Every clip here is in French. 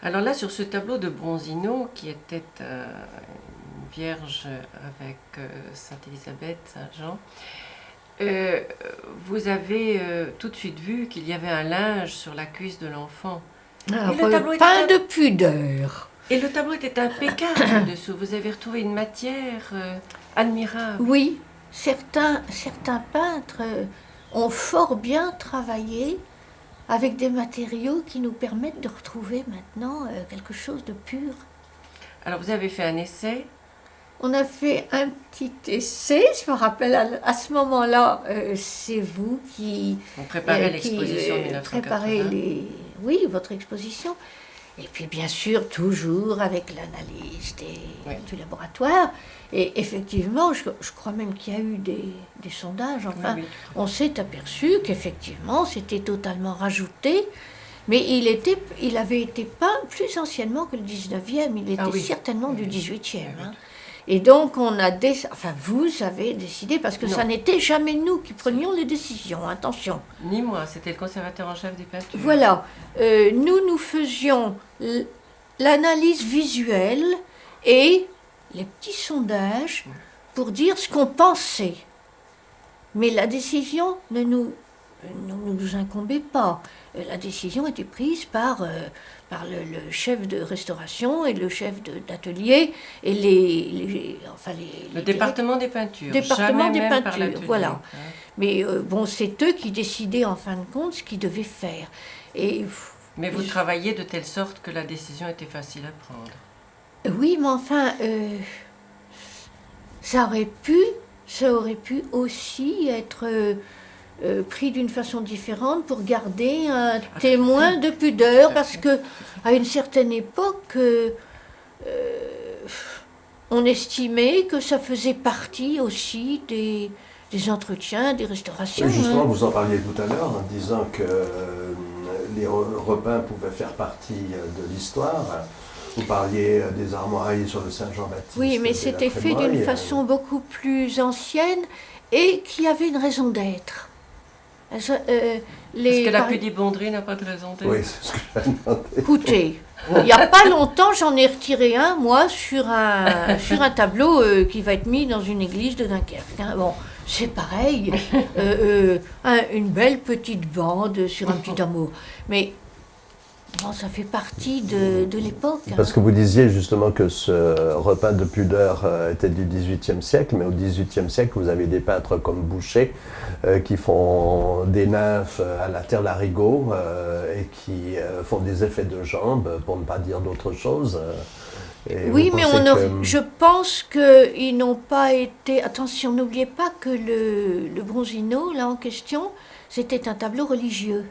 Alors là, sur ce tableau de Bronzino, qui était une vierge avec Sainte-Élisabeth, Saint-Jean, vous avez tout de suite vu qu'il y avait un linge sur la cuisse de l'enfant. Un repas de pudeur. Et le tableau était impeccable dessous. Vous avez retrouvé une matière admirable. Oui, certains peintres ont fort bien travaillé avec des matériaux qui nous permettent de retrouver maintenant quelque chose de pur. Alors vous avez fait un essai. On a fait un petit essai, je me rappelle à ce moment-là, c'est vous qui... On préparait l'exposition de 1980. Oui, votre exposition. Et puis bien sûr, toujours avec l'analyse du laboratoire. Et effectivement, je crois même qu'il y a eu des sondages. Enfin, oui. On s'est aperçu qu'effectivement, c'était totalement rajouté. Mais il avait été peint plus anciennement que le 19e. Il était certainement du 18e. Hein. Et donc, vous avez décidé, parce que ça n'était jamais nous qui prenions les décisions, attention. Ni moi, c'était le conservateur en chef des peintures. Voilà. Nous faisions l'analyse visuelle et les petits sondages pour dire ce qu'on pensait. Mais la décision ne nous incombait pas. La décision était prise par le chef de restauration et le chef d'atelier et le département des peintures. Département des peintures, voilà. Mais c'est eux qui décidaient en fin de compte ce qu'ils devaient faire. Mais vous travailliez de telle sorte que la décision était facile à prendre. Oui, mais enfin, ça aurait pu aussi être pris d'une façon différente pour garder un témoin de pudeur, parce que à une certaine époque, on estimait que ça faisait partie aussi des entretiens, des restaurations. Oui, justement, vous en parliez tout à l'heure en disant que les repeins pouvaient faire partie de l'histoire. Vous parliez des armoiries sur le Saint-Jean-Baptiste. Oui, mais c'était fait d'une façon beaucoup plus ancienne et qui avait une raison d'être. Est-ce que la pudibonderie n'a pas de raison d'être? Oui, c'est ce que j'ai demandé. Écoutez, il n'y a pas longtemps, j'en ai retiré un, moi, sur un tableau qui va être mis dans une église de Dunkerque. Hein. Bon, c'est pareil, une belle petite bande sur un petit amour. Mais bon, ça fait partie de l'époque. Parce que vous disiez justement que ce repeint de pudeur était du XVIIIe siècle, mais au XVIIIe siècle, vous avez des peintres comme Boucher qui font des nymphes à la terre larigot et qui font des effets de jambes, pour ne pas dire d'autre chose. Oui, mais je pense qu'ils n'ont pas été... Attention, n'oubliez pas que le Bronzino, là en question, c'était un tableau religieux.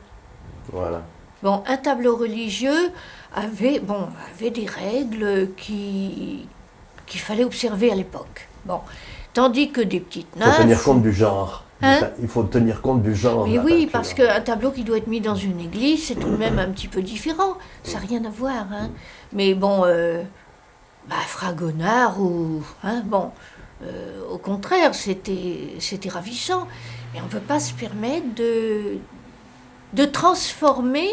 Voilà. Bon, un tableau religieux avait des règles qu'il fallait observer à l'époque. Bon, tandis que des petites nymphes... Il faut tenir compte du genre. Hein? Il faut tenir compte du genre. Mais oui, parce qu'un tableau qui doit être mis dans une église, c'est tout de même un petit peu différent. Ça n'a rien à voir. Hein? Mais bon, Fragonard ou... Hein, bon, au contraire, c'était ravissant. Mais on ne peut pas se permettre de transformer...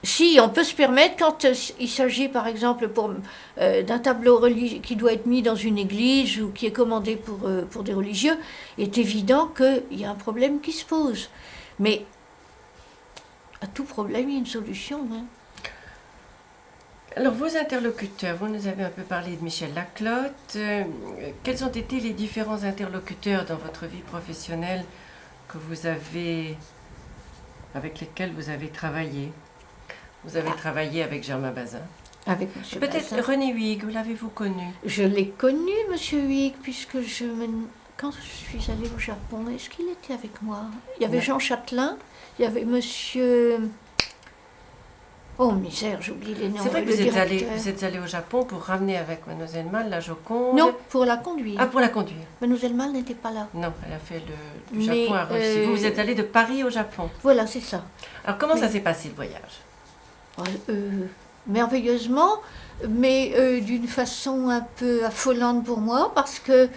Si, on peut se permettre, quand il s'agit par exemple d'un tableau religieux qui doit être mis dans une église ou qui est commandé pour des religieux, il est évident qu'il y a un problème qui se pose. Mais à tout problème, il y a une solution. Hein. Alors, vos interlocuteurs, vous nous avez un peu parlé de Michel Laclotte. Quels ont été les différents interlocuteurs dans votre vie professionnelle avec lesquels vous avez travaillé? Vous avez travaillé avec Germain Bazin. Avec M. Bazin. Peut-être René Huyghe, l'avez-vous connu? Je l'ai connu, M. Huyghe, puisque quand je suis allée au Japon, est-ce qu'il était avec moi? Il y avait Jean Châtelain, il y avait M. Oh misère, j'oublie les noms. C'est vrai que vous êtes allé au Japon pour ramener avec Mademoiselle Malle la Joconde. Non, pour la conduire. Ah, pour la conduire. Mademoiselle Malle n'était pas là. Non, elle a fait du Japon à Russie. Vous êtes allé de Paris au Japon. Voilà, c'est ça. Alors comment ça s'est passé le voyage? Merveilleusement, mais d'une façon un peu affolante pour moi, parce que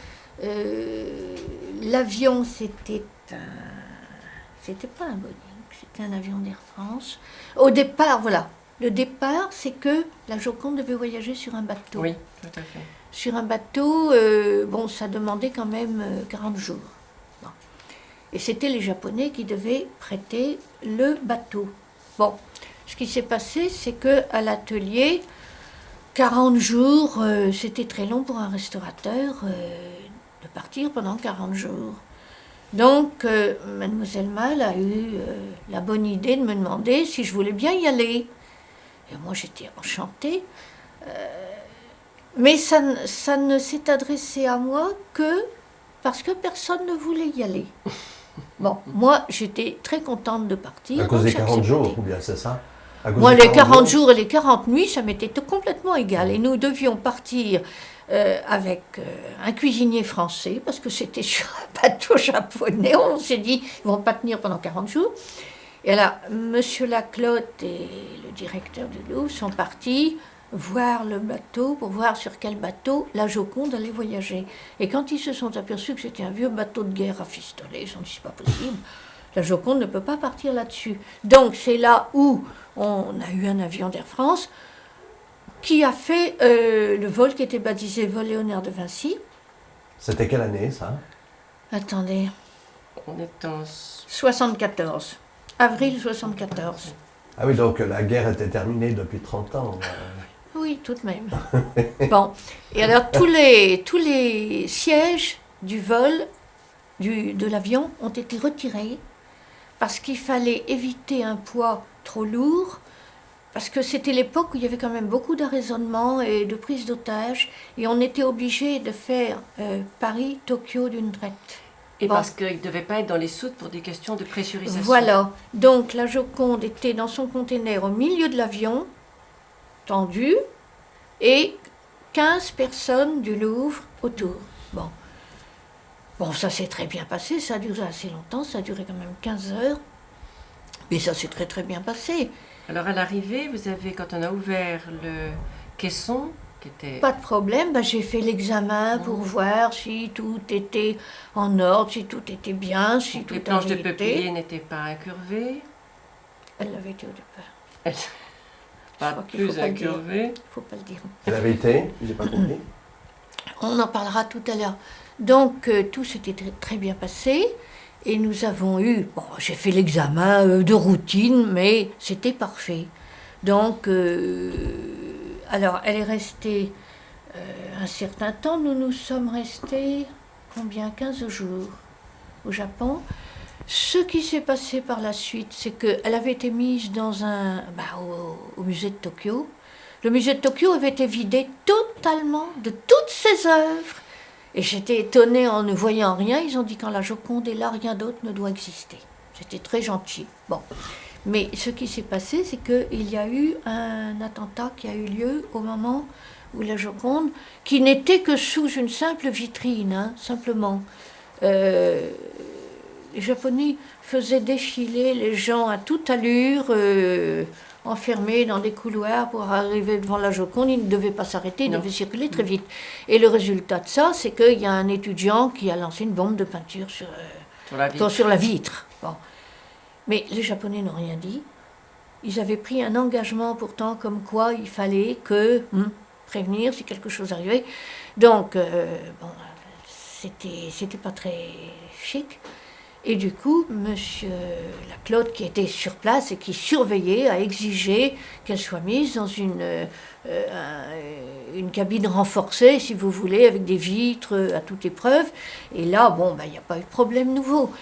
l'avion, c'était pas un Boeing, c'était un avion d'Air France. Au départ, voilà, Le départ, c'est que la Joconde devait voyager sur un bateau. Oui, tout à fait. Sur un bateau, bon, ça demandait quand même 40 jours. Bon. Et c'était les Japonais qui devaient prêter le bateau. Bon, ce qui s'est passé, c'est qu'à l'atelier, 40 jours, c'était très long pour un restaurateur de partir pendant 40 jours. Donc, Mademoiselle Malle a eu la bonne idée de me demander si je voulais bien y aller. Et moi, j'étais enchantée. Mais ça ne s'est adressé à moi que parce que personne ne voulait y aller. Bon, moi, j'étais très contente de partir. À cause donc des 40 j'acceptais. jours, ou bien c'est ça? À cause Moi, des les 40 jours et les 40 nuits, ça m'était complètement égal. Et nous devions partir avec un cuisinier français, parce que c'était sur un bateau japonais. On s'est dit, ils ne vont pas tenir pendant 40 jours. Et alors, Monsieur Laclotte et le directeur du Louvre sont partis voir le bateau pour voir sur quel bateau la Joconde allait voyager. Et quand ils se sont aperçus que c'était un vieux bateau de guerre rafistolé, ils se sont dit, c'est pas possible. La Joconde ne peut pas partir là-dessus. Donc, c'est là où on a eu un avion d'Air France qui a fait le vol qui était baptisé vol Léonard de Vinci. C'était quelle année, ça? Attendez, Oh. On est en... 74. Avril 74. Ah oui, donc la guerre était terminée depuis 30 ans. Oui, tout de même. Bon, et alors tous les sièges du vol, de l'avion, ont été retirés parce qu'il fallait éviter un poids trop lourd, parce que c'était l'époque où il y avait quand même beaucoup d'arraisonnements et de prise d'otages, et on était obligé de faire Paris-Tokyo d'une traite. Et Bon. parce qu'il ne devait pas être dans les soutes pour des questions de pressurisation. Voilà, donc la Joconde était dans son conteneur au milieu de l'avion, tendue, et 15 personnes du Louvre autour. Bon, ça s'est très bien passé, ça a duré assez longtemps, ça a duré quand même 15 heures, mais ça s'est très très bien passé. Alors à l'arrivée, vous avez, quand on a ouvert le caisson, qui était... Pas de problème, j'ai fait l'examen pour voir si tout était en ordre, si tout était bien, si Donc, tout les planches de avait peuplier été. n'étaient pas incurvées, Elle l'avait été au départ, pas crois qu'il plus faut pas le dire. incurvées. il ne faut pas le dire. Elle avait été? J'ai pas compris. On en parlera tout à l'heure. Donc, tout s'était très bien passé. Et nous avons eu... Bon, j'ai fait l'examen de routine, mais c'était parfait. Donc, alors, elle est restée un certain temps. Nous sommes restés, combien? 15 jours au Japon. Ce qui s'est passé par la suite, c'est qu'elle avait été mise dans au musée de Tokyo. Le musée de Tokyo avait été vidé totalement de toutes ses œuvres. Et j'étais étonnée en ne voyant rien. Ils ont dit quand la Joconde est là, rien d'autre ne doit exister. C'était très gentil. Bon. Mais ce qui s'est passé, c'est qu'il y a eu un attentat qui a eu lieu au moment où la Joconde, qui n'était que sous une simple vitrine, simplement. Les Japonais faisaient défiler les gens à toute allure, enfermés dans des couloirs pour arriver devant la Joconde. Ils ne devaient pas s'arrêter, ils devaient circuler très vite. Et le résultat de ça, c'est qu'il y a un étudiant qui a lancé une bombe de peinture sur la vitre. Bon. Mais les Japonais n'ont rien dit. Ils avaient pris un engagement pourtant comme quoi il fallait prévenir si quelque chose arrivait. Donc, c'était pas très chic. Et du coup, Monsieur Laclotte, qui était sur place et qui surveillait, a exigé qu'elle soit mise dans une cabine renforcée, si vous voulez, avec des vitres à toute épreuve. Et là, il n'y a pas eu de problème nouveau.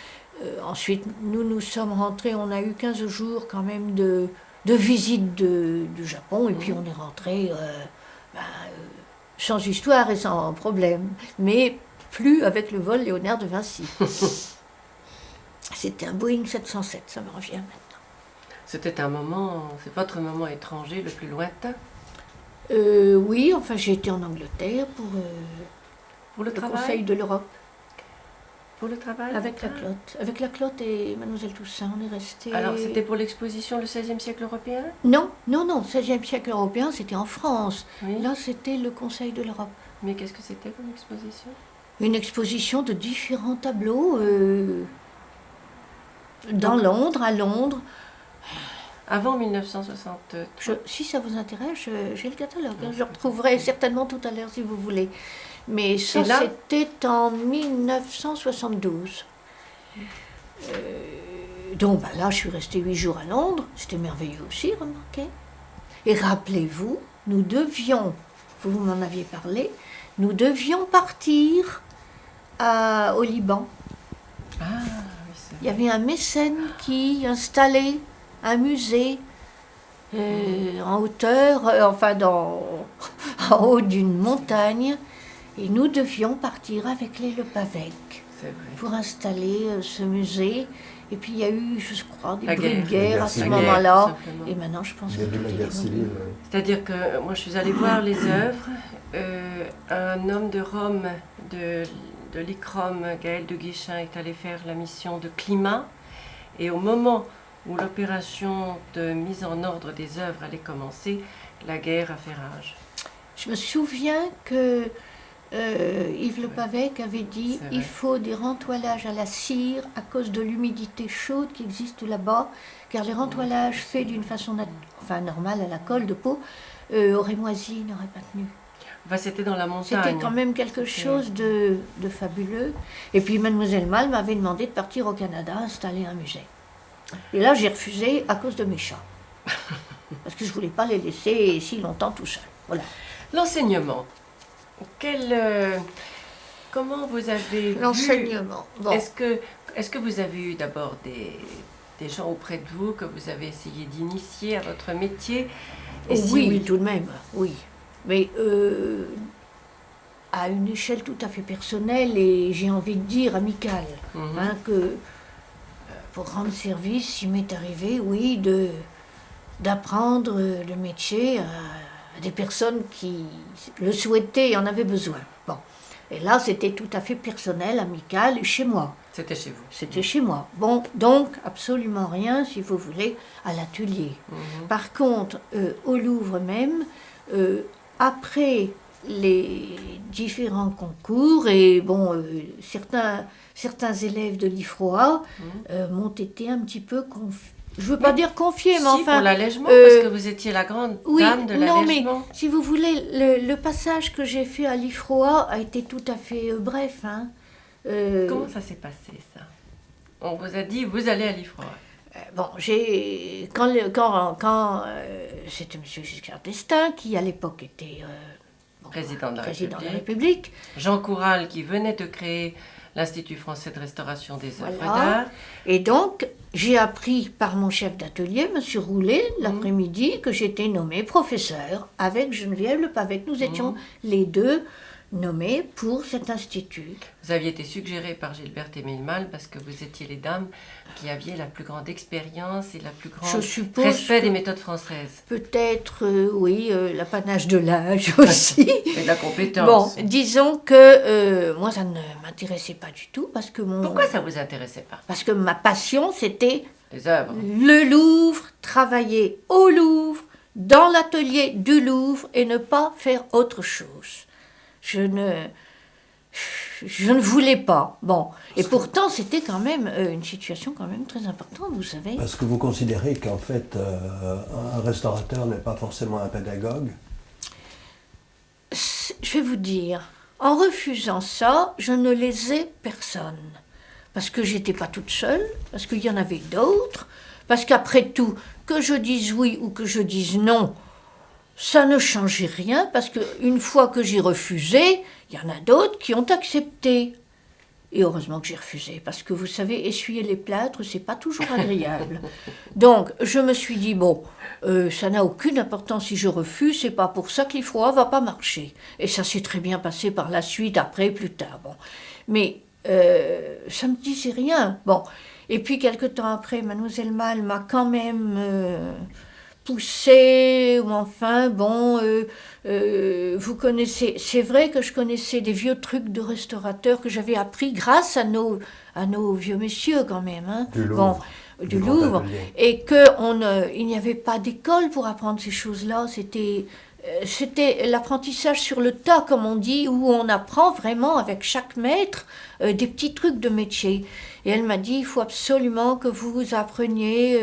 Ensuite, nous sommes rentrés, on a eu 15 jours quand même de visite du Japon, et puis on est rentrés sans histoire et sans problème, mais plus avec le vol Léonard de Vinci. C'était un Boeing 707, ça me revient maintenant. C'était c'est votre moment étranger le plus lointain? Oui, enfin j'ai été en Angleterre pour le travail? Conseil de l'Europe. Pour le travail? Avec Laclotte. Avec Laclotte et Mademoiselle Toussaint, on est restés... Alors c'était pour l'exposition Le XVIe siècle européen? Non, 16e siècle européen, c'était en France. Oui. Là, c'était le Conseil de l'Europe. Mais qu'est-ce que c'était comme exposition? Une exposition de différents tableaux à Londres. Avant 1960. Si ça vous intéresse, j'ai le catalogue. Je le retrouverai certainement tout à l'heure si vous voulez. Mais ça, c'était en 1972. Donc là, je suis restée 8 jours à Londres. C'était merveilleux aussi, remarquez. Et rappelez-vous, nous devions, vous m'en aviez parlé, nous devions partir au Liban. Ah, oui, c'est vrai. Il y avait un mécène qui installait un musée en hauteur, en haut d'une montagne. Et nous devions partir avec les Lepavec C'est vrai. pour installer ce musée. Et puis il y a eu, je crois, des bruits de La guerre guerre à ce civile. moment-là. Simplement. Et maintenant, je pense que Début tout de la est guerre démoli. civile. Oui. C'est-à-dire que moi je suis allée voir les œuvres. Un homme de Rome, de l'ICROM, Gaël de Guichin, est allé faire la mission de climat. Et au moment où l'opération de mise en ordre des œuvres allait commencer, la guerre a fait rage. Je me souviens que Yves Lepavec avait dit C'est il vrai. faut des rentoilages à la cire à cause de l'humidité chaude qui existe là-bas, car les rentoilages faits d'une façon normale à la colle de peau auraient moisi, n'auraient pas tenu. Enfin, c'était dans la montagne. C'était quand même quelque chose de fabuleux. Et puis Mademoiselle Mal m'avait demandé de partir au Canada installer un musée. Et là, j'ai refusé à cause de mes chats. Parce que je ne voulais pas les laisser si longtemps tout seuls. Voilà. L'enseignement. Comment vous avez vu... L'enseignement. Bon. Est-ce que vous avez eu d'abord des gens auprès de vous que vous avez essayé d'initier à votre métier? Et si Oui, tout de même, oui. Mais à une échelle tout à fait personnelle et j'ai envie de dire amicale. Mhm. Hein, que pour rendre service, il m'est arrivé, oui, d'apprendre le métier à des personnes qui le souhaitaient et en avaient besoin. Bon. Et là, c'était tout à fait personnel, amical, chez moi. C'était chez vous. C'était chez moi. Bon, donc, absolument rien, si vous voulez, à l'atelier. Mhm. Par contre, au Louvre même, après les différents concours, et bon, certains élèves de l'IFROA m'ont été un petit peu confiés. Je ne veux pas dire confiés, mais Si, enfin... pour l'allègement, parce que vous étiez la grande Oui, dame de non, mais l'allègement. si vous voulez, le passage que j'ai fait à l'IFROA a été tout à fait bref. Hein. Comment ça s'est passé, ça? On vous a dit, vous allez à l'IFROA. Bon, c'était M. Giscard d'Estaing, qui à l'époque était Président de la président de la République. République. Jean Coural, qui venait de créer l'Institut français de restauration des œuvres Voilà. d'art. Et donc, j'ai appris par mon chef d'atelier, M. Roulet, l'après-midi, que j'étais nommée professeur avec Geneviève Lepavec. Nous étions les deux nommés pour cet institut. Vous aviez été suggéré par Gilberte et Milmal parce que vous étiez les dames qui aviez la plus grande expérience et la plus grande Je suppose respect que des méthodes françaises. Peut-être, oui, l'apanage de l'âge aussi. Et de la compétence. Bon, disons que moi, ça ne m'intéressait pas du tout parce que Pourquoi ça vous intéressait pas, Parce que ma passion, c'était les œuvres? le Louvre, travailler au Louvre, dans l'atelier du Louvre et ne pas faire autre chose. Je ne voulais pas. Bon, et pourtant, c'était quand même une situation quand même très importante, vous savez. Est-ce que vous considérez qu'en fait, un restaurateur n'est pas forcément un pédagogue? Je vais vous dire, en refusant ça, je ne lésais personne. Parce que j'étais pas toute seule, parce qu'il y en avait d'autres, parce qu'après tout, que je dise oui ou que je dise non, ça ne changeait rien, parce qu'une fois que j'ai refusé, il y en a d'autres qui ont accepté. Et heureusement que j'ai refusé, parce que vous savez, essuyer les plâtres, c'est pas toujours agréable. Donc, je me suis dit, bon, ça n'a aucune importance si je refuse, c'est pas pour ça que l'IFROA va pas marcher. Et ça s'est très bien passé par la suite, après, plus tard. Bon. Mais ça me disait rien. Bon. Et puis, quelque temps après, Mademoiselle Mal m'a quand même poussé, ou enfin, bon, vous connaissez, c'est vrai que je connaissais des vieux trucs de restaurateurs que j'avais appris grâce à nos vieux messieurs quand même, hein. Du Louvre. Bon, Du du grand Louvre, atelier. et qu'il n'y avait pas d'école pour apprendre ces choses-là, c'était c'était l'apprentissage sur le tas, comme on dit, où on apprend vraiment avec chaque maître des petits trucs de métier. Et elle m'a dit, il faut absolument que vous appreniez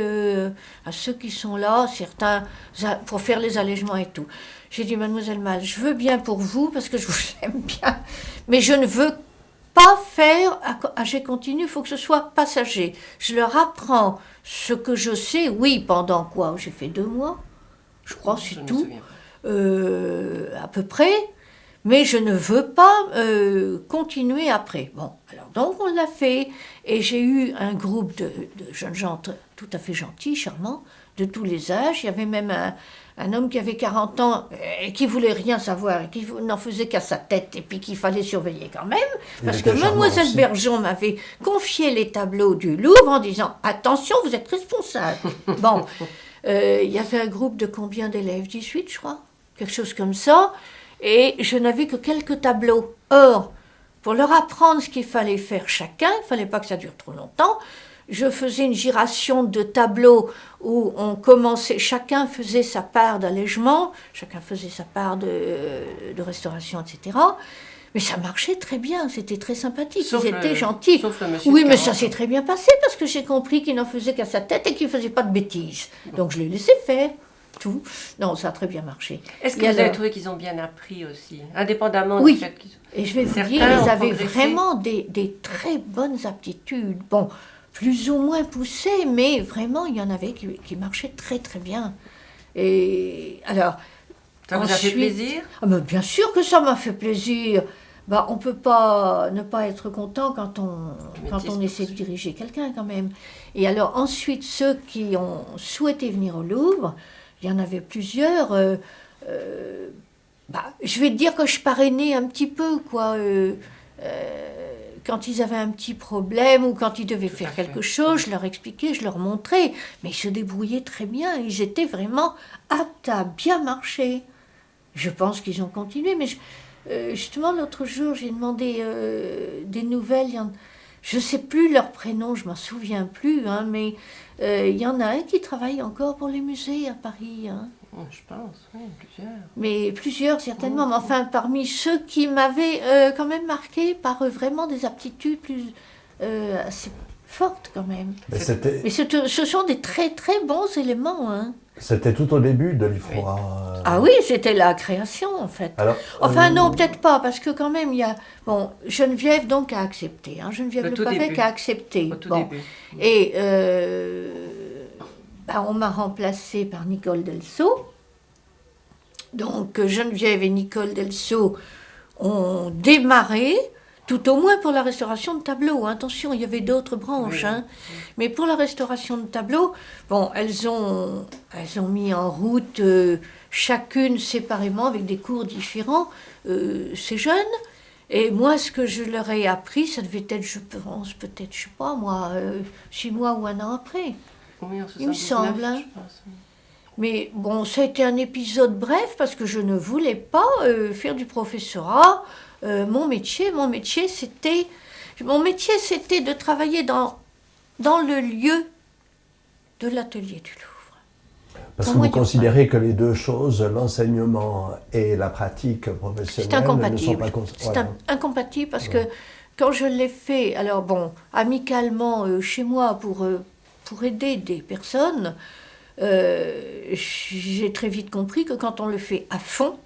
à ceux qui sont là, certains, pour faire les allègements et tout. J'ai dit, mademoiselle Mal, je veux bien pour vous, parce que je vous aime bien, mais je ne veux pas faire à jet continu, il faut que ce soit passager. Je leur apprends ce que je sais, oui, pendant quoi? J'ai fait 2 mois, je crois, c'est tout. À peu près, mais je ne veux pas continuer après. Bon, alors donc on l'a fait, et j'ai eu un groupe de jeunes gens tout à fait gentils, charmants, de tous les âges. Il y avait même un homme qui avait 40 ans et qui voulait rien savoir, et qui n'en faisait qu'à sa tête, et puis qu'il fallait surveiller quand même, parce que mademoiselle Bergeon m'avait confié les tableaux du Louvre en disant « Attention, vous êtes responsable ». Bon, il y avait un groupe de combien d'élèves? 18, je crois, quelque chose comme ça, et je n'avais que quelques tableaux. Or, pour leur apprendre ce qu'il fallait faire chacun, il ne fallait pas que ça dure trop longtemps, je faisais une giration de tableaux où on commençait, chacun faisait sa part d'allègement, chacun faisait sa part de restauration, etc. Mais ça marchait très bien, c'était très sympathique, ils étaient gentils. Oui, mais ça s'est très bien passé parce que j'ai compris qu'il n'en faisait qu'à sa tête et qu'il ne faisait pas de bêtises. Donc je l'ai laissé faire. Tout. Non, ça a très bien marché. Est-ce que vous avez trouvé qu'ils ont bien appris aussi, indépendamment du fait qu'ils... Et je vais vous dire, ils avaient vraiment des très bonnes aptitudes. Bon, plus ou moins poussées, mais vraiment, il y en avait qui marchaient très très bien. Et alors... Ça vous a fait plaisir? Bien sûr que ça m'a fait plaisir. On ne peut pas ne pas être content quand on essaie de diriger quelqu'un quand même. Et alors ensuite, ceux qui ont souhaité venir au Louvre, il y en avait plusieurs. Je vais te dire que je parrainais un petit peu, quoi. Quand ils avaient un petit problème ou quand ils devaient faire quelque chose, je leur expliquais, je leur montrais. Mais ils se débrouillaient très bien. Ils étaient vraiment aptes à bien marcher. Je pense qu'ils ont continué. Mais justement, l'autre jour, j'ai demandé des nouvelles. Je ne sais plus leur prénom, je ne m'en souviens plus, hein, mais il y en a un qui travaille encore pour les musées à Paris. Hein. Je pense, oui, plusieurs. Mais plusieurs, certainement. Mais enfin, parmi ceux qui m'avaient quand même marqué par vraiment des aptitudes assez fortes quand même. Mais ce sont des très très bons éléments. Hein. C'était tout au début de l'IFROA. Ah oui, c'était la création en fait. Alors, non, peut-être pas, parce que quand même il y a... Bon, Geneviève donc a accepté, hein, Geneviève Le Pavec a accepté. Au tout début. Et on m'a remplacée par Nicole Delceau. Donc Geneviève et Nicole Delceau ont démarré, tout au moins pour la restauration de tableaux. Attention, il y avait d'autres branches, oui. Hein. Mais pour la restauration de tableaux, bon, elles ont mis en route chacune séparément avec des cours différents ces jeunes. Et moi, ce que je leur ai appris, ça devait être, je pense, peut-être, je sais pas moi, 6 mois ou 1 an après. Oui, il me semble. Hein. Je pense, oui. Mais bon, ça a été un épisode bref parce que je ne voulais pas faire du professorat. Mon métier, c'était de travailler dans le lieu de l'atelier du Louvre. Parce que vous considérez que les deux choses, l'enseignement et la pratique professionnelle, ne sont pas C'est incompatible parce que quand je l'ai fait, alors bon, amicalement chez moi pour aider des personnes, j'ai très vite compris que quand on le fait à fond,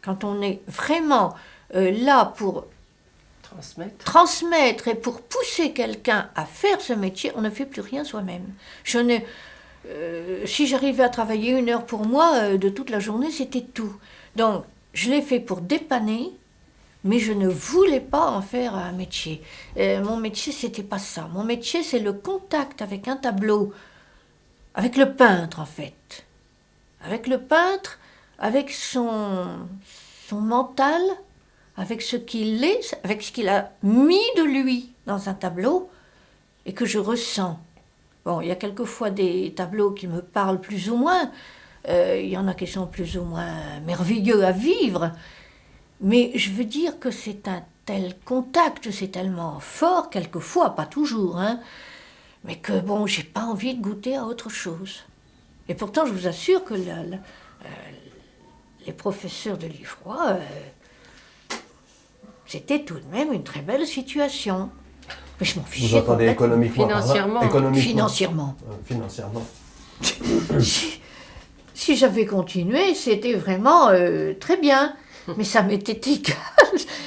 quand on est vraiment là pour transmettre et pour pousser quelqu'un à faire ce métier, on ne fait plus rien soi-même. Si j'arrivais à travailler 1 heure pour moi, de toute la journée, c'était tout. Donc, je l'ai fait pour dépanner, mais je ne voulais pas en faire un métier. Mon métier, c'était pas ça. Mon métier, c'est le contact avec un tableau, avec le peintre, en fait. Avec le peintre, avec son mental, avec ce qu'il est, avec ce qu'il a mis de lui dans un tableau, et que je ressens. Bon, il y a quelquefois des tableaux qui me parlent plus ou moins, il y en a qui sont plus ou moins merveilleux à vivre, mais je veux dire que c'est un tel contact, c'est tellement fort, quelquefois, pas toujours, hein, mais que bon, j'ai pas envie de goûter à autre chose. Et pourtant, je vous assure que les professeurs de Liffroy, c'était tout de même une très belle situation. Mais je m'en fichais. Vous entendez économiquement? Financièrement. Financièrement. Financièrement. Si j'avais continué, c'était vraiment très bien. Mais ça m'était égal.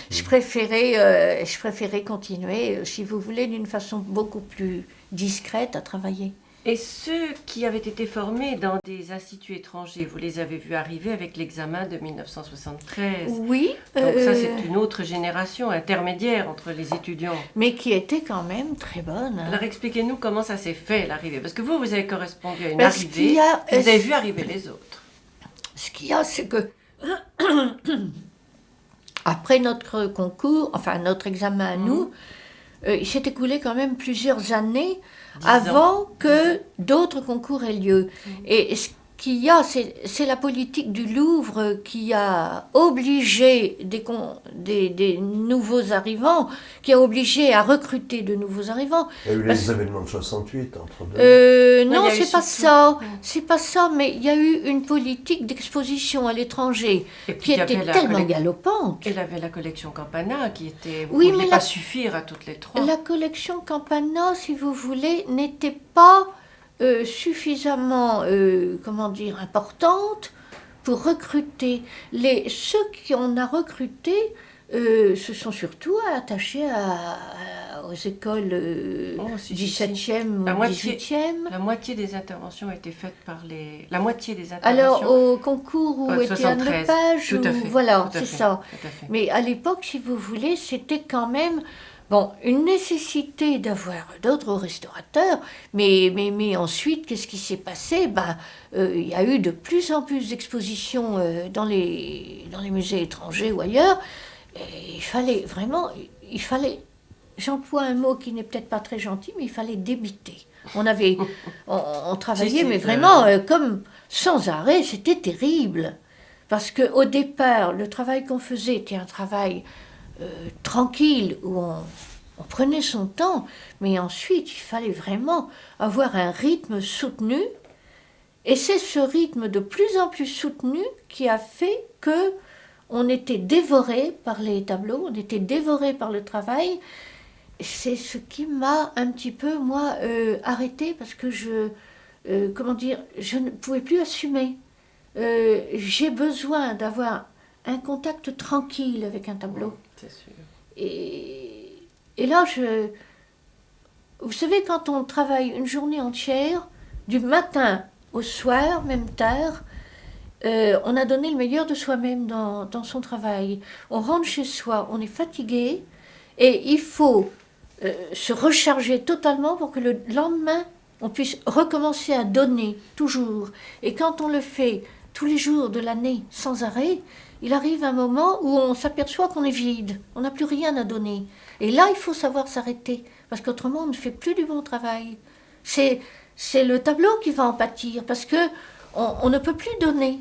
Je préférais continuer, si vous voulez, d'une façon beaucoup plus discrète à travailler. Et ceux qui avaient été formés dans des instituts étrangers, vous les avez vus arriver avec l'examen de 1973. Oui. Donc ça, c'est une autre génération intermédiaire entre les étudiants. Mais qui était quand même très bonne. Hein. Alors expliquez-nous comment ça s'est fait, l'arrivée. Parce que vous avez correspondu à une Parce arrivée, vous avez vu arriver les autres. Ce qu'il y a, c'est que après notre concours, enfin notre examen à nous, il s'est écoulé quand même plusieurs années avant que d'autres concours aient lieu. Et ce qu'il y a, c'est la politique du Louvre qui a obligé des nouveaux arrivants, qui a obligé à recruter de nouveaux arrivants. Il y a eu les événements de 68 entre deux. Non, c'est pas ça. C'est pas ça, mais il y a eu une politique d'exposition à l'étranger qui était tellement galopante. Et il y avait la collection Campana qui était... Oui, ne mais pas suffire à toutes les trois. La collection Campana, si vous voulez, n'était pas suffisamment, importante pour recruter. Ceux qu'on a recrutés se sont surtout attachés aux écoles 17e ou 18e. La moitié des interventions a été faite par les... La moitié des interventions... Alors, au concours où était Anne Lepage, tout à fait, voilà, tout à c'est fait, ça. tout à fait. Mais à l'époque, si vous voulez, c'était quand même... Bon, une nécessité d'avoir d'autres restaurateurs, mais ensuite, qu'est-ce qui s'est passé? Il y a eu de plus en plus d'expositions dans les musées étrangers ou ailleurs. Et il fallait, j'emploie un mot qui n'est peut-être pas très gentil, mais il fallait débiter. On travaillait, mais vraiment comme sans arrêt, c'était terrible. Parce qu'au départ, le travail qu'on faisait était un travail tranquille, où on prenait son temps, mais ensuite, il fallait vraiment avoir un rythme soutenu, et c'est ce rythme de plus en plus soutenu qui a fait que on était dévoré par les tableaux, on était dévoré par le travail. C'est ce qui m'a un petit peu, moi, arrêtée, parce que je ne pouvais plus assumer. J'ai besoin d'avoir un contact tranquille avec un tableau. C'est sûr. Et là, vous savez, quand on travaille une journée entière, du matin au soir, même tard, on a donné le meilleur de soi-même dans son travail. On rentre chez soi, on est fatigué, et il faut se recharger totalement pour que le lendemain, on puisse recommencer à donner, toujours. Et quand on le fait tous les jours de l'année, sans arrêt, il arrive un moment où on s'aperçoit qu'on est vide, on n'a plus rien à donner. Et là, il faut savoir s'arrêter, parce qu'autrement, on ne fait plus du bon travail. C'est le tableau qui va en pâtir, parce que on ne peut plus donner.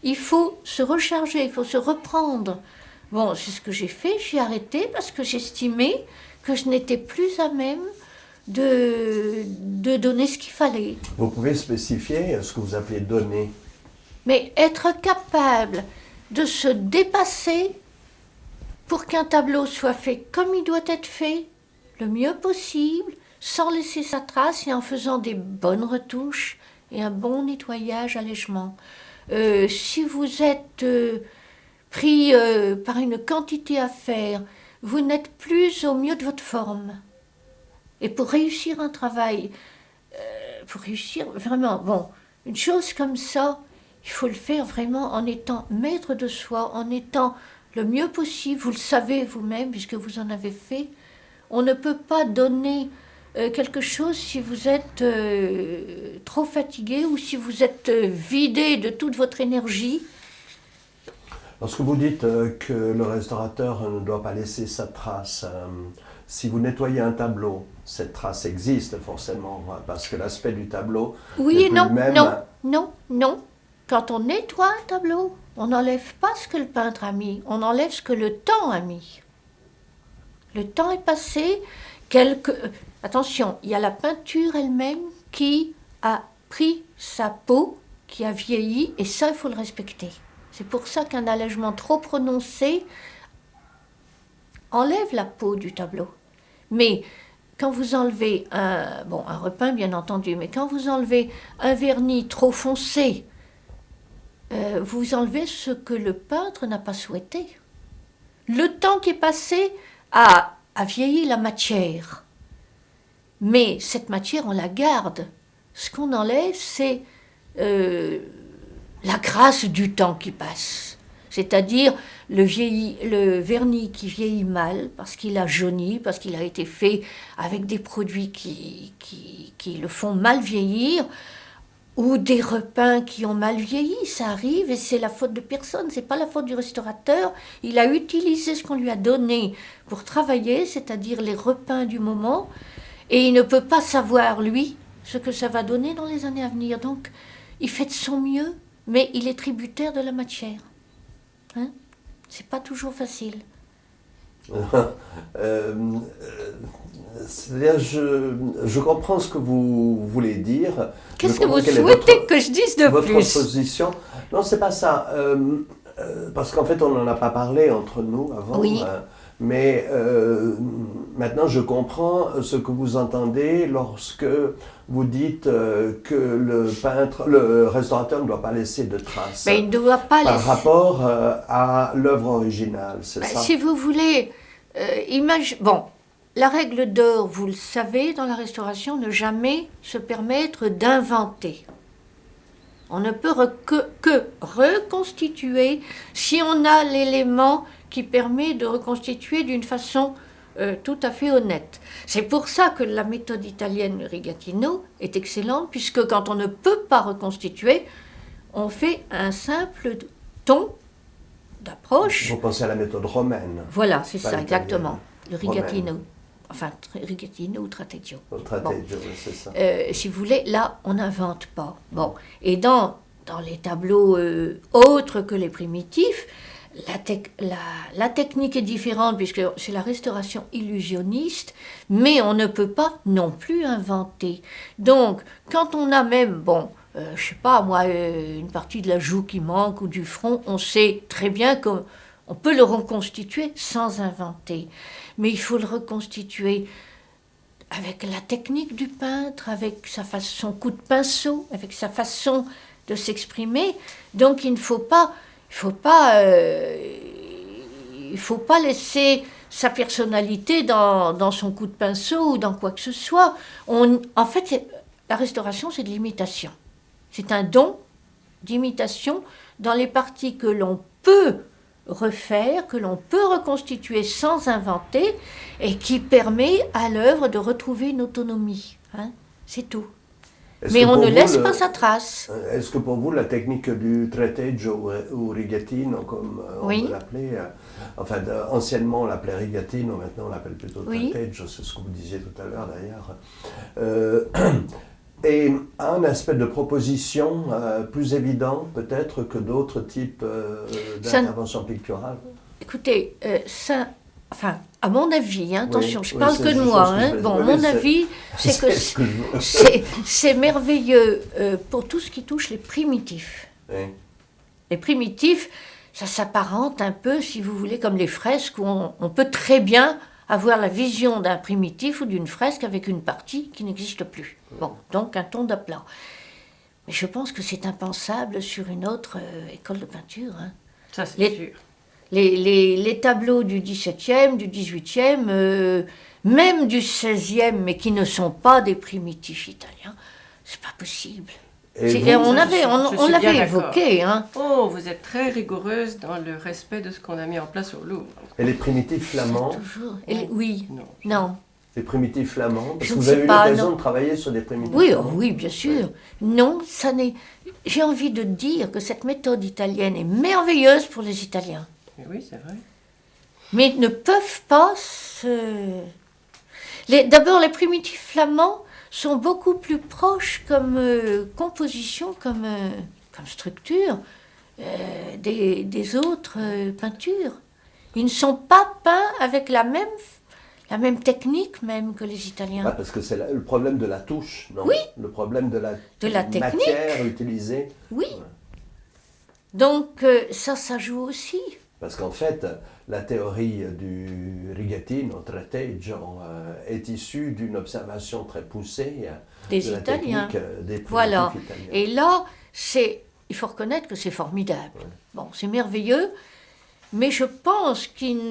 Il faut se recharger, il faut se reprendre. Bon, c'est ce que j'ai fait, j'ai arrêté, parce que j'estimais que je n'étais plus à même de donner ce qu'il fallait. Vous pouvez spécifier ce que vous appelez donner? Mais être capable de se dépasser pour qu'un tableau soit fait comme il doit être fait, le mieux possible, sans laisser sa trace et en faisant des bonnes retouches et un bon nettoyage, allègement. Si vous êtes pris par une quantité à faire, vous n'êtes plus au mieux de votre forme. Et pour réussir un travail, pour réussir vraiment, bon, une chose comme ça, il faut le faire vraiment en étant maître de soi, en étant le mieux possible. Vous le savez vous-même, puisque vous en avez fait. On ne peut pas donner quelque chose si vous êtes trop fatigué ou si vous êtes vidé de toute votre énergie. Lorsque vous dites que le restaurateur ne doit pas laisser sa trace, si vous nettoyez un tableau, cette trace existe forcément, parce que l'aspect du tableau oui, n'est plus le même. Non. Quand on nettoie un tableau, on n'enlève pas ce que le peintre a mis, on enlève ce que le temps a mis. Le temps est passé, attention, il y a la peinture elle-même qui a pris sa peau, qui a vieilli, et ça, il faut le respecter. C'est pour ça qu'un allègement trop prononcé enlève la peau du tableau. Mais quand vous enlevez un repeint bien entendu, mais quand vous enlevez un vernis trop foncé, vous enlevez ce que le peintre n'a pas souhaité. Le temps qui est passé a vieilli la matière. Mais cette matière, on la garde. Ce qu'on enlève, c'est la grâce du temps qui passe. C'est-à-dire le vernis qui vieillit mal, parce qu'il a jauni, parce qu'il a été fait avec des produits qui le font mal vieillir, ou des repeints qui ont mal vieilli, ça arrive et c'est la faute de personne, c'est pas la faute du restaurateur. Il a utilisé ce qu'on lui a donné pour travailler, c'est-à-dire les repeints du moment, et il ne peut pas savoir, lui, ce que ça va donner dans les années à venir. Donc, il fait de son mieux, mais il est tributaire de la matière. Hein? C'est pas toujours facile. C'est-à-dire, je comprends ce que vous voulez dire. Qu'est-ce que vous souhaitez que je dise de votre plus? position. Non, c'est pas ça. Parce qu'en fait, on n'en a pas parlé entre nous avant. Oui. Mais maintenant, je comprends ce que vous entendez lorsque vous dites que le restaurateur ne doit pas laisser de traces. Mais il ne doit pas par laisser... rapport à l'œuvre originale, c'est ça? Si vous voulez, bon, la règle d'or, vous le savez, dans la restauration, ne jamais se permettre d'inventer. On ne peut que reconstituer si on a l'élément qui permet de reconstituer d'une façon tout à fait honnête. C'est pour ça que la méthode italienne Rigatino est excellente, puisque quand on ne peut pas reconstituer, on fait un simple ton d'approche. Vous pensez à la méthode romaine. Voilà, c'est ça, italienne. exactement. Le Rigatino. Romaine. Enfin, Rigatino ou Tratteggio. Le Tratteggio, oui, c'est ça. Si vous voulez, là, on n'invente pas. Bon, et dans les tableaux autres que les primitifs, la technique est différente puisque c'est la restauration illusionniste, mais on ne peut pas non plus inventer. Donc, quand on a même, je sais pas moi, une partie de la joue qui manque ou du front, on sait très bien qu'on peut le reconstituer sans inventer. Mais il faut le reconstituer avec la technique du peintre, avec son coup de pinceau, avec sa façon de s'exprimer. Donc il ne faut pas laisser sa personnalité dans son coup de pinceau ou dans quoi que ce soit. En fait, la restauration, c'est de l'imitation. C'est un don d'imitation dans les parties que l'on peut refaire, que l'on peut reconstituer sans inventer et qui permet à l'œuvre de retrouver une autonomie. Hein, c'est tout. Mais on ne laisse pas sa trace. Est-ce que pour vous, la technique du tratteggio ou rigatino, comme on peut l'appeler, anciennement on l'appelait rigatino, maintenant on l'appelle plutôt tratteggio, c'est ce que vous disiez tout à l'heure d'ailleurs, et un aspect de proposition plus évident peut-être que d'autres types d'interventions picturales? Écoutez, à mon avis, attention, je parle que de moi. Mon avis, c'est que c'est merveilleux pour tout ce qui touche les primitifs. Oui. Les primitifs, ça s'apparente un peu, si vous voulez, comme les fresques, où on peut très bien avoir la vision d'un primitif ou d'une fresque avec une partie qui n'existe plus. Bon, donc un ton d'aplat. Mais je pense que c'est impensable sur une autre école de peinture. Hein. Ça, c'est sûr. Les tableaux du XVIIe, du XVIIIe, même du XVIe, mais qui ne sont pas des primitifs italiens, c'est pas possible. On l'avait évoqué. Hein. Oh, vous êtes très rigoureuse dans le respect de ce qu'on a mis en place au Louvre. Et les primitifs flammands? Oui. Non. Les primitifs flamands? Parce que vous avez eu l'occasion de travailler sur des primitifs flamands? Oui, bien sûr. Oui. Non, ça n'est... J'ai envie de dire que cette méthode italienne est merveilleuse pour les Italiens. Oui, c'est vrai. Mais ils ne peuvent pas D'abord, les primitifs flamands sont beaucoup plus proches comme composition, comme structure des autres peintures. Ils ne sont pas peints avec la même technique même que les Italiens. Ah, parce que c'est le problème de la touche, non? Oui. Le problème de la technique. Matière utilisée. Oui. Donc ça joue aussi. Parce qu'en fait, la théorie du rigatino, trateggio, est issue d'une observation très poussée Des de la Italiens. technique des primitifs Voilà. italiens. Et là, il faut reconnaître que c'est formidable. Ouais. Bon, c'est merveilleux, mais je pense qu'ils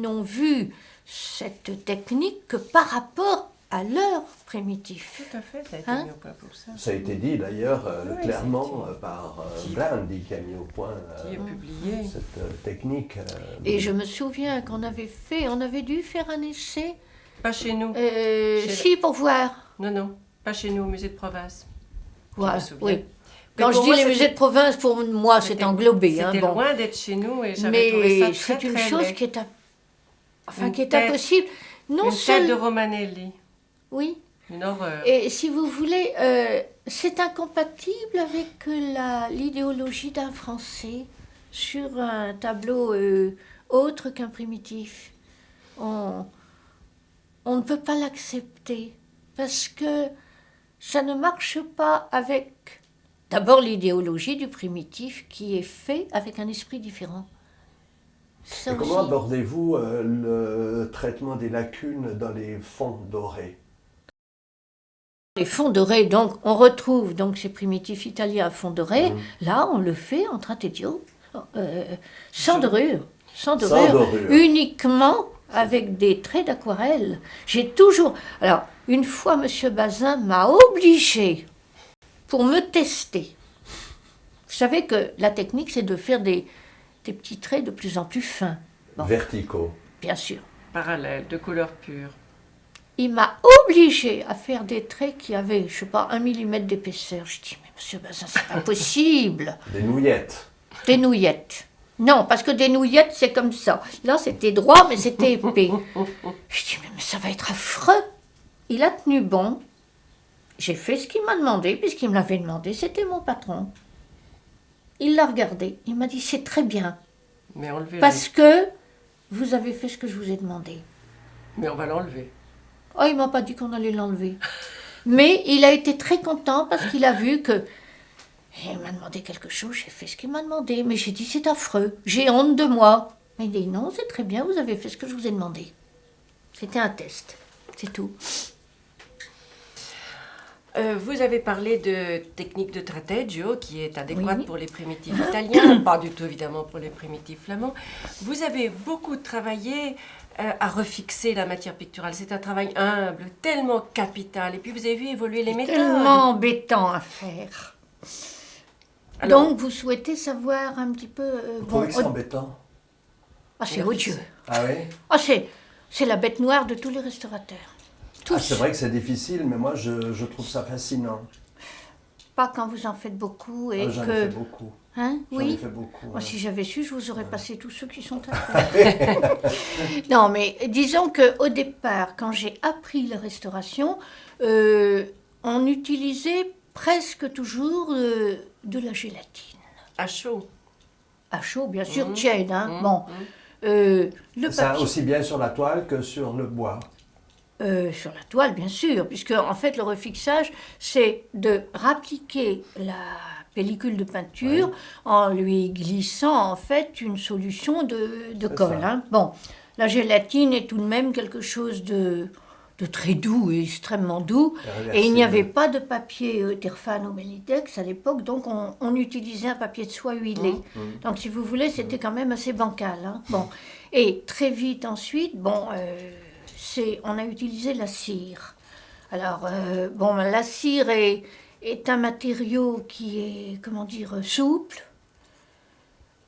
n'ont vu cette technique que par rapport à leur primitif. Tout à fait, ça a été Hein? mis au point pour ça. Ça a été dit d'ailleurs Oui, clairement c'est- par qui- Brandi qui a mis au point Qui est publié. cette technique. Et je me souviens on avait dû faire un essai, Pas chez nous. si, pour voir. Non, pas chez nous, au musée de province. Voilà, me souviens. oui. Mais Quand je pour dis moi, les c'était- musées de province, pour moi, c'est C'était- englobé. Hein, C'était bon. loin d'être chez nous et j'avais trouvé ça Mais très, c'est une très chose laid. qui est, Une qui est tête- impossible. Non Une tête de seul... Romanelli. Oui. Une horreur. Et si vous voulez, c'est incompatible avec l'idéologie d'un Français sur un tableau autre qu'un primitif. On ne peut pas l'accepter parce que ça ne marche pas avec d'abord l'idéologie du primitif qui est fait avec un esprit différent. Ça Et comment aussi. abordez-vous le traitement des lacunes dans les fonds dorés? Les fonds dorés, donc on retrouve donc ces primitifs italiens à fond doré. Là, on le fait en trateggio, sans dorure, Sans dorure. uniquement avec des traits d'aquarelle. J'ai toujours. Alors, une fois, Monsieur Bazin m'a obligé pour me tester. Vous savez que la technique, c'est de faire des petits traits de plus en plus fins. Bon. Verticaux. Bien sûr. Parallèle, de couleur pure. Il m'a obligé à faire des traits qui avaient, je sais pas, 1 millimètre d'épaisseur. Je dis, mais Monsieur Bazin, c'est pas possible. Des nouillettes. Des nouillettes. Non, parce que des nouillettes, c'est comme ça. Là, c'était droit, mais c'était épais. Je dis, mais ça va être affreux. Il a tenu bon. J'ai fait ce qu'il m'a demandé, puisqu'il me l'avait demandé. C'était mon patron. Il l'a regardé. Il m'a dit, c'est très bien. Mais enlevez-le. Parce que vous avez fait ce que je vous ai demandé. Mais on va l'enlever. Oh, il m'a pas dit qu'on allait l'enlever. Mais il a été très content parce qu'il a vu que... Il m'a demandé quelque chose, j'ai fait ce qu'il m'a demandé. Mais j'ai dit, c'est affreux, j'ai honte de moi. Mais il dit, non, c'est très bien, vous avez fait ce que je vous ai demandé. C'était un test, c'est tout. Vous avez parlé de technique de trateggio qui est adéquate Oui. pour les primitifs italiens, pas du tout évidemment pour les primitifs flamands. Vous avez beaucoup travaillé à refixer la matière picturale. C'est un travail humble, tellement capital. Et puis vous avez vu évoluer les méthodes. Tellement embêtant à faire. Alors- Donc, vous souhaitez savoir un petit peu... Vous trouvez que c'est embêtant? Ah, c'est odieux. Ah oui? Ah, c'est la bête noire de tous les restaurateurs. Tous. Ah, c'est vrai que c'est difficile, mais moi je trouve ça fascinant. Pas quand vous en faites beaucoup et J'en ai que... fait beaucoup. Hein? J'en ai Oui. fait beaucoup. Moi, ouais. si j'avais su, je vous aurais passé tous ceux qui sont à faire. Non, mais disons qu'au départ, quand j'ai appris la restauration, on utilisait presque toujours de la gélatine. À chaud. À chaud, bien sûr, tiède. Hein? Mmh, Bon, le Ça papier... aussi bien sur la toile que sur le bois. Sur la toile, bien sûr, puisque en fait le refixage, c'est de rappliquer la pellicule de peinture en lui glissant en fait une solution de colle. ça. Hein. Bon, la gélatine est tout de même quelque chose de très doux et extrêmement doux. Et il n'y avait pas de papier Terfane ou Benitex à l'époque, donc on utilisait un papier de soie huilé. Donc si vous voulez, c'était quand même assez bancal. Hein. Bon. Et très vite ensuite, bon... on a utilisé la cire. Alors, bon, la cire est un matériau qui est, comment dire, souple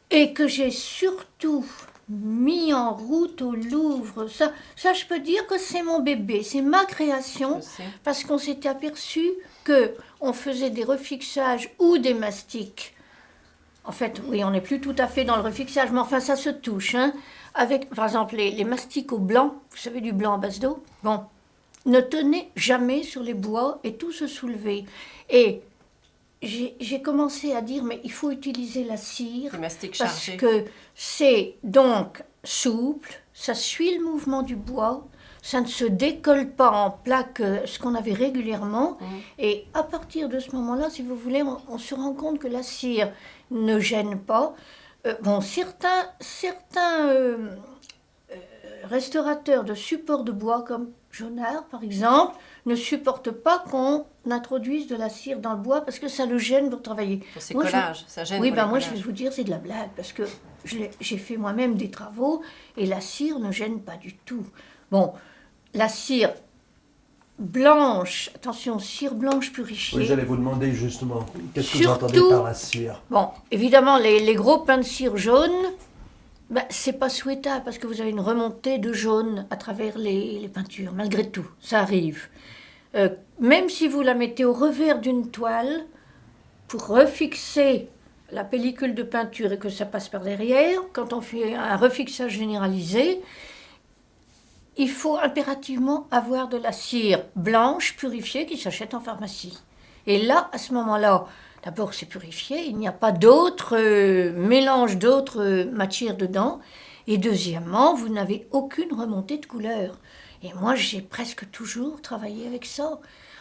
et que j'ai surtout mis en route au Louvre. Ça, je peux dire que c'est mon bébé, c'est ma création, Je sais. parce qu'on s'était aperçu qu'on faisait des refixages ou des mastiques. En fait, oui, on n'est plus tout à fait dans le refixage, mais enfin, ça se touche, hein. Avec, par exemple, les mastiques au blanc, vous savez, du blanc à base d'eau, bon, ne tenaient jamais sur les bois et tout se soulevait. Et j'ai commencé à dire, mais il faut utiliser la cire, Les mastiques parce chargés. que c'est donc souple, ça suit le mouvement du bois, ça ne se décolle pas en plaques, ce qu'on avait régulièrement. Et à partir de ce moment-là, si vous voulez, on se rend compte que la cire ne gêne pas. Certains restaurateurs de supports de bois, comme Jonard par exemple, ne supportent pas qu'on introduise de la cire dans le bois parce que ça le gêne pour travailler. Pour ses collages, ça gêne. Oui, pour les moi je collages. vais vous dire, c'est de la blague parce que j'ai fait moi-même des travaux et la cire ne gêne pas du tout. Bon, la cire blanche, attention, cire blanche purifiée. Oui, j'allais vous demander justement, qu'est-ce que vous Surtout- entendez par la cire? Bon, évidemment, les gros pains de cire jaune, ben, c'est pas souhaitable parce que vous avez une remontée de jaune à travers les peintures, malgré tout, ça arrive. Même si vous la mettez au revers d'une toile, pour refixer la pellicule de peinture et que ça passe par derrière, quand on fait un refixage généralisé, il faut impérativement avoir de la cire blanche purifiée qui s'achète en pharmacie. Et là, à ce moment-là, d'abord c'est purifié, il n'y a pas d'autre mélange d'autres matières dedans. Et deuxièmement, vous n'avez aucune remontée de couleur. Et moi, j'ai presque toujours travaillé avec ça.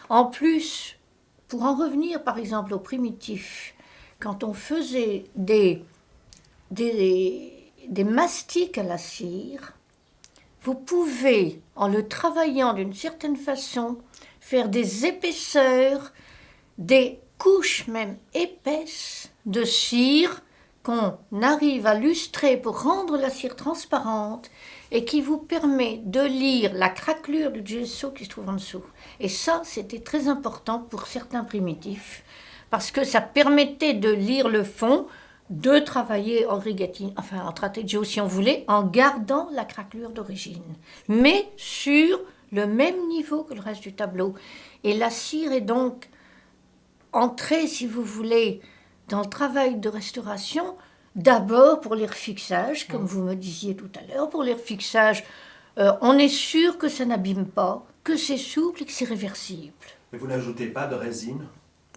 En plus, pour en revenir par exemple au primitif, quand on faisait des mastiques à la cire, vous pouvez, en le travaillant d'une certaine façon, faire des épaisseurs, des couches même épaisses de cire qu'on arrive à lustrer pour rendre la cire transparente et qui vous permet de lire la craquelure du gesso qui se trouve en dessous. Et ça, c'était très important pour certains primitifs, parce que ça permettait de lire le fond, de travailler en rigatine, enfin en trateggio si on voulait, en gardant la craquelure d'origine, mais sur le même niveau que le reste du tableau. Et la cire est donc entrée, si vous voulez, dans le travail de restauration, d'abord pour les refixages, comme vous me disiez tout à l'heure. Pour les refixages, on est sûr que ça n'abîme pas, que c'est souple et que c'est réversible. Mais vous n'ajoutez pas de résine?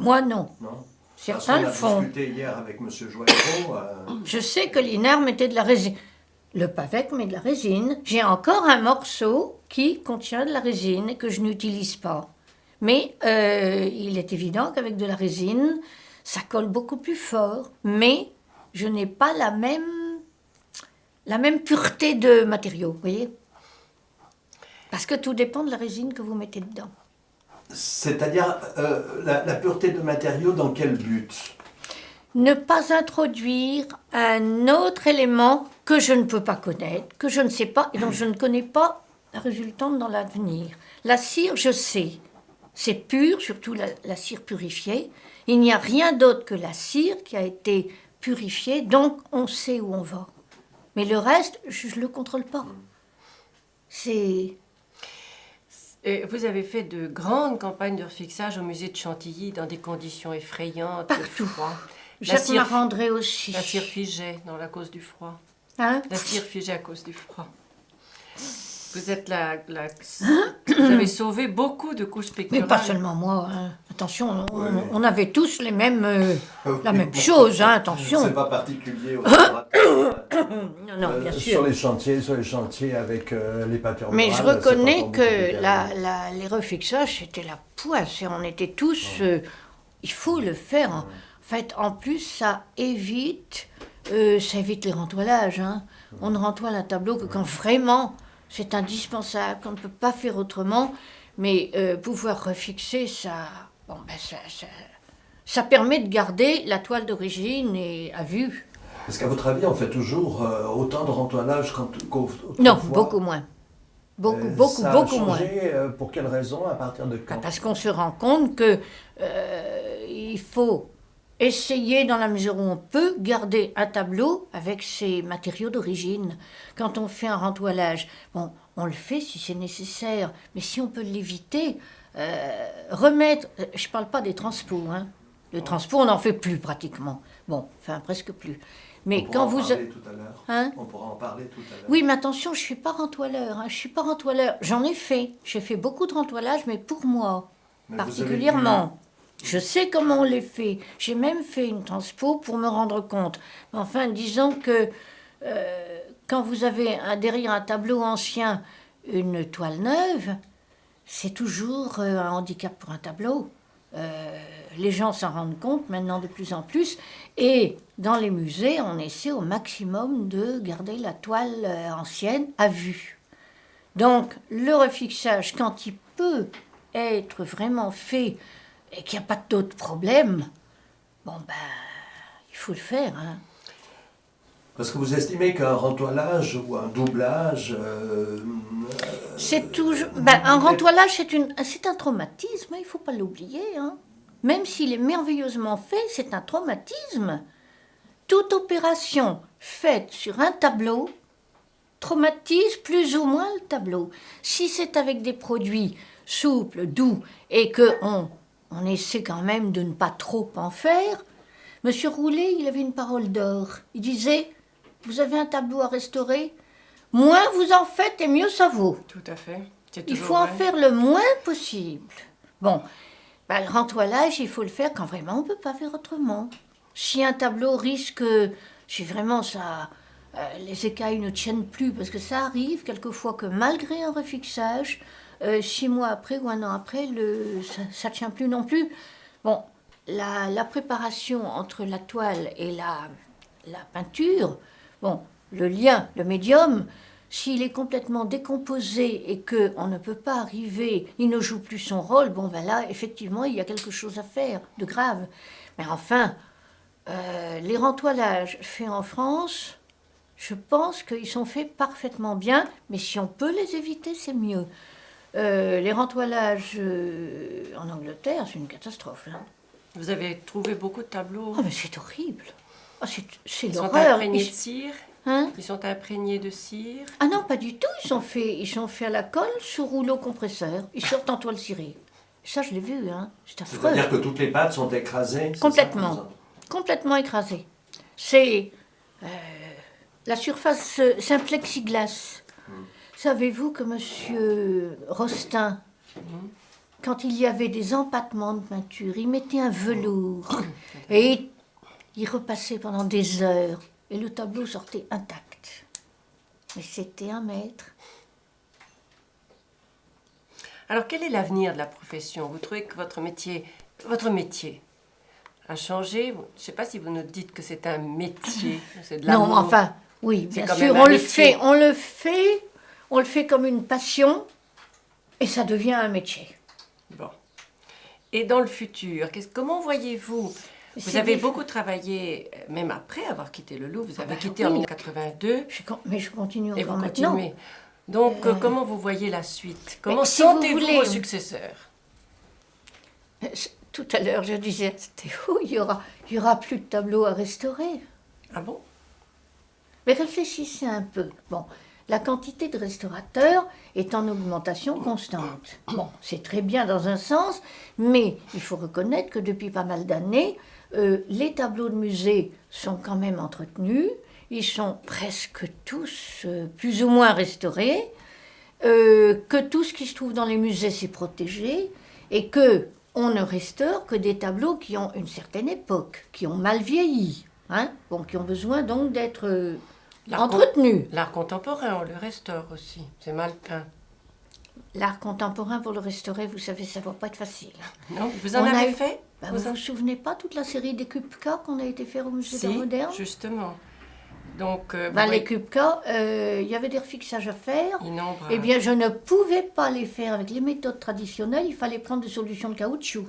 Moi, non. Non. Certains le font. On a discuté hier avec M. Joyaux. Je sais que l'INAR mettait de la résine. Le Pavec met de la résine. J'ai encore un morceau qui contient de la résine et que je n'utilise pas. Mais il est évident qu'avec de la résine, ça colle beaucoup plus fort. Mais je n'ai pas la même pureté de matériaux, vous voyez? Parce que tout dépend de la résine que vous mettez dedans. C'est-à-dire la pureté de matériaux, dans quel but? Ne pas introduire un autre élément que je ne peux pas connaître, que je ne sais pas et dont je ne connais pas la résultante dans l'avenir. La cire, je sais, c'est pur, surtout la cire purifiée. Il n'y a rien d'autre que la cire qui a été purifiée, donc on sait où on va. Mais le reste, je ne le contrôle pas. C'est... Et vous avez fait de grandes campagnes de refixage au musée de Chantilly dans des conditions effrayantes. Partout. De froid. Jacques Marandré aussi. La cire figée à cause du froid. Hein? La cire figée à cause du froid. Vous êtes vous avez sauvé beaucoup de couches pectorales. Mais pas seulement moi, hein. Attention, on avait tous les mêmes, la même chose, hein, attention. C'est pas particulier aux restaurateurs. Non, bien sûr. Sur les chantiers avec les peintures Mais je murales, reconnais c'est pas que les refixages, c'était la poisse. Et on était tous... il faut le faire. En fait, en plus, ça évite les rentoilages. Hein. On ne rentoile un tableau que quand vraiment c'est indispensable, qu'on ne peut pas faire autrement. Mais pouvoir refixer, ça permet de garder la toile d'origine et à vue. Est-ce qu'à votre avis, on fait toujours autant de rentoilage qu'autrefois? Non, beaucoup moins. Beaucoup ça a moins. changé, pour quelle raison? À partir de quand? Parce qu'on se rend compte que il faut essayer, dans la mesure où on peut, garder un tableau avec ses matériaux d'origine. Quand on fait un rentoilage, bon, on le fait si c'est nécessaire, mais si on peut l'éviter, remettre... Je ne parle pas des transpos, hein. Le transpo, on n'en fait plus pratiquement. Bon, enfin, presque plus. Mais On quand pourra vous... en parler tout à l'heure. Hein? On pourra en parler tout à l'heure. Oui, mais attention, je ne suis pas rentoileur. Hein. Je suis pas rentoileur. J'en ai fait. J'ai fait beaucoup de rentoilage, mais pour moi, Mais particulièrement. Je sais comment on les fait. J'ai même fait une transpo pour me rendre compte. Enfin, disons que quand vous avez derrière un tableau ancien une toile neuve, c'est toujours un handicap pour un tableau. Les gens s'en rendent compte maintenant de plus en plus. Et dans les musées, on essaie au maximum de garder la toile ancienne à vue. Donc, le refixage, quand il peut être vraiment fait et qu'il n'y a pas d'autres problèmes, bon ben, il faut le faire. Hein. Parce que vous estimez qu'un rentoilage ou un doublage... C'est toujours... un rentoilage, c'est un traumatisme, il ne faut pas l'oublier. Hein. Même s'il est merveilleusement fait, c'est un traumatisme. Toute opération faite sur un tableau traumatise plus ou moins le tableau. Si c'est avec des produits souples, doux, et qu'on essaie quand même de ne pas trop en faire, Monsieur Roulet, il avait une parole d'or. Il disait, vous avez un tableau à restaurer, moins vous en faites et mieux ça vaut. Tout à fait. Il faut en faire le moins possible. Bon, le rentoilage, il faut le faire quand vraiment on ne peut pas faire autrement. Si un tableau risque, si vraiment ça, les écailles ne tiennent plus, parce que ça arrive quelquefois que malgré un refixage, 6 mois après ou 1 an après, ça ne tient plus non plus. Bon, la préparation entre la toile et la peinture, bon, le lien, le médium, s'il est complètement décomposé et qu'on ne peut pas arriver, il ne joue plus son rôle, bon ben là, effectivement, il y a quelque chose à faire de grave. Mais enfin, les rentoilages faits en France, je pense qu'ils sont faits parfaitement bien, mais si on peut les éviter, c'est mieux. Les rentoilages en Angleterre, c'est une catastrophe. Hein. Vous avez trouvé beaucoup de tableaux. Oh, mais c'est horrible. Oh, c'est Ils sont l'horreur. imprégnés de cire. Hein? Ils sont imprégnés de cire. Ah non, pas du tout. Ils sont faits à la colle sous rouleau compresseur. Ils sortent en toile cirée. Ça, je l'ai vu. Hein. C'est affreux. C'est-à-dire que toutes les pattes sont écrasées? Complètement. Complètement écrasées. C'est... la surface, c'est un plexiglas. Savez-vous que Monsieur Rostin, quand il y avait des empattements de peinture, il mettait un velours et il repassait pendant des heures et le tableau sortait intact. Mais c'était un maître. Alors, quel est l'avenir de la profession? Vous trouvez que votre métier a changé? Je ne sais pas si vous nous dites que c'est un métier, c'est de l'amour. Non, enfin, oui, bien sûr, on le fait comme une passion et ça devient un métier. Bon. Et dans le futur, comment voyez-vous? Vous avez beaucoup travaillé, même après avoir quitté le Louvre. Vous avez quitté en 1982. Mais je continue encore et vous maintenant. Continuez. Donc, comment vous voyez la suite? Comment si sentez-vous vous voulez, vos successeurs? Tout à l'heure, je disais à Théo, il y aura plus de tableaux à restaurer. Ah bon? Mais réfléchissez un peu. Bon, la quantité de restaurateurs est en augmentation constante. Bon, c'est très bien dans un sens, mais il faut reconnaître que depuis pas mal d'années, les tableaux de musée sont quand même entretenus. Ils sont presque tous plus ou moins restaurés, que tout ce qui se trouve dans les musées c'est protégé, et que on ne restaure que des tableaux qui ont une certaine époque, qui ont mal vieilli, hein, bon, qui ont besoin donc d'être entretenus. L'art contemporain, on le restaure aussi, c'est mal peint. L'art contemporain, pour le restaurer, vous savez, ça ne va pas être facile. Non, vous en avez fait? Vous vous souvenez pas toute la série des Kupka qu'on a été faire au Musée d'Art moderne? Justement. Donc, les Kupka, il y avait des refixages à faire. Innombrables. Eh bien, je ne pouvais pas les faire avec les méthodes traditionnelles. Il fallait prendre des solutions de caoutchouc.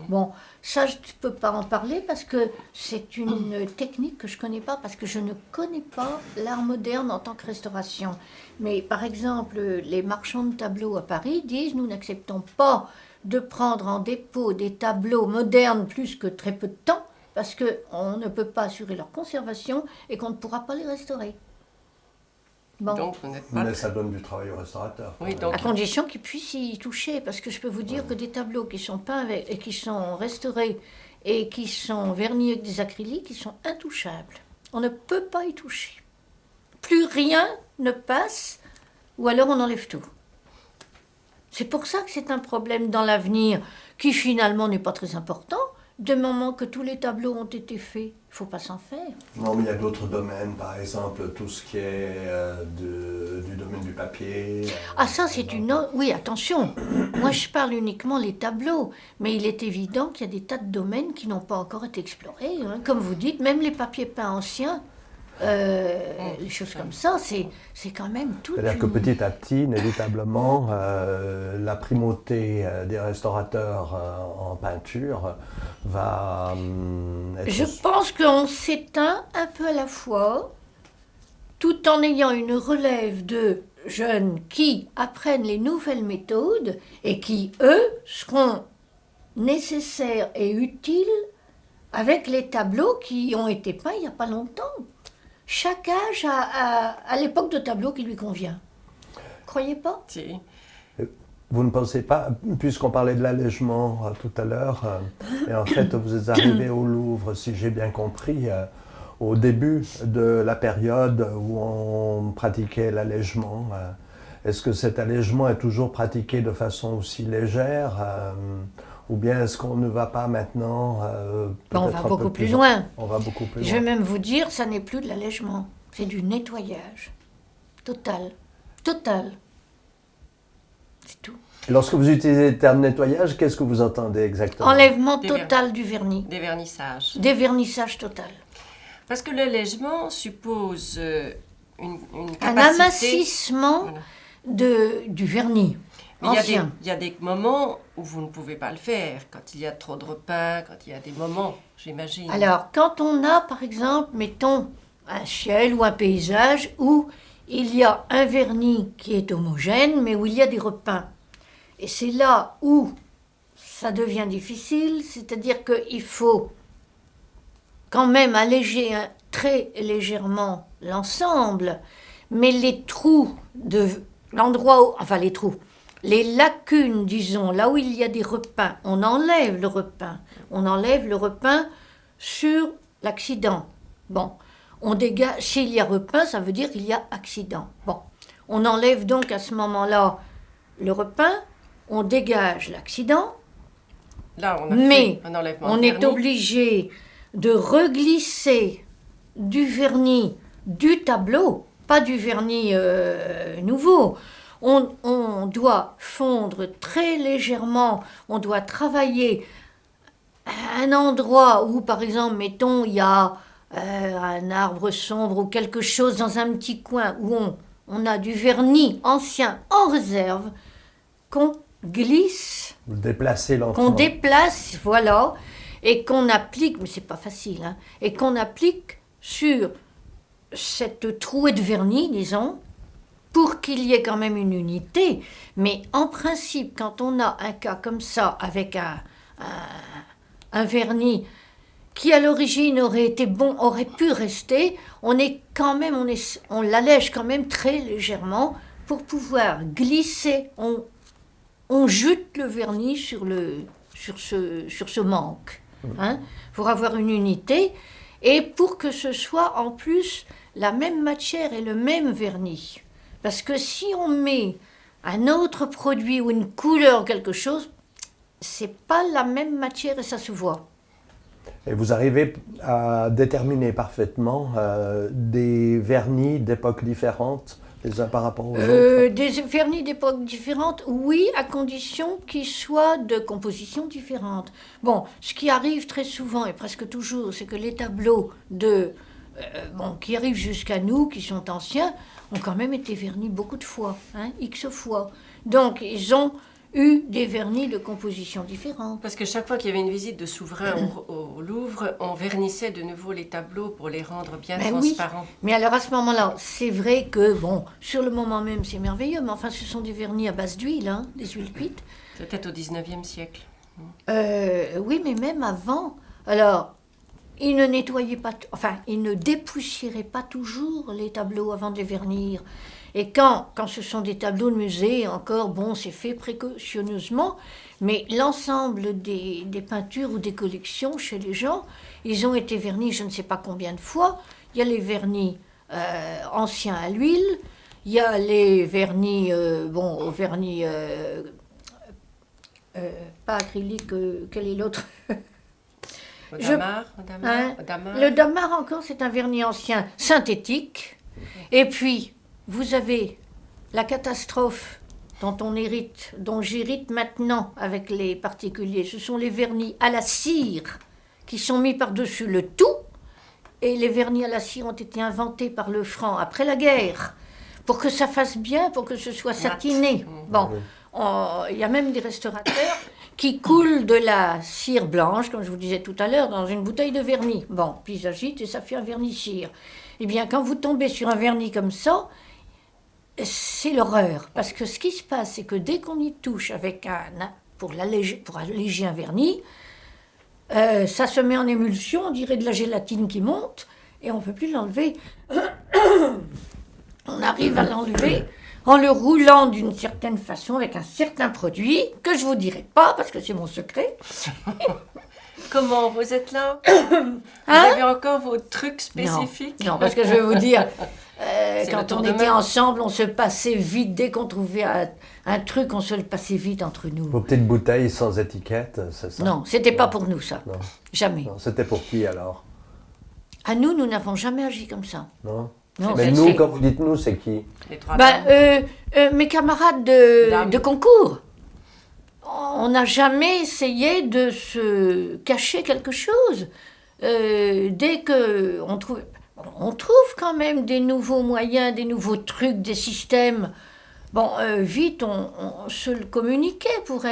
Bon, ça, je ne peux pas en parler parce que c'est une technique que je ne connais pas, parce que je ne connais pas l'art moderne en tant que restauration. Mais par exemple, les marchands de tableaux à Paris disent, nous n'acceptons pas de prendre en dépôt des tableaux modernes plus que très peu de temps, parce qu'on ne peut pas assurer leur conservation et qu'on ne pourra pas les restaurer. Bon. Donc, vous n'êtes pas... Mais ça donne du travail au restaurateur. Oui, donc... À condition qu'ils puissent y toucher, parce que je peux vous dire que des tableaux qui sont peints avec, et qui sont restaurés et qui sont vernis avec des acryliques, ils sont intouchables. On ne peut pas y toucher. Plus rien ne passe, ou alors on enlève tout. C'est pour ça que c'est un problème dans l'avenir, qui finalement n'est pas très important, du moment que tous les tableaux ont été faits, il ne faut pas s'en faire. Non, mais il y a d'autres domaines, par exemple tout ce qui est du domaine du papier. Ah ça c'est une autre... Oui, attention, moi je parle uniquement les tableaux, mais il est évident qu'il y a des tas de domaines qui n'ont pas encore été explorés. Hein. Comme vous dites, même les papiers peints anciens, les choses comme ça, c'est quand même tout. C'est-à-dire que petit à petit, inévitablement, la primauté des restaurateurs en peinture va être... Je pense qu'on s'éteint un peu à la fois, tout en ayant une relève de jeunes qui apprennent les nouvelles méthodes et qui, eux, seront nécessaires et utiles avec les tableaux qui ont été peints il n'y a pas longtemps. Chaque âge a l'époque de tableau qui lui convient. Croyez pas? Si. Vous ne pensez pas, puisqu'on parlait de l'allègement tout à l'heure, et en fait vous êtes arrivé au Louvre, si j'ai bien compris, au début de la période où on pratiquait l'allègement. Est-ce que cet allègement est toujours pratiqué de façon aussi légère ou bien est-ce qu'on ne va pas maintenant On va beaucoup plus loin. On va beaucoup plus loin. Je vais même vous dire, ça n'est plus de l'allègement, c'est du nettoyage. Total. Total. C'est tout. Lorsque vous utilisez le terme nettoyage, qu'est-ce que vous entendez exactement? Enlèvement total du vernis. Dévernissage. Dévernissage total. Parce que l'allègement suppose une capacité... Un amincissement Voilà. du vernis. Mais ancien. il y a des moments où vous ne pouvez pas le faire, quand il y a trop de repas, quand il y a des moments, j'imagine. Alors, quand on a, par exemple, mettons, un ciel ou un paysage où il y a un vernis qui est homogène, mais où il y a des repeints. Et c'est là où ça devient difficile, c'est-à-dire qu'il faut quand même alléger très légèrement l'ensemble, mais les trous de l'endroit où, enfin les trous, les lacunes, disons, là où il y a des repeints, on enlève le repeint. On enlève le repeint sur l'accident. Bon, on dégage, s'il y a repeint, ça veut dire qu'il y a accident. Bon, on enlève donc à ce moment-là le repeint, on dégage l'accident, Là, on a mais fait un enlèvement on de est vernis. obligé de reglisser du vernis du tableau, pas du vernis nouveau. On doit fondre très légèrement, on doit travailler à un endroit où, par exemple, mettons, il y a un arbre sombre ou quelque chose dans un petit coin où on a du vernis ancien en réserve qu'on glisse, Vous déplacez lentement. qu'on déplace, voilà, et qu'on applique, mais c'est pas facile, hein, et qu'on applique sur cette trouée de vernis, disons, pour qu'il y ait quand même une unité. Mais en principe, quand on a un cas comme ça, avec un vernis qui à l'origine aurait été bon, aurait pu rester, on l'allège quand même très légèrement pour pouvoir glisser. On jute le vernis sur ce manque, hein, pour avoir une unité et pour que ce soit en plus la même matière et le même vernis. Parce que si on met un autre produit ou une couleur ou quelque chose, c'est pas la même matière et ça se voit. Et vous arrivez à déterminer parfaitement des vernis d'époques différentes, les uns par rapport aux autres? Des vernis d'époques différentes, oui, à condition qu'ils soient de compositions différentes. Bon, ce qui arrive très souvent et presque toujours, c'est que les tableaux qui arrivent jusqu'à nous, qui sont anciens, ont quand même été vernis beaucoup de fois, hein, X fois. Donc, ils ont eu des vernis de compositions différentes. Parce que chaque fois qu'il y avait une visite de souverain au Louvre, on vernissait de nouveau les tableaux pour les rendre bien transparents. Oui. Mais alors à ce moment-là, c'est vrai que, bon, sur le moment même, c'est merveilleux, mais enfin, ce sont des vernis à base d'huile, hein, des huiles cuites. Peut-être au 19e siècle. Oui, mais même avant. Alors, ils ne nettoyaient pas, ils ne dépoussiéraient pas toujours les tableaux avant de les vernir. Et quand ce sont des tableaux de musée, encore, bon, c'est fait précautionneusement, mais l'ensemble des peintures ou des collections chez les gens, ils ont été vernis je ne sais pas combien de fois. Il y a les vernis anciens à l'huile, il y a les vernis, au vernis, pas acrylique, quel est l'autre? Au Je- damar, Hein, au damar. le damar encore, c'est un vernis ancien synthétique. Et puis, vous avez la catastrophe dont j'hérite maintenant avec les particuliers. Ce sont les vernis à la cire qui sont mis par-dessus le tout. Et les vernis à la cire ont été inventés par le franc après la guerre pour que ça fasse bien, pour que ce soit satiné. Bon, il y a même des restaurateurs qui coulent de la cire blanche, comme je vous disais tout à l'heure, dans une bouteille de vernis. Bon, puis ils agitent et ça fait un vernis cire. Eh bien, quand vous tombez sur un vernis comme ça, c'est l'horreur. Parce que ce qui se passe, c'est que dès qu'on y touche avec pour alléger un vernis, ça se met en émulsion, on dirait de la gélatine qui monte, et on ne peut plus l'enlever. On arrive à l'enlever en le roulant d'une certaine façon avec un certain produit que je ne vous dirai pas parce que c'est mon secret. Comment vous êtes là? Hein? Vous avez encore vos trucs spécifiques? Non, parce que je vais vous dire, le quand tour on de était main. ensemble, on se passait vite. Dès qu'on trouvait un truc, on se le passait vite entre nous. Vos petites bouteilles sans étiquette, c'est ça? Non, c'était pas pour nous ça. Non. Jamais. Non, c'était pour qui alors? À nous, nous n'avons jamais agi comme ça. Non? Non, Mais c'est- nous, c'est- quand vous dites nous, c'est qui? Les trois Ben, dames. mes camarades Dames. de concours, on n'a jamais essayé de se cacher quelque chose. Dès que on trouve quand même des nouveaux moyens, des nouveaux trucs, des systèmes. Bon, vite, on se le communiquait pour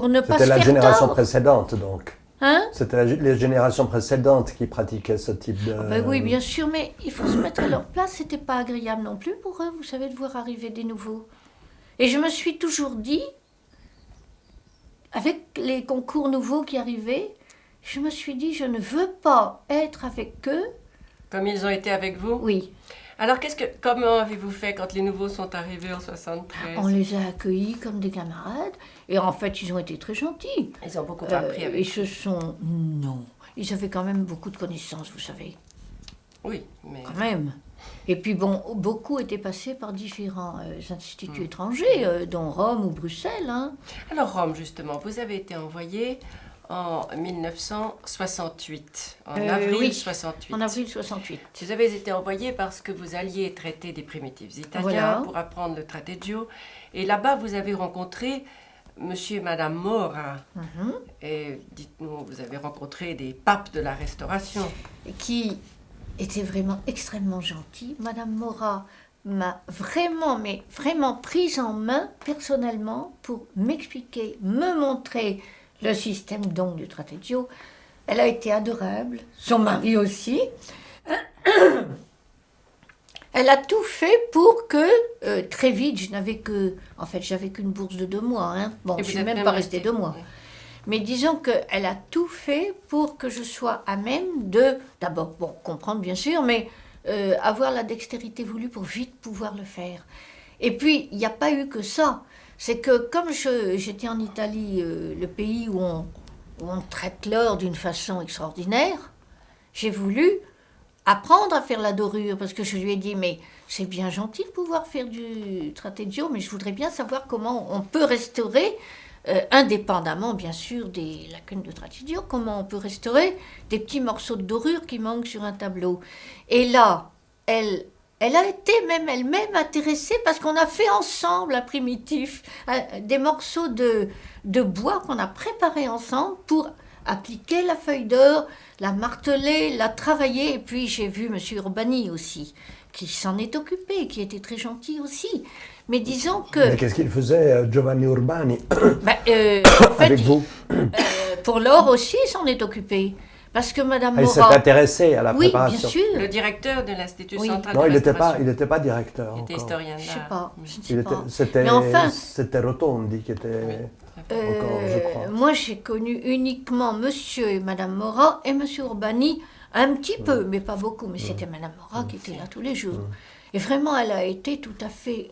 ne pas C'était se la faire génération tort. précédente, donc. Hein? C'était les générations précédentes qui pratiquaient ce type de... Ben oui, bien sûr, mais il faut se mettre à leur place. C'était pas agréable non plus pour eux, vous savez, de voir arriver des nouveaux. Et je me suis toujours dit, avec les concours nouveaux qui arrivaient, je me suis dit, je ne veux pas être avec eux. Comme ils ont été avec vous? Oui, Alors, comment avez-vous fait quand les nouveaux sont arrivés en 73? on les a accueillis comme des camarades. Et en fait, ils ont été très gentils. Ils ont beaucoup appris avec Ils se sont... Non, ils avaient quand même beaucoup de connaissances, vous savez. Oui, mais... Quand même. Et puis bon, beaucoup étaient passés par différents instituts étrangers, dont Rome ou Bruxelles. Hein. Alors, Rome, justement, vous avez été envoyé en 1968, en avril oui, 68. En avril 68. Vous avez été envoyé parce que vous alliez traiter des primitifs italiens Voilà. pour apprendre le trateggio. Et là-bas, vous avez rencontré monsieur et madame Mora. Mhm. Et dites-nous, vous avez rencontré des papes de la Restauration. Qui était vraiment extrêmement gentil. Madame Mora m'a vraiment, mais vraiment prise en main personnellement pour m'expliquer, me montrer le système donc du trateggio. Elle a été adorable, son mari aussi. Elle a tout fait pour que, très vite, j'avais qu'une bourse de 2 mois. Hein. Bon, Et je vous suis êtes même pas restée restée. 2 mois. Oui. Mais disons qu'elle a tout fait pour que je sois à même de, d'abord, bon, comprendre bien sûr, mais avoir la dextérité voulue pour vite pouvoir le faire. Et puis, il n'y a pas eu que ça. C'est que comme j'étais en Italie, le pays où on traite l'or d'une façon extraordinaire, j'ai voulu apprendre à faire la dorure, parce que je lui ai dit, mais c'est bien gentil de pouvoir faire du trateggio, mais je voudrais bien savoir comment on peut restaurer, indépendamment bien sûr des lacunes de trateggio, comment on peut restaurer des petits morceaux de dorure qui manquent sur un tableau. Et là, elle a été même elle-même intéressée parce qu'on a fait ensemble un primitif, des morceaux de bois qu'on a préparés ensemble pour appliquer la feuille d'or, la marteler, la travailler. Et puis j'ai vu M. Urbani aussi, qui s'en est occupé, qui était très gentil aussi. Mais disons que... Mais qu'est-ce qu'il faisait, Giovanni Urbani, en fait, avec vous? pour l'or aussi, il s'en est occupé. Parce que Mme Ah, il s'est Mora... intéressé à la Oui, préparation. bien sûr. Le directeur de l'Institut Oui. central Non, de il Restauration. n'était pas directeur Il était encore. historien Je d'art. sais pas, je ne sais Il pas. était, c'était, Mais enfin- c'était Rotondi qui était encore, je crois. Moi, j'ai connu uniquement Monsieur et Madame Mora et Monsieur Urbani, un petit peu, mais pas beaucoup. Mais c'était Madame Mora qui était là tous les jours. Et vraiment, elle a été tout à fait,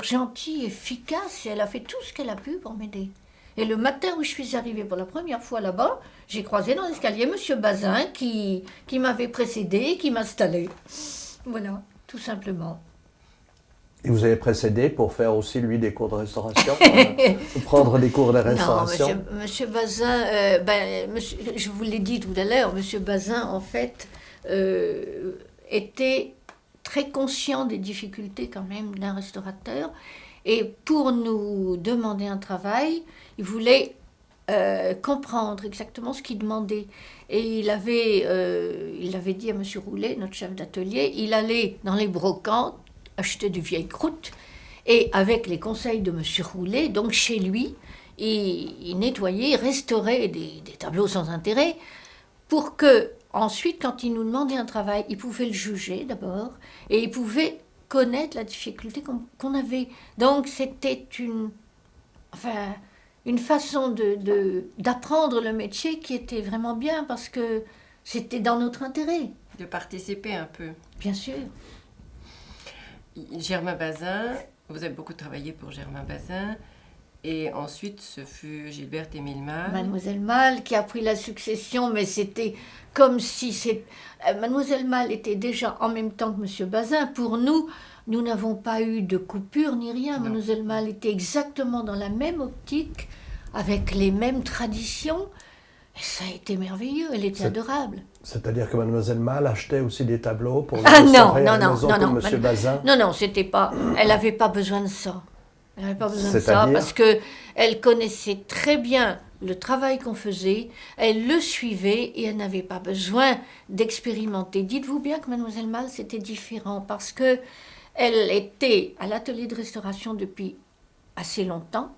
gentille, efficace, et elle a fait tout ce qu'elle a pu pour m'aider. Et le matin où je suis arrivée pour la première fois là-bas, j'ai croisé dans l'escalier Monsieur Bazin qui m'avait précédé, qui m'installait. Voilà, tout simplement. Et vous avez précédé pour faire aussi, lui, des cours de restauration, prendre des cours de restauration? Non, monsieur Bazin, je vous l'ai dit tout à l'heure, monsieur Bazin, en fait, était très conscient des difficultés quand même d'un restaurateur. Et pour nous demander un travail, il voulait comprendre exactement ce qu'il demandait. Et il avait dit à monsieur Roulet, notre chef d'atelier, il allait dans les brocantes acheter de vieilles croûtes, et avec les conseils de monsieur Roulet, donc chez lui, il nettoyait, restaurait des tableaux sans intérêt, pour que, ensuite, quand il nous demandait un travail, il pouvait le juger d'abord, et il pouvait connaître la difficulté qu'on avait. Donc c'était une façon d'apprendre le métier qui était vraiment bien, parce que c'était dans notre intérêt. De participer un peu. Bien sûr. Germain Bazin, vous avez beaucoup travaillé pour Germain Bazin, et ensuite ce fut Gilberte Émile Malle. Mademoiselle Malle qui a pris la succession, mais c'était comme si Mademoiselle Malle était déjà en même temps que monsieur Bazin. Pour nous, nous n'avons pas eu de coupure ni rien. Non. Mademoiselle Malle était exactement dans la même optique, avec les mêmes traditions. Et ça a été merveilleux, elle était adorable. C'est-à-dire que Mademoiselle Malle achetait aussi des tableaux pour les Ah non, restaurer à la non, maison non, comme non. monsieur Bazin? Non, c'était pas. Elle n'avait pas besoin de ça. Elle n'avait pas besoin de ça C'est-à-dire parce que elle connaissait très bien le travail qu'on faisait, elle le suivait et elle n'avait pas besoin d'expérimenter. Dites-vous bien que Mademoiselle Malle, c'était différent parce que elle était à l'atelier de restauration depuis assez longtemps,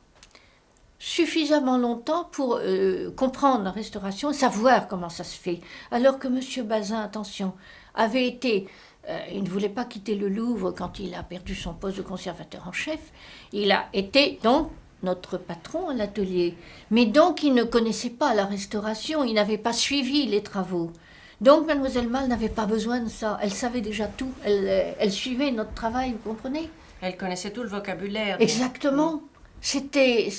suffisamment longtemps pour comprendre la restauration et savoir comment ça se fait. Alors que monsieur Bazin, attention, avait été... il ne voulait pas quitter le Louvre quand il a perdu son poste de conservateur en chef. Il a été donc notre patron à l'atelier. Mais donc il ne connaissait pas la restauration, il n'avait pas suivi les travaux. Donc Mademoiselle Malle n'avait pas besoin de ça. Elle savait déjà tout. Elle suivait notre travail, vous comprenez? Elle connaissait tout le vocabulaire. Exactement. C'était...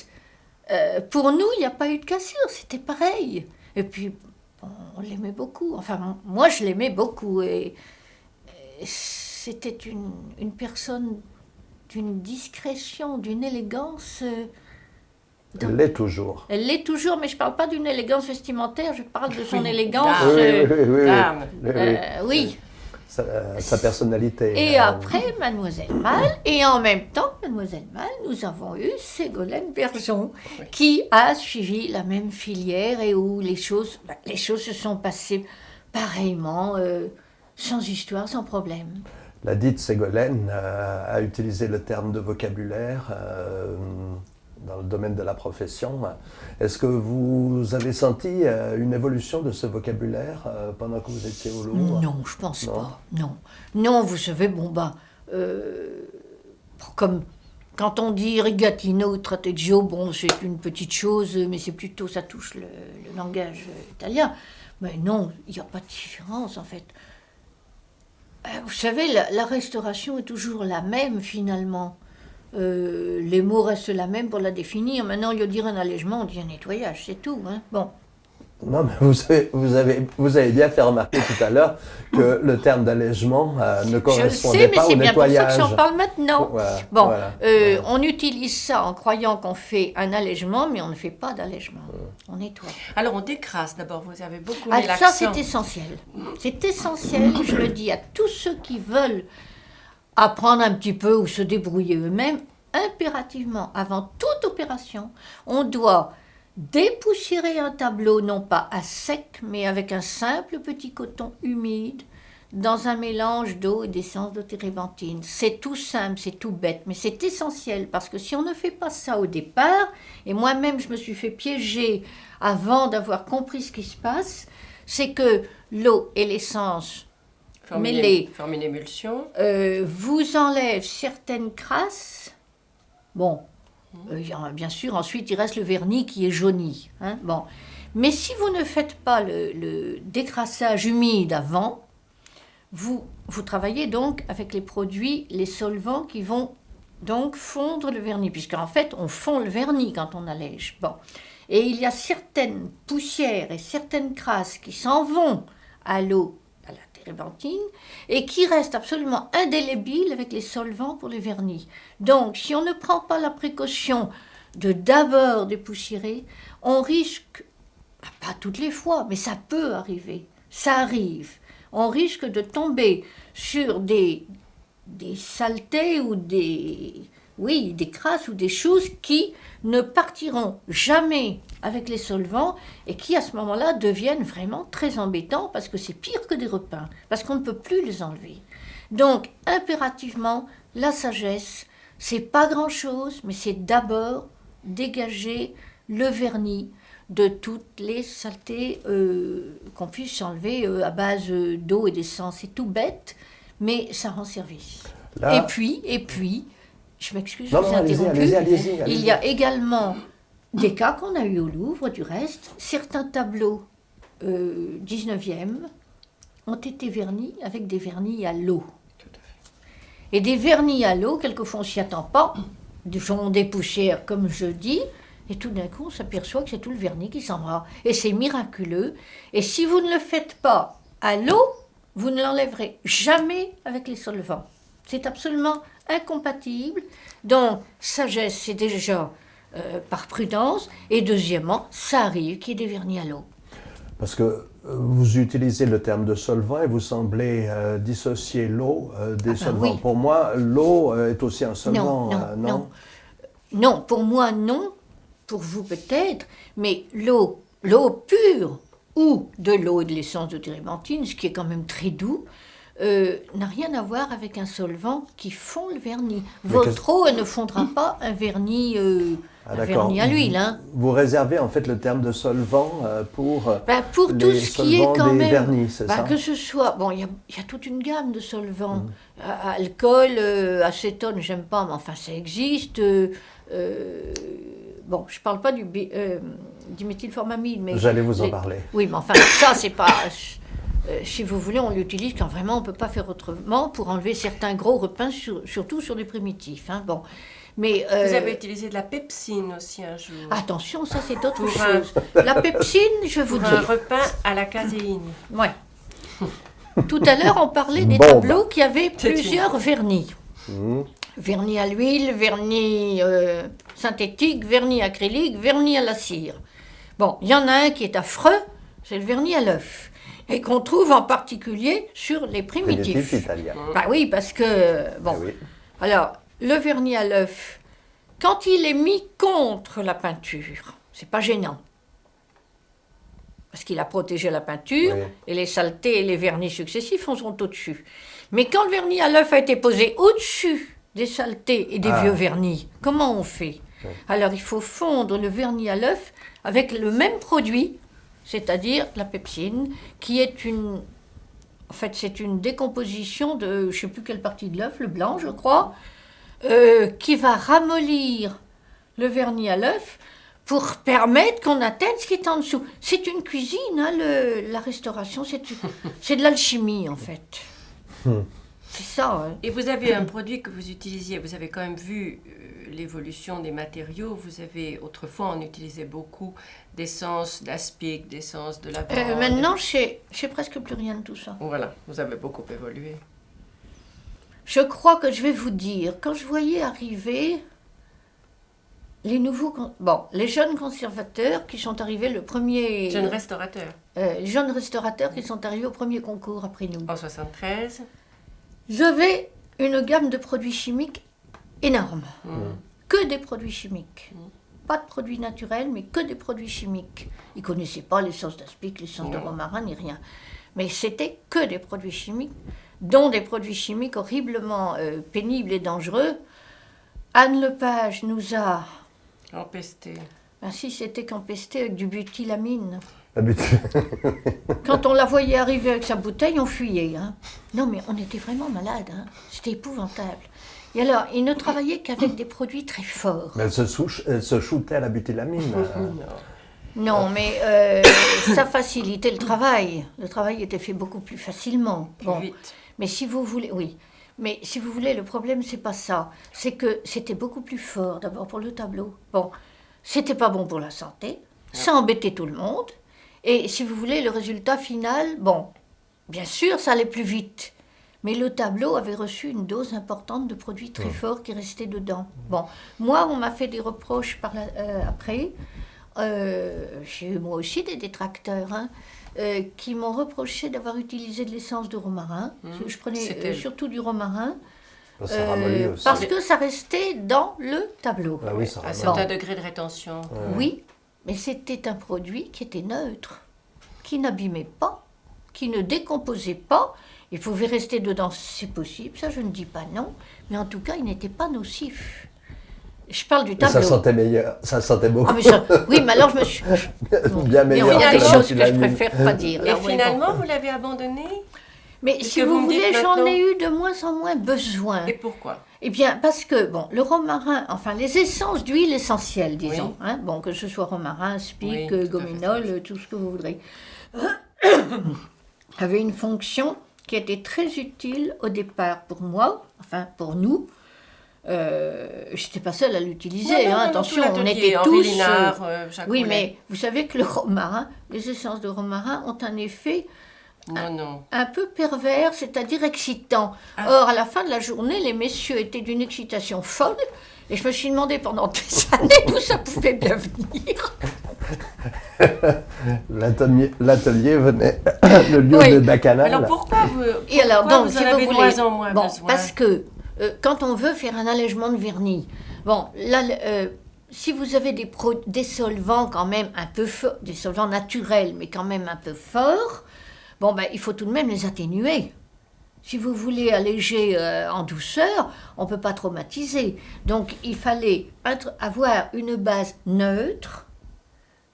pour nous, il n'y a pas eu de cassure, c'était pareil. Et puis, on l'aimait beaucoup. Enfin, moi, je l'aimais beaucoup. Et c'était une personne d'une discrétion, d'une élégance. Elle l'est toujours. Elle l'est toujours, mais je ne parle pas d'une élégance vestimentaire, je parle de son élégance. Oui. Sa personnalité. Et après, Mademoiselle Malle, et en même temps, Mademoiselle Malle, nous avons eu Ségolène Bergeon, qui a suivi la même filière et où les choses se sont passées pareillement, sans histoire, sans problème. La dite Ségolène a utilisé le terme de vocabulaire dans le domaine de la profession. Est-ce que vous avez senti une évolution de ce vocabulaire pendant que vous étiez au Louvre? Non, je pense pas. Non, vous savez, comme quand on dit rigatino, trateggio, bon, c'est une petite chose, mais c'est plutôt, ça touche le langage italien. Mais non, il n'y a pas de différence, en fait. Vous savez, la restauration est toujours la même, finalement. Les mots restent la même pour la définir. Maintenant, au lieu de dire un allègement, on dit un nettoyage, c'est tout. Hein. Bon. Non, mais vous avez bien fait remarquer tout à l'heure que le terme d'allègement ne correspondait pas au nettoyage. Je le sais, mais c'est bien pour ça que j'en parle maintenant. Voilà, on utilise ça en croyant qu'on fait un allègement, mais on ne fait pas d'allègement. On nettoie. Alors, on décrasse d'abord. Vous avez beaucoup mis l'accent. Ça, c'est essentiel. C'est essentiel, je le dis à tous ceux qui veulent apprendre un petit peu ou se débrouiller eux-mêmes, impérativement, avant toute opération, on doit dépoussiérer un tableau, non pas à sec, mais avec un simple petit coton humide, dans un mélange d'eau et d'essence de térébenthine. C'est tout simple, c'est tout bête, mais c'est essentiel, parce que si on ne fait pas ça au départ, et moi-même je me suis fait piéger avant d'avoir compris ce qui se passe, c'est que l'eau et l'essence mêlées forment une émulsion, vous enlèvent certaines crasses. Bon, bien sûr, ensuite il reste le vernis qui est jauni. Hein, bon. Mais si vous ne faites pas le décrassage humide avant, vous travaillez donc avec les produits, les solvants qui vont donc fondre le vernis, puisqu'en fait on fond le vernis quand on allège. Bon. Et il y a certaines poussières et certaines crasses qui s'en vont à l'eau, térébenthine et qui reste absolument indélébile avec les solvants pour les vernis. Donc, si on ne prend pas la précaution de d'abord dépoussiérer, on risque, pas toutes les fois, mais ça peut arriver, ça arrive, on risque de tomber sur des saletés ou des crasses ou des choses qui ne partiront jamais avec les solvants et qui à ce moment-là deviennent vraiment très embêtants parce que c'est pire que des repeints, parce qu'on ne peut plus les enlever. Donc impérativement, la sagesse, c'est pas grand-chose, mais c'est d'abord dégager le vernis de toutes les saletés qu'on puisse enlever à base d'eau et d'essence. C'est tout bête, mais ça rend service. Là... Et puis, je m'excuse, non, allez-y. Il y a également des cas qu'on a eu au Louvre, du reste. Certains tableaux 19e ont été vernis avec des vernis à l'eau. Et des vernis à l'eau, quelquefois on ne s'y attend pas, sont des poussières, comme je dis, et tout d'un coup on s'aperçoit que c'est tout le vernis qui s'en va. Et c'est miraculeux. Et si vous ne le faites pas à l'eau, vous ne l'enlèverez jamais avec les solvants. C'est absolument incompatible. Donc, sagesse, c'est déjà par prudence. Et deuxièmement, ça arrive qu'il y ait des vernis à l'eau. Parce que vous utilisez le terme de solvant et vous semblez dissocier l'eau des solvants. Oui. Pour moi, l'eau est aussi un solvant, non. Non, pour moi, non. Pour vous, peut-être. Mais l'eau pure ou de l'eau et de l'essence de térébenthine, ce qui est quand même très doux, n'a rien à voir avec un solvant qui fond le vernis. Votre eau ne fondra pas un vernis, vernis à l'huile. Hein. Vous réservez en fait le terme de solvant pour tout ce qui est quand même vernis, c'est ça? Que ce soit, bon, il y a toute une gamme de solvants. Alcool, acétone, j'aime pas, mais enfin ça existe. Bon, je parle pas du diméthylformamide, mais j'allais vous en parler. Oui, mais enfin ça c'est pas. Si vous voulez, on l'utilise quand vraiment on ne peut pas faire autrement pour enlever certains gros repeints, surtout sur des primitifs. Hein. Bon. Mais, vous avez utilisé de la pepsine aussi un jour. Attention, ça c'est autre chose. La pepsine, je vous dis. Un repeint à la caséine. Ouais. Tout à l'heure, on parlait des tableaux qui avaient plusieurs vernis. Vernis à l'huile, vernis synthétique, vernis acrylique, vernis à la cire. Bon, il y en a un qui est affreux, c'est le vernis à l'œuf. Et qu'on trouve en particulier sur les primitifs. Italiens. Bah oui, parce que, bon, oui. Alors, le vernis à l'œuf, quand il est mis contre la peinture, c'est pas gênant. Parce qu'il a protégé la peinture, et les saletés et les vernis successifs en sont au-dessus. Mais quand le vernis à l'œuf a été posé au-dessus des saletés et des vieux vernis, comment on fait? Alors, il faut fondre le vernis à l'œuf avec le même produit, c'est-à-dire la pepsine, qui est une... En fait, c'est une décomposition de, je ne sais plus quelle partie de l'œuf, le blanc, je crois, qui va ramollir le vernis à l'œuf pour permettre qu'on atteigne ce qui est en dessous. C'est une cuisine, hein, la restauration, c'est de l'alchimie, en fait. C'est ça. Hein. Et vous avez un produit que vous utilisiez, vous avez quand même vu l'évolution des matériaux. Vous avez, autrefois, on utilisait beaucoup d'essence d'aspic, d'essence de lavande. Maintenant, je sais presque plus rien de tout ça. Voilà, vous avez beaucoup évolué. Je crois que je vais vous dire, quand je voyais arriver les jeunes conservateurs qui sont arrivés le premier... Jeunes restaurateurs. Les jeunes restaurateurs qui sont arrivés au premier concours après nous. En 73. J'avais une gamme de produits chimiques énorme. Que des produits chimiques. Pas de produits naturels, mais que des produits chimiques. Ils ne connaissaient pas l'essence d'aspic, l'essence de romarin, ni rien. Mais c'était que des produits chimiques, dont des produits chimiques horriblement pénibles et dangereux. Anne Lepage nous a... Empesté. Ben si, c'était qu'empesté avec du butylamine. Quand on la voyait arriver avec sa bouteille, on fuyait. Hein. Non, mais on était vraiment malades. Hein. C'était épouvantable. Et alors, il ne travaillait qu'avec des produits très forts. Mais elle se shootait à la butylamine. Non, mais ça facilitait le travail. Le travail était fait beaucoup plus facilement. Plus vite. Mais si vous voulez, oui. Mais si vous voulez, le problème, c'est pas ça. C'est que c'était beaucoup plus fort, d'abord pour le tableau. Bon, c'était pas bon pour la santé. Ça embêtait tout le monde. Et si vous voulez, le résultat final, bon, bien sûr, ça allait plus vite. Mais le tableau avait reçu une dose importante de produits très forts qui restaient dedans. Bon, moi, on m'a fait des reproches après. J'ai eu moi aussi des détracteurs qui m'ont reproché d'avoir utilisé de l'essence de romarin. Je prenais surtout du romarin. Ça ramollit aussi. Parce que ça restait dans le tableau. Ah oui, ça À ramollit. certain degré de rétention. Oui, mais c'était un produit qui était neutre, qui n'abîmait pas, qui ne décomposait pas. Il pouvait rester dedans, c'est possible, ça je ne dis pas non, mais en tout cas, il n'était pas nocif. Je parle du Mais tableau. ça sentait meilleur, ça sentait beaucoup. Ah, oui, mais alors je me suis... Bien Mais meilleur. il y a des que choses que je l'amine. préfère pas dire. Et là, oui, finalement, bon. vous l'avez abandonné? Mais Puisque si vous vous me dites voulez, j'en maintenant- ai eu de moins en moins besoin. Et pourquoi? Eh bien, parce que, bon, le romarin, enfin, les essences d'huile essentielles, disons, Oui. bon, que ce soit romarin, spic, Oui, tout à fait, gominol, tout ce que vous voudrez, avait une fonction qui était très utile au départ pour moi, enfin, pour nous. Je n'étais pas seule à l'utiliser, Non, non, non, attention, tout on l'atelier, était Henri tous... Linard, Jacques oui, Mollet. mais vous savez que le romarin, les essences de romarin ont un effet Non. un peu pervers, c'est-à-dire excitant. Ah. Or, à la fin de la journée, les messieurs étaient d'une excitation folle, et je me suis demandé pendant des années d'où ça pouvait bien venir. L'atelier venait, le lieu Oui. de bacchanal. Alors pourquoi vous, Et alors, pourquoi donc, vous si en avez vous de voulez, moins en moins bon, besoin? parce que quand on veut faire un allègement de vernis, bon, là, si vous avez des solvants quand même un peu forts, des solvants naturels, mais quand même un peu forts, bon, ben, il faut tout de même les atténuer. Si vous voulez alléger en douceur, on ne peut pas traumatiser. Donc, il fallait avoir une base neutre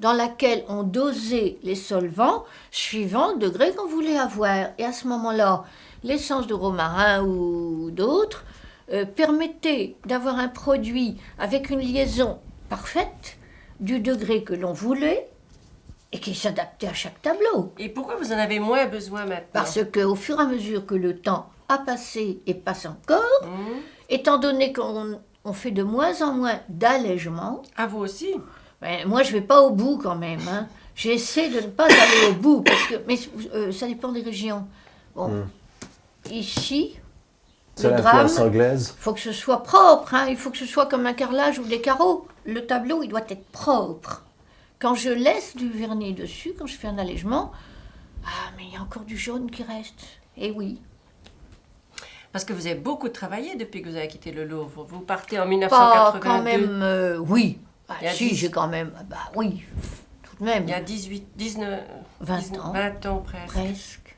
dans laquelle on dosait les solvants suivant le degré qu'on voulait avoir. Et à ce moment-là, l'essence de romarin ou d'autres permettait d'avoir un produit avec une liaison parfaite du degré que l'on voulait et qui s'adaptait à chaque tableau. Et pourquoi vous en avez moins besoin maintenant? Parce qu'au fur et à mesure que le temps a passé et passe encore, étant donné qu'on fait de moins en moins d'allègements, Ah, vous aussi? ben, moi je ne vais pas au bout quand même. J'essaie de ne pas aller au bout, parce que, mais ça dépend des régions. Bon, ici, C'est le drame, l'influence anglaise. il faut que ce soit propre, il faut que ce soit comme un carrelage ou des carreaux. Le tableau, il doit être propre. Quand je laisse du vernis dessus, quand je fais un allègement, mais il y a encore du jaune qui reste. Et oui. Parce que vous avez beaucoup travaillé depuis que vous avez quitté le Louvre. Vous partez en Pas 1982. quand même, oui. Il y a Si, 10. j'ai quand même, oui, tout de même, Il y a 18, 19, 20 19, ans. 20 ans presque. presque.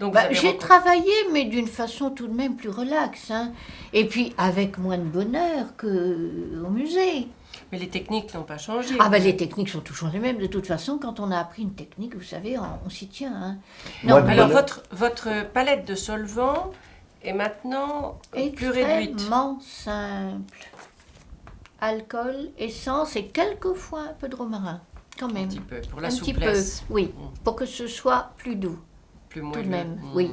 Donc vous avez J'ai rencontré- travaillé, mais d'une façon tout de même plus relaxe. Et puis avec moins de bonheur qu'au musée. Mais les techniques n'ont pas changé. Les techniques sont toujours les mêmes. De toute façon, quand on a appris une technique, vous savez, on s'y tient. Moi, de Alors bonheur- votre palette de solvants est maintenant plus réduite. Extrêmement simple. Alcool, essence et quelquefois un peu de romarin, quand même. Un petit peu, pour la Un petit peu, souplesse. oui, pour que ce soit plus doux, Plus tout moelleux. de même, oui.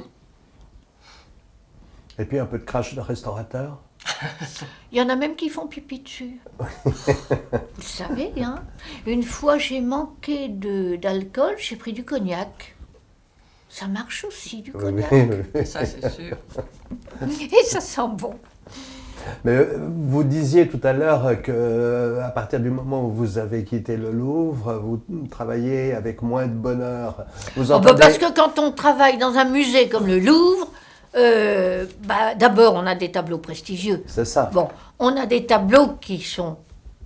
Et puis un peu de crash de restaurateur. Il y en a même qui font pipi dessus. Vous savez, une fois j'ai manqué d'alcool, j'ai pris du cognac. Ça marche aussi, du cognac. Ça, c'est sûr. Et ça sent bon. Mais vous disiez tout à l'heure que à partir du moment où vous avez quitté le Louvre, vous travaillez avec moins de bonheur. Vous entendez... Parce que quand on travaille dans un musée comme le Louvre, d'abord on a des tableaux prestigieux. C'est ça. Bon, on a des tableaux qui sont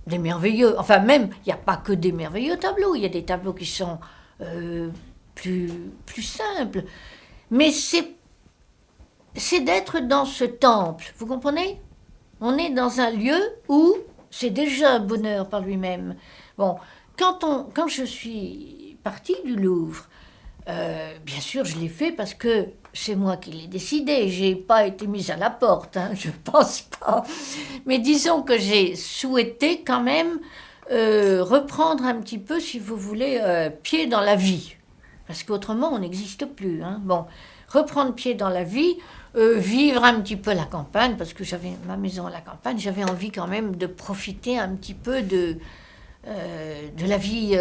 des merveilleux. Enfin, même, il n'y a pas que des merveilleux tableaux. Il y a des tableaux qui sont plus simples. Mais c'est d'être dans ce temple. Vous comprenez? On est dans un lieu où c'est déjà un bonheur par lui-même. Bon, quand je suis partie du Louvre, bien sûr, je l'ai fait parce que c'est moi qui l'ai décidé. Je n'ai pas été mise à la porte, je pense pas. Mais disons que j'ai souhaité quand même reprendre un petit peu, si vous voulez, pied dans la vie. Parce qu'autrement, on n'existe plus. Bon, reprendre pied dans la vie, vivre un petit peu la campagne, parce que j'avais ma maison à la campagne, j'avais envie quand même de profiter un petit peu de la vie,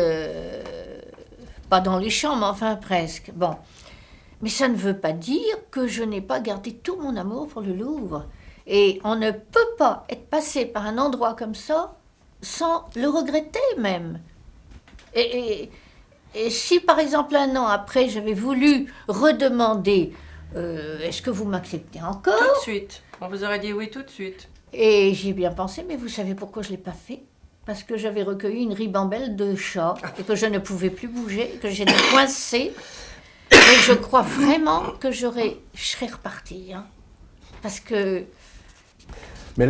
pas dans les champs, mais enfin presque. Bon. Mais ça ne veut pas dire que je n'ai pas gardé tout mon amour pour le Louvre. Et on ne peut pas être passé par un endroit comme ça sans le regretter même. Et si par exemple 1 an après j'avais voulu redemander est-ce que vous m'acceptez encore? Tout de suite. On vous aurait dit oui tout de suite. Et j'y ai bien pensé, mais vous savez pourquoi je ne l'ai pas fait? Parce que j'avais recueilli une ribambelle de chats et que je ne pouvais plus bouger, et que j'étais coincée. Et je crois vraiment que je serais repartie. Hein. Parce que... Mais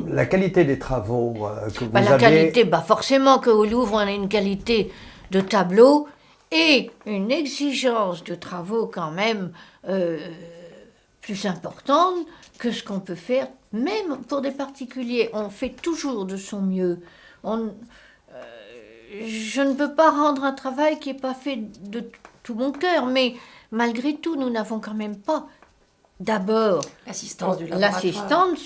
la qualité des travaux que vous la avez... qualité, forcément qu'au Louvre, on a une qualité de tableau et une exigence de travaux quand même plus importante que ce qu'on peut faire, même pour des particuliers. On fait toujours de son mieux. Je ne peux pas rendre un travail qui n'est pas fait de tout mon cœur, mais malgré tout, nous n'avons quand même pas d'abord l'assistance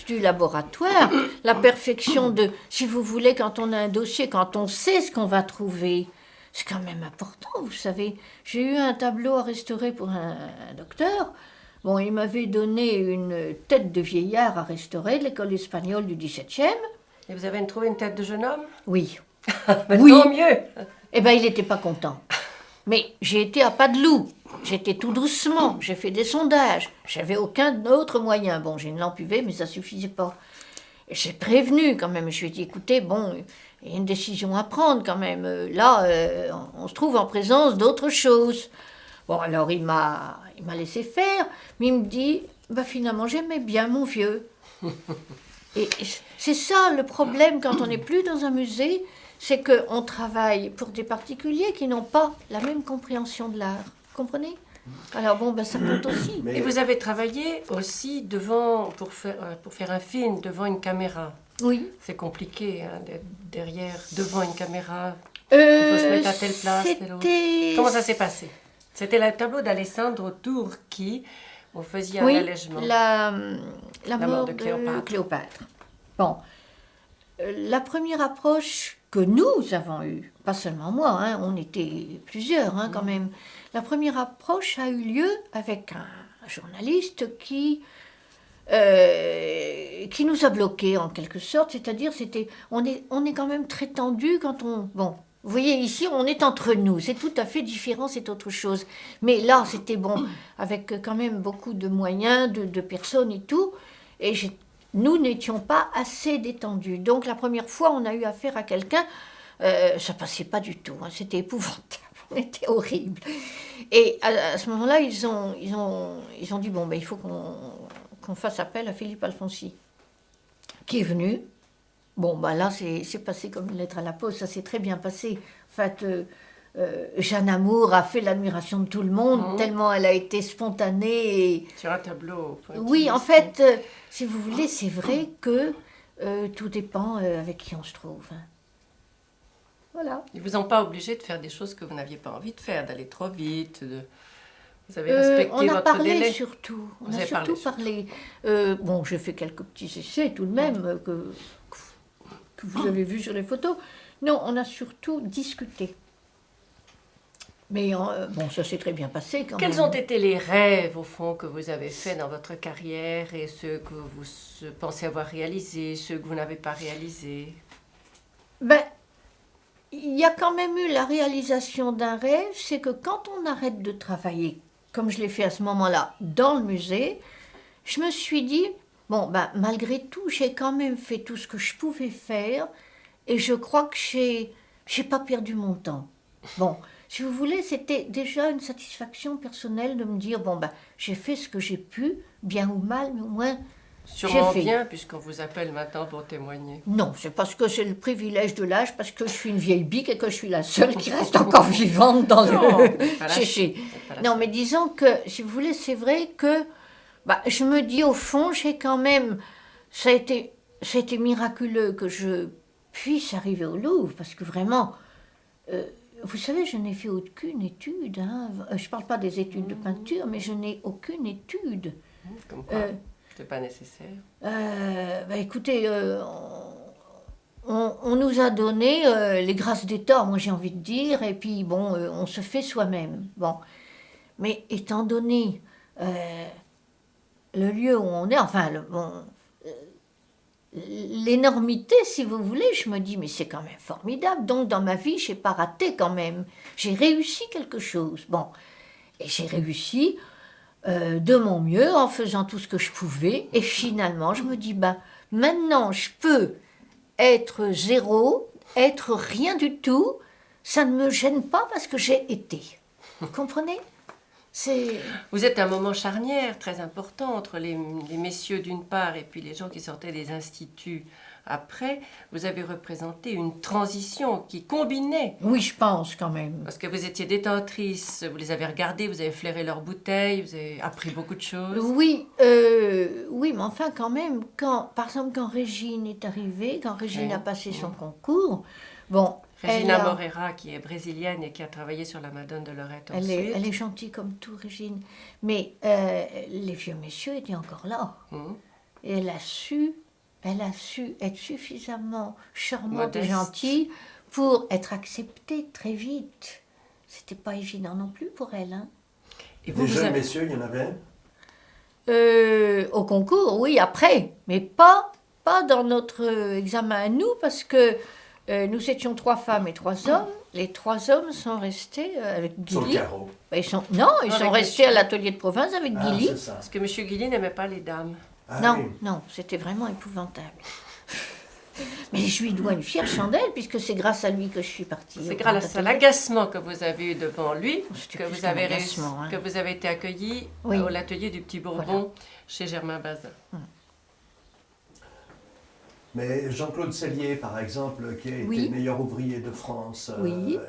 du laboratoire, la perfection de, si vous voulez, quand on a un dossier, quand on sait ce qu'on va trouver. C'est quand même important, vous savez. J'ai eu un tableau à restaurer pour un docteur. Bon, il m'avait donné une tête de vieillard à restaurer de l'école espagnole du XVIIe. Et vous avez trouvé une tête de jeune homme? Oui. Oui. Tant mieux. Eh bien, il n'était pas content. Mais j'ai été à pas de loup. J'étais tout doucement. J'ai fait des sondages. J'avais aucun autre moyen. Bon, j'ai une lampe UV, mais ça ne suffisait pas. Et j'ai prévenu quand même. Je lui ai dit, écoutez, bon, il y a une décision à prendre quand même. Là, on se trouve en présence d'autre chose. Bon, alors il m'a laissé faire. Mais il me dit, finalement, j'aimais bien mon vieux. Et c'est ça le problème quand on n'est plus dans un musée, c'est qu'on travaille pour des particuliers qui n'ont pas la même compréhension de l'art. Vous comprenez? Alors bon, ça compte aussi. Et vous avez travaillé aussi pour faire un film devant une caméra. Oui. C'est compliqué d'être devant une caméra. Il faut se mettre à telle place, telle autre. Comment ça s'est passé? C'était le tableau d'Alessandro Turchi. Vous faisiez un allègement. La mort de Cléopâtre. Bon, la première approche que nous avons eue, pas seulement moi, on était plusieurs quand même, la première approche a eu lieu avec un journaliste qui nous a bloqués en quelque sorte, c'est-à-dire on est quand même très tendu quand on... Bon, vous voyez, ici, on est entre nous, c'est tout à fait différent, c'est autre chose. Mais là, c'était bon, avec quand même beaucoup de moyens, de personnes et tout, et nous n'étions pas assez détendus. Donc, la première fois, on a eu affaire à quelqu'un, ça passait pas du tout, c'était épouvantable, c'était horrible. Et à ce moment-là, ils ont dit, bon, il faut qu'on fasse appel à Philippe Alfonsi, qui est venu. Bon, là, c'est passé comme une lettre à la poste, ça s'est très bien passé. En fait, Jeanne Amour a fait l'admiration de tout le monde, tellement elle a été spontanée. Et... Sur un tableau. Oui, en fait, si vous voulez, c'est vrai que tout dépend avec qui on se trouve. Voilà. Ils ne vous ont pas obligé de faire des choses que vous n'aviez pas envie de faire, d'aller trop vite, Vous avez respecté votre délai. On a parlé surtout. On a surtout parlé. Bon, j'ai fait quelques petits essais tout de même que vous avez vus sur les photos. Non, on a surtout discuté. Mais ça s'est très bien passé quand même. Quels ont été les rêves, au fond, que vous avez faits dans votre carrière et ceux que vous pensez avoir réalisés, ceux que vous n'avez pas réalisés? Il y a quand même eu la réalisation d'un rêve, c'est que quand on arrête de travailler, comme je l'ai fait à ce moment-là, dans le musée, je me suis dit, malgré tout, j'ai quand même fait tout ce que je pouvais faire et je crois que j'ai pas perdu mon temps. Bon, si vous voulez, c'était déjà une satisfaction personnelle de me dire, j'ai fait ce que j'ai pu, bien ou mal, mais au moins, sûrement bien, puisqu'on vous appelle maintenant pour témoigner. Non, c'est parce que c'est le privilège de l'âge, parce que je suis une vieille bique et que je suis la seule qui reste encore vivante dans le... Non, mais disons que, si vous voulez, c'est vrai que je me dis, au fond, j'ai quand même... Ça a été miraculeux que je puisse arriver au Louvre, parce que vraiment... vous savez, je n'ai fait aucune étude. Je ne parle pas des études de peinture, mais je n'ai aucune étude. Comme quoi c'est pas nécessaire. Écoutez, on nous a donné les grâces d'État, moi j'ai envie de dire, et puis on se fait soi-même. Bon, Mais étant donné le lieu où on est, enfin, l'énormité, si vous voulez, je me dis, mais c'est quand même formidable. Donc, dans ma vie, je n'ai pas raté quand même. J'ai réussi quelque chose. Bon, et j'ai réussi de mon mieux en faisant tout ce que je pouvais. Et finalement, je me dis, ben, maintenant, je peux être zéro, être rien du tout. Ça ne me gêne pas parce que j'ai été. Vous comprenez ? Vous êtes à un moment charnière très important entre les messieurs d'une part et puis les gens qui sortaient des instituts après. Vous avez représenté une transition qui combinait. Oui, je pense quand même. Parce que vous étiez détentrice, vous les avez regardés, vous avez flairé leurs bouteilles, vous avez appris beaucoup de choses. Oui, oui, mais enfin quand même, par exemple quand Régine est arrivée, quand Régine a passé son concours, bon... Regina Moreira, qui est brésilienne et qui a travaillé sur la Madone de Lorette ensuite. Elle est gentille comme tout, Régine. Mais les vieux messieurs étaient encore là. Et elle a su être suffisamment charmante et gentille pour être acceptée très vite. C'était pas évident non plus pour elle. Hein. Et des jeunes messieurs, il y en avait au concours, oui, après. Mais pas dans notre examen à nous, parce que nous étions 3 femmes et 3 hommes. Les 3 hommes sont restés avec Guilly. Sur le carreau. Ils sont restés à l'atelier de province avec Guilly. Parce que M. Guilly n'aimait pas les dames. Non, c'était vraiment épouvant,able. Mais je lui dois une fière chandelle, puisque c'est grâce à lui que je suis partie. C'est grâce à l'agacement que vous avez eu devant lui, que vous avez réussi, hein. que vous avez été accueillie à l'atelier du Petit Bourbon chez Germain Bazin. Mais Jean-Claude Sellier, par exemple, qui a été meilleur ouvrier de France,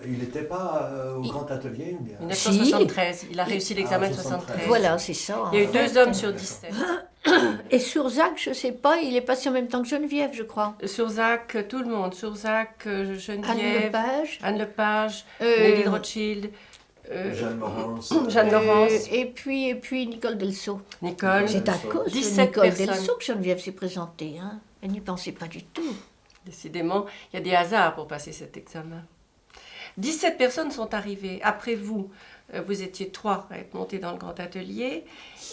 il n'était pas au Grand Atelier ou bien 1973, il a réussi l'examen de 73. Voilà, c'est ça. Il y a eu 2 hommes sur 17. Et Surzac, je ne sais pas, il est passé en même temps que Geneviève, je crois. Surzac, tout le monde. Surzac, Geneviève, Anne Lepage, Nelly de Rothschild. Jeanne Laurence. Et puis Nicole Delceau. Nicole. C'est à cause de Nicole Delceau que Geneviève s'est présentée. Hein. Elle n'y pensait pas du tout. Décidément, il y a des hasards pour passer cet examen. 17 personnes sont arrivées. Après vous, vous étiez 3 à être montés dans le Grand Atelier.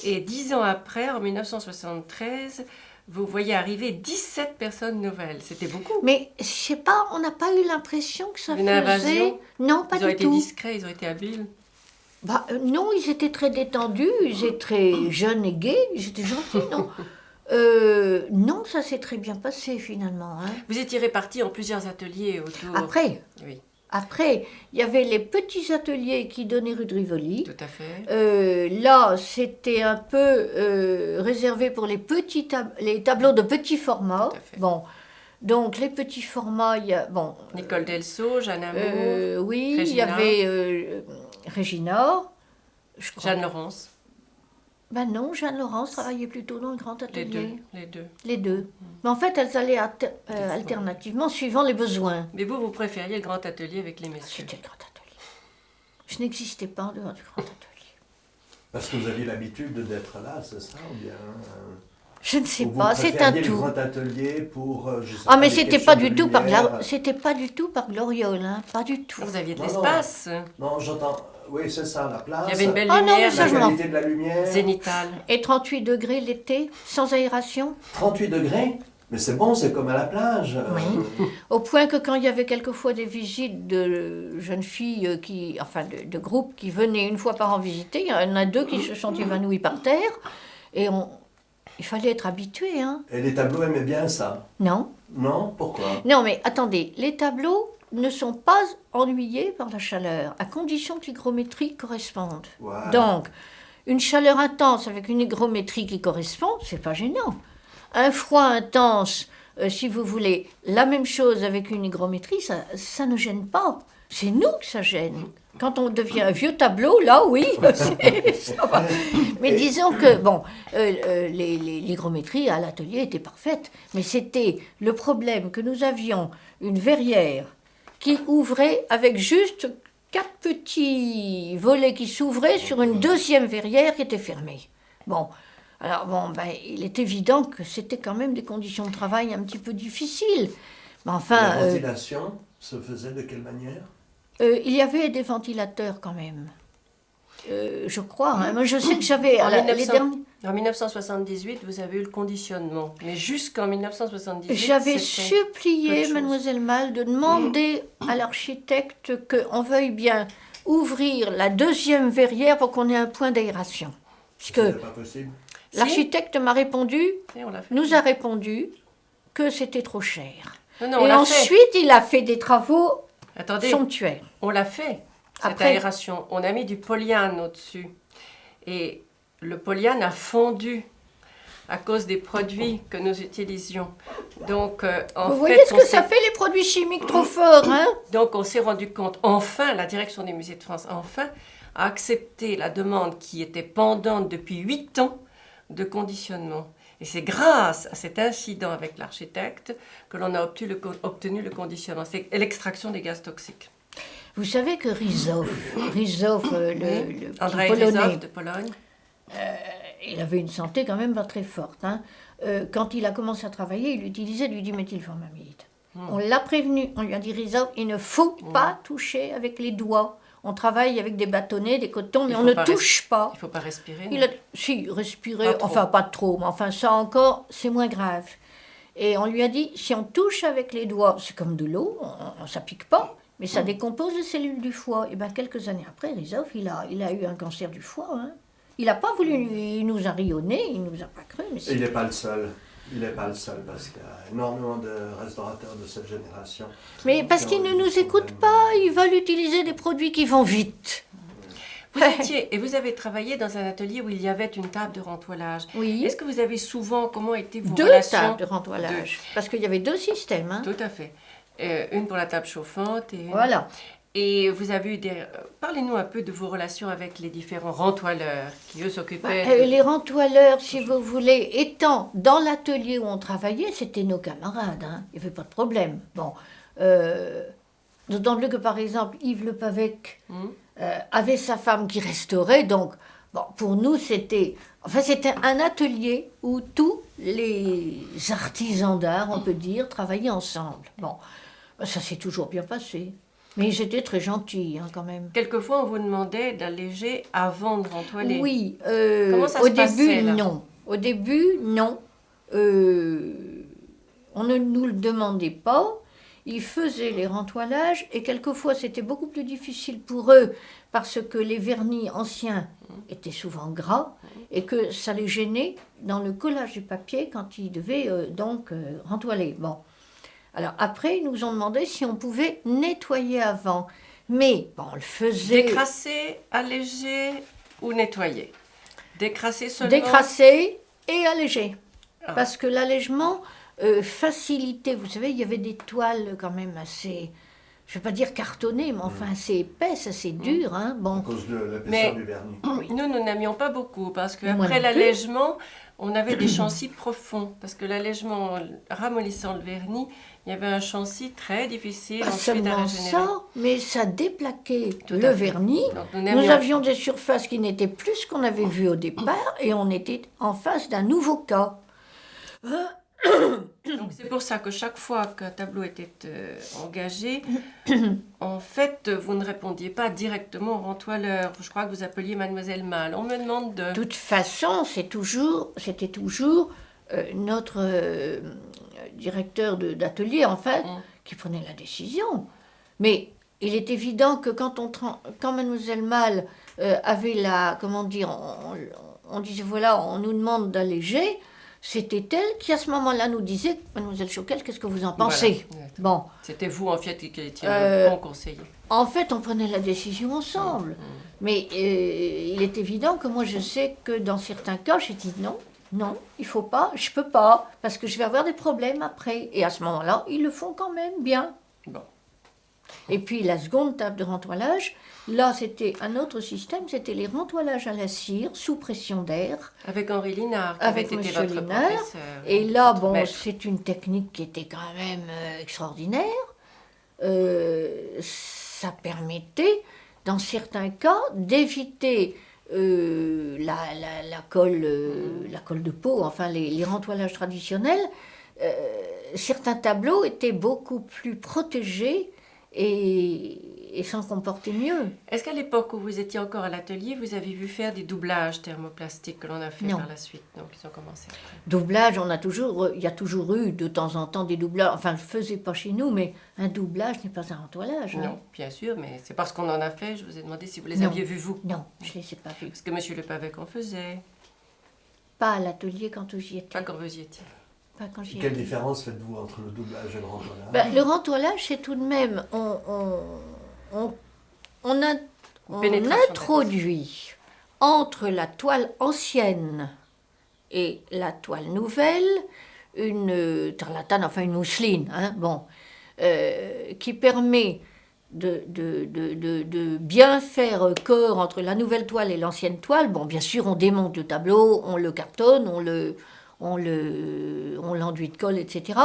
Et 10 ans après, en 1973, vous voyez arriver 17 personnes nouvelles. C'était beaucoup. Mais je sais pas, on n'a pas eu l'impression que ça une invasion. Non, pas du tout. Ils ont été discrets, ils ont été habiles. Non, ils étaient très détendus, ils étaient très jeunes et gais, ils étaient gentils, non. Non, ça s'est très bien passé finalement. Hein. Vous étiez répartis en plusieurs ateliers autour. Après, il y avait les petits ateliers qui donnaient rue de Rivoli. Tout à fait. Là, c'était un peu réservé pour les tableaux de petit format. Tout à fait. Bon, donc les petits formats, il y a Nicole Delceau, Jeanne Amour. Oui, Regina. il y avait Régina. Je crois. Jeanne Laurence. Non, Jeanne Laurence travaillait plutôt dans le Grand Atelier. Les deux. Mais en fait, elles allaient alternativement, suivant les besoins. Mais vous préfériez le Grand Atelier avec les messieurs. C'était le Grand Atelier. Je n'existais pas en dehors du Grand Atelier. Parce que vous aviez l'habitude d'être là, c'est ça ou bien Je ne sais pas, c'est un tout. le Grand Atelier pour... mais c'était pas du tout par gloriole, hein, pas du tout. Vous aviez de l'espace. Non, j'entends... Oui, c'est ça, la place. Il y avait une belle lumière. La qualité de la lumière. Zénitale. Et 38 degrés l'été, sans aération. 38 degrés? Mais c'est bon, c'est comme à la plage. Oui. Au point que quand il y avait quelquefois des visites de jeunes filles, de groupes qui venaient une fois par an visiter, il y en a 2 qui se sont évanouis par terre. Et il fallait être habitué. Hein. Et les tableaux aimaient bien ça? Non. Non? Pourquoi? Non, mais attendez, les tableaux ne sont pas ennuyés par la chaleur, à condition que l'hygrométrie corresponde. Ouais. Donc, une chaleur intense avec une hygrométrie qui correspond, c'est pas gênant. Un froid intense, si vous voulez, la même chose avec une hygrométrie, ça ne gêne pas. C'est nous que ça gêne. Quand on devient un vieux tableau, là, oui, ça va. Mais disons que, l'hygrométrie à l'atelier était parfaite, mais c'était le problème que nous avions une verrière qui ouvrait avec juste 4 petits volets qui s'ouvraient sur une deuxième verrière qui était fermée. Il est évident que c'était quand même des conditions de travail un petit peu difficiles. Mais enfin... La ventilation se faisait de quelle manière? Il y avait des ventilateurs quand même. je crois. Hein. Moi, je sais que j'avais... les derniers... En 1978, vous avez eu le conditionnement. Mais jusqu'en 1978, j'avais supplié Mademoiselle Malle de demander à l'architecte qu'on veuille bien ouvrir la deuxième verrière pour qu'on ait un point d'aération. Parce que pas possible. l'architecte m'a répondu, nous a répondu que c'était trop cher. Non, et ensuite, il a fait des travaux somptuaires. On l'a fait, cette aération. On a mis du polyane au-dessus. Et le polyane a fondu à cause des produits que nous utilisions. Donc, vous voyez ce que ça fait, les produits chimiques trop forts, hein? Donc, on s'est rendu compte, enfin, la direction des musées de France, enfin, a accepté la demande qui était pendante depuis 8 ans de conditionnement. Et c'est grâce à cet incident avec l'architecte que l'on a obtenu le conditionnement. C'est l'extraction des gaz toxiques. Vous savez que Ryzow, le Andrzej Polonais, Ryzow de Pologne, il avait une santé quand même pas très forte. Hein. Quand il a commencé à travailler, il utilisait du diméthylformamide. On l'a prévenu, on lui a dit, Ryzow, il ne faut pas toucher avec les doigts. On travaille avec des bâtonnets, des cotons, mais on ne touche pas. Il ne faut pas respirer. Si, respirer, enfin pas trop, mais enfin ça encore, c'est moins grave. Et on lui a dit, si on touche avec les doigts, c'est comme de l'eau, ça pique pas, mais ça décompose les cellules du foie. Et bien quelques années après, Ryzow, il a eu un cancer du foie. Hein. Il n'a pas voulu, il nous a rayonné, il ne nous a pas cru. Mais il n'est pas le seul. Il n'est pas le seul, parce qu'il y a énormément de restaurateurs de cette génération. Mais parce qu'ils ne nous écoutent pas, ils veulent utiliser des produits qui vont vite. Vous avez travaillé dans un atelier où il y avait une table de rentoilage. Oui. Est-ce que vous avez souvent, comment étaient vos relations? 2 tables de rentoilage, parce qu'il y avait 2 systèmes. Hein. Tout à fait. Une pour la table chauffante et une... Voilà. Et vous avez eu Parlez-nous un peu de vos relations avec les différents rentoileurs qui, eux, s'occupaient... Les rentoileurs, si vous voulez, étant dans l'atelier où on travaillait, c'était nos camarades. Hein. Il n'y avait pas de problème. Bon. D'autant plus que, par exemple, Yves Le Pavec avait sa femme qui restaurait. Donc, bon, pour nous, c'était un atelier où tous les artisans d'art, on peut dire, travaillaient ensemble. Bon, ça s'est toujours bien passé. Mais j'étais très gentille, hein, quand même. Quelquefois, on vous demandait d'alléger avant de rentoiler. Oui. Comment ça se passait, là? Non. Au début, non. On ne nous le demandait pas. Ils faisaient les rentoilages et quelquefois, c'était beaucoup plus difficile pour eux parce que les vernis anciens étaient souvent gras et que ça les gênait dans le collage du papier quand ils devaient rentoiler. Bon. Alors après, ils nous ont demandé si on pouvait nettoyer avant. Mais bon, on le faisait... Décrasser, alléger ou nettoyer? Décrasser seulement? Décrasser et alléger. Ah. Parce que l'allègement facilitait... Vous savez, il y avait des toiles quand même assez... Je ne vais pas dire cartonnées, mais enfin assez épaisses, assez dures. Hein, bon. À cause de l'épaisseur du vernis. Nous n'aimions pas beaucoup parce qu'après l'allègement, on avait des chancis profonds. Parce que l'allègement, ramollissant le vernis, il y avait un chancis très difficile ensuite à régénérer. Ça, mais ça déplaquait le vernis. Nous avions des surfaces qui n'étaient plus ce qu'on avait vu au départ et on était en face d'un nouveau cas. Donc c'est pour ça que chaque fois qu'un tableau était engagé, en fait, vous ne répondiez pas directement au rentoileur. Je crois que vous appeliez Mademoiselle Malle. On me demande de... De toute façon, c'était toujours notre directeur d'atelier, en fait, qui prenait la décision. Mais il est évident que quand Mademoiselle Malle avait la... Comment dire, on disait, voilà, on nous demande d'alléger... C'était elle qui, à ce moment-là, nous disait « Mademoiselle Choquel, qu'est-ce que vous en pensez ?» Bon. C'était vous, en fait, qui étiez le bon conseiller. En fait, on prenait la décision ensemble. Mais il est évident que moi, je sais que dans certains cas, j'ai dit non, il faut pas, je peux pas, parce que je vais avoir des problèmes après. Et à ce moment-là, ils le font quand même bien. Bon. Et puis, la seconde table de rentoilage, là, c'était un autre système, c'était les rentoilages à la cire, sous pression d'air. Avec Henri Linard, qui avec avait été votre Linard. professeur. Et là, bon, c'est une technique qui était quand même extraordinaire. Ça permettait, dans certains cas, d'éviter la colle de peau, enfin les rentoilages traditionnels. Certains tableaux étaient beaucoup plus protégés et et s'en comporter mieux. Est-ce qu'à l'époque où vous étiez encore à l'atelier, vous avez vu faire des doublages thermoplastiques que l'on a fait Non. par la suite? Donc, ils ont commencé après. Doublage, il y a toujours eu de temps en temps des doublages. Enfin, je ne le faisais pas chez nous, mais un doublage n'est pas un rentoilage. Hein. Non, bien sûr, mais c'est parce qu'on en a fait. Je vous ai demandé si vous les Non. aviez vus, vous. Non, je ne les ai pas vus. Parce que Monsieur Le Pavec en faisait, Pas à l'atelier quand j'y étais. pas quand vous y étiez. Pas quand j'y Quelle étais. différence faites-vous entre le doublage et le rentoilage? Ben, le rentoilage, c'est tout de même... On Pénétration introduit entre la toile ancienne et la toile nouvelle une tarlatane, enfin une mousseline, hein, bon, qui permet de bien faire corps entre la nouvelle toile et l'ancienne toile. Bon, bien sûr, on démonte le tableau, on le cartonne, on l'enduit de colle, etc.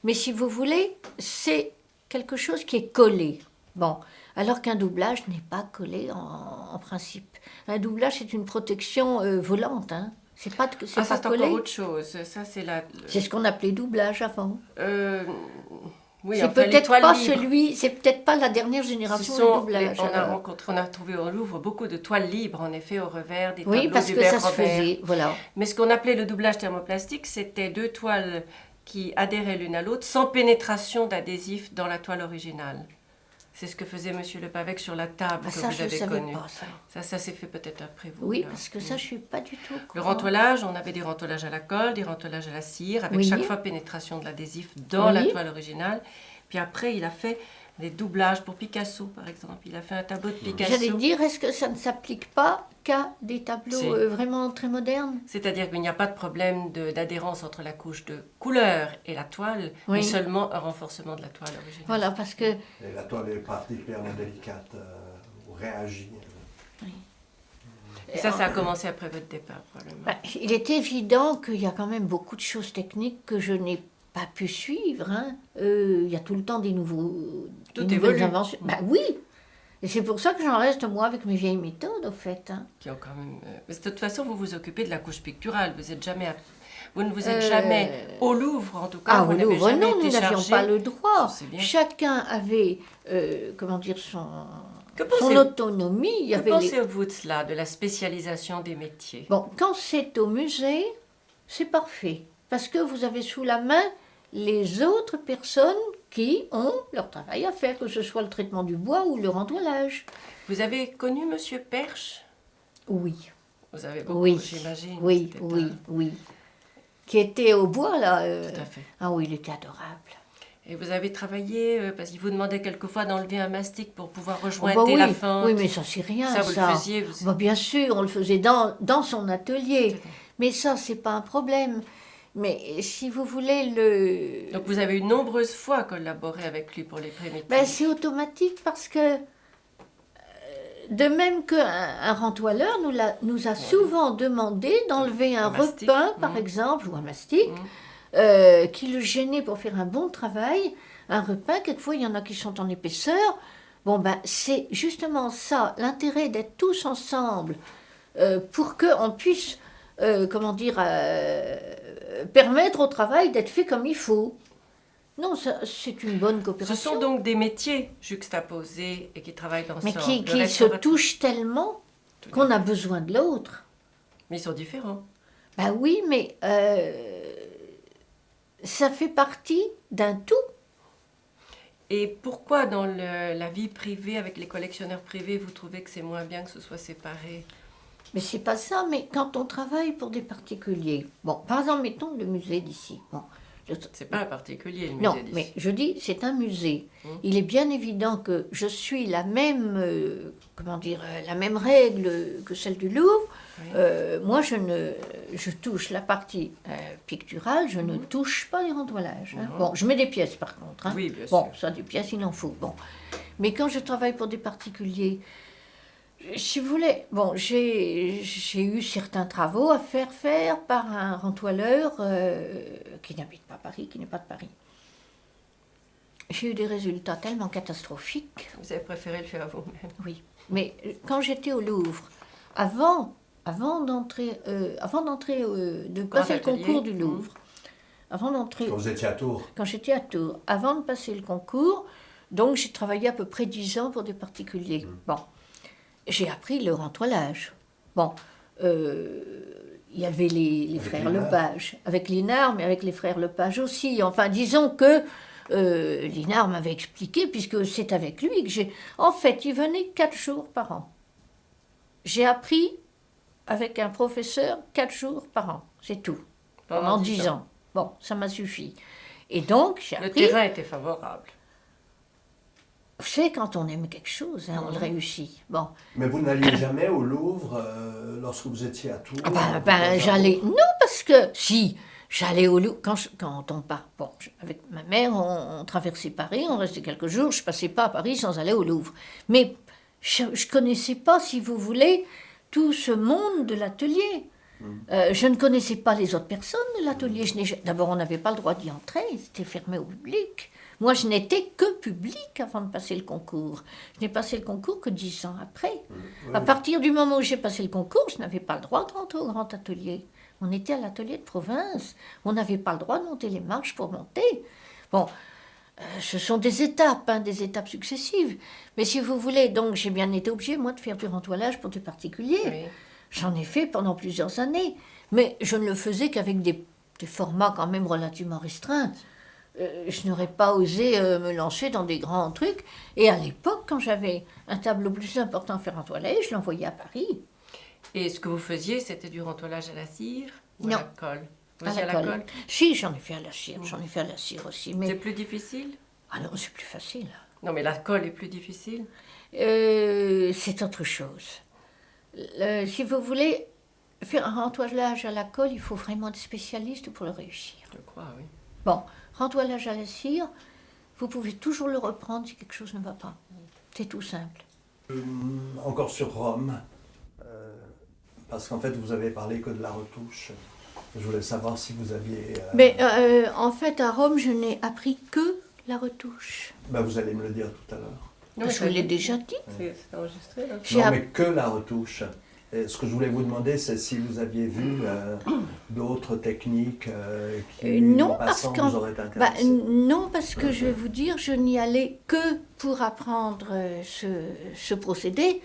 Mais si vous voulez, c'est quelque chose qui est collé. Bon, alors qu'un doublage n'est pas collé en principe. Un doublage, c'est une protection volante, hein. C'est pas Ça, pas c'est collé. encore autre chose. Ça, c'est C'est ce qu'on appelait doublage avant. oui, c'est enfin, les peut-être toiles pas libres. c'est peut-être pas la dernière Ce génération sont de doublage. on a trouvé au Louvre beaucoup de toiles libres, en effet, au revers des Oui, tableaux parce que ça d'Hubert se Robert. faisait, voilà. Mais ce qu'on appelait le doublage thermoplastique, c'était deux toiles qui adhéraient l'une à l'autre sans pénétration d'adhésif dans la toile originale. C'est ce que faisait Monsieur Le Pavec sur la table Ah, que ça, vous je ne avez savais connu. pas, ça. Ça s'est fait peut-être après vous. Oui, là. parce que ça, je suis pas du tout au Le courant. rentoilage, on avait des rentoilages à la colle, des rentoilages à la cire, avec Oui. chaque fois pénétration de l'adhésif dans Oui. la toile originale. Puis après, il a fait des doublages pour Picasso, par exemple. Il a fait un tableau de Picasso. J'allais dire, est-ce que ça ne s'applique pas qu'à des tableaux Si. Vraiment très modernes? C'est-à-dire qu'il n'y a pas de problème d'adhérence entre la couche de couleur et la toile, Oui. mais seulement un renforcement de la toile originale. Voilà, parce que Et la toile est particulièrement délicate, ou réagit. Et ça a commencé après votre départ, probablement. bah, il est évident qu'il y a quand même beaucoup de choses techniques que je n'ai pas pu suivre. Hein. Il y a tout le temps des Tout nouvelles évolue. inventions. Bah oui. Et c'est pour ça que j'en reste, moi, avec mes vieilles méthodes, au fait. Hein. Qui ont quand même, mais de toute façon, vous vous occupez de la couche picturale. Vous ne vous êtes jamais au Louvre, en tout cas. Ah, vous au n'avez Louvre, jamais non, été nous n'avions chargé. pas le droit. Je sais bien. Chacun avait, comment dire, Que son pensez- autonomie. Il y Que avait pensez-vous de cela, de la spécialisation des métiers? Bon, quand c'est au musée, c'est parfait. Parce que vous avez sous la main les autres personnes qui ont leur travail à faire, que ce soit le traitement du bois ou le rentoilage. Vous avez connu Monsieur Perche? Oui, Vous avez beaucoup, oui, j'imagine. oui, C'était oui, oui. Qui était au bois, là. Tout à fait. Ah oui, il était adorable. Et vous avez travaillé, parce qu'il vous demandait quelquefois d'enlever un mastic pour pouvoir Oh, rejoindre bah la oui, fin. oui, mais ça, c'est rien, Ça, ça. vous le faisiez, vous- Bah, bien sûr, on le faisait dans son atelier. Mais ça, c'est pas un problème. Mais si vous voulez le... Donc vous avez eu nombreuses fois collaboré avec lui pour les primitifs. Ben, c'est automatique parce que, de même qu'un rentoileur nous a souvent demandé d'enlever un mastic, repeint, par exemple, ou un mastic, qui le gênait pour faire un bon travail. Un repeint, quelquefois, il y en a qui sont en épaisseur. Bon, ben, c'est justement ça, l'intérêt d'être tous ensemble pour qu'on puisse, comment dire, permettre au travail d'être fait comme il faut. Non, ça, c'est une bonne Ce coopération. sont donc des métiers juxtaposés et qui travaillent Mais ensemble. qui Le se restaurateur- touchent tellement qu'on a besoin de l'autre. Mais ils sont différents. Ben oui, mais ça fait partie d'un tout. Et pourquoi dans la vie privée, avec les collectionneurs privés, vous trouvez que c'est moins bien que ce soit séparé? Mais c'est pas ça, mais quand on travaille pour des particuliers, bon, par exemple, mettons le musée d'ici. Bon, C'est pas un particulier, le musée non, d'ici. mais je dis, c'est un musée. Il est bien évident que je suis la même, comment dire, la même règle que celle du Louvre. Oui. Moi, je touche la partie picturale, je ne touche pas les rentoilages. Hein. Bon, je mets des pièces par contre. Hein. Oui, bien Bon, sûr. ça, des pièces, il en faut. Bon, mais quand je travaille pour des particuliers, si vous voulez, bon, j'ai eu certains travaux à faire par un rentoileur qui n'habite pas Paris, qui n'est pas de Paris. J'ai eu des résultats tellement catastrophiques. Vous avez préféré le faire vous-même. Oui, mais quand j'étais au Louvre, avant d'entrer, de passer le atelier. concours du Louvre, avant d'entrer, Quand vous étiez à Tours, quand j'étais à Tours, avant de passer le concours, Donc j'ai travaillé à peu près 10 ans pour des particuliers. Bon, j'ai appris le rentoilage. Bon, il y avait les frères Lepage, avec Linard, mais avec les frères Lepage aussi. Enfin, disons que Linard m'avait expliqué, puisque c'est avec lui que j'ai... En fait, il venait 4 jours par an. J'ai appris avec un professeur 4 jours par an, c'est tout. Pendant 10 ans. Bon, ça m'a suffi. Et donc, j'ai appris... Le terrain était favorable. Vous savez, quand on aime quelque chose, on le réussit. Bon. Mais vous n'alliez jamais au Louvre lorsque vous étiez à Tours? J'allais... Non, parce que... Si, j'allais au Louvre quand on part. Bon, avec ma mère, on traversait Paris, on restait quelques jours. Je ne passais pas à Paris sans aller au Louvre. Mais je ne connaissais pas, si vous voulez, tout ce monde de l'atelier. Je ne connaissais pas les autres personnes de l'atelier. D'abord, on n'avait pas le droit d'y entrer, c'était fermé au public. Moi, je n'étais que public avant de passer le concours. Je n'ai passé le concours que 10 ans après. Oui. À partir du moment où j'ai passé le concours, je n'avais pas le droit de rentrer au grand atelier. On était à l'atelier de province. On n'avait pas le droit de monter les marches pour monter. Bon, ce sont des étapes successives. Mais si vous voulez, donc j'ai bien été obligée, moi, de faire du rentoilage pour des particuliers. Oui. J'en ai fait pendant plusieurs années. Mais je ne le faisais qu'avec des formats quand même relativement restreints. Je n'aurais pas osé me lancer dans des grands trucs. Et à l'époque, quand j'avais un tableau plus important à faire rentoiler, je l'envoyais à Paris. Et ce que vous faisiez, c'était du rentoilage à la cire ou non. à la colle? À la colle. Si, j'en ai fait à la cire. J'en ai fait à la cire aussi. Mais... C'est plus difficile? Ah non, c'est plus facile. Non, mais la colle est plus difficile? C'est autre chose. Si vous voulez faire un rentoilage à la colle, il faut vraiment des spécialistes pour le réussir. Je crois, oui. Bon, rentoilage à la cire, vous pouvez toujours le reprendre si quelque chose ne va pas. C'est tout simple. Encore sur Rome, parce qu'en fait, vous avez parlé que de la retouche. Je voulais savoir si vous aviez... Mais en fait, à Rome, je n'ai appris que la retouche. Ben, vous allez me le dire tout à l'heure. Non, je vous l'ai déjà dit. C'est enregistré, là. Non, mais que la retouche. Et ce que je voulais vous demander, c'est si vous aviez vu d'autres techniques qui, non, en passant, vous auraient intéressé. Non, parce que je vais vous dire, je n'y allais que pour apprendre ce procédé.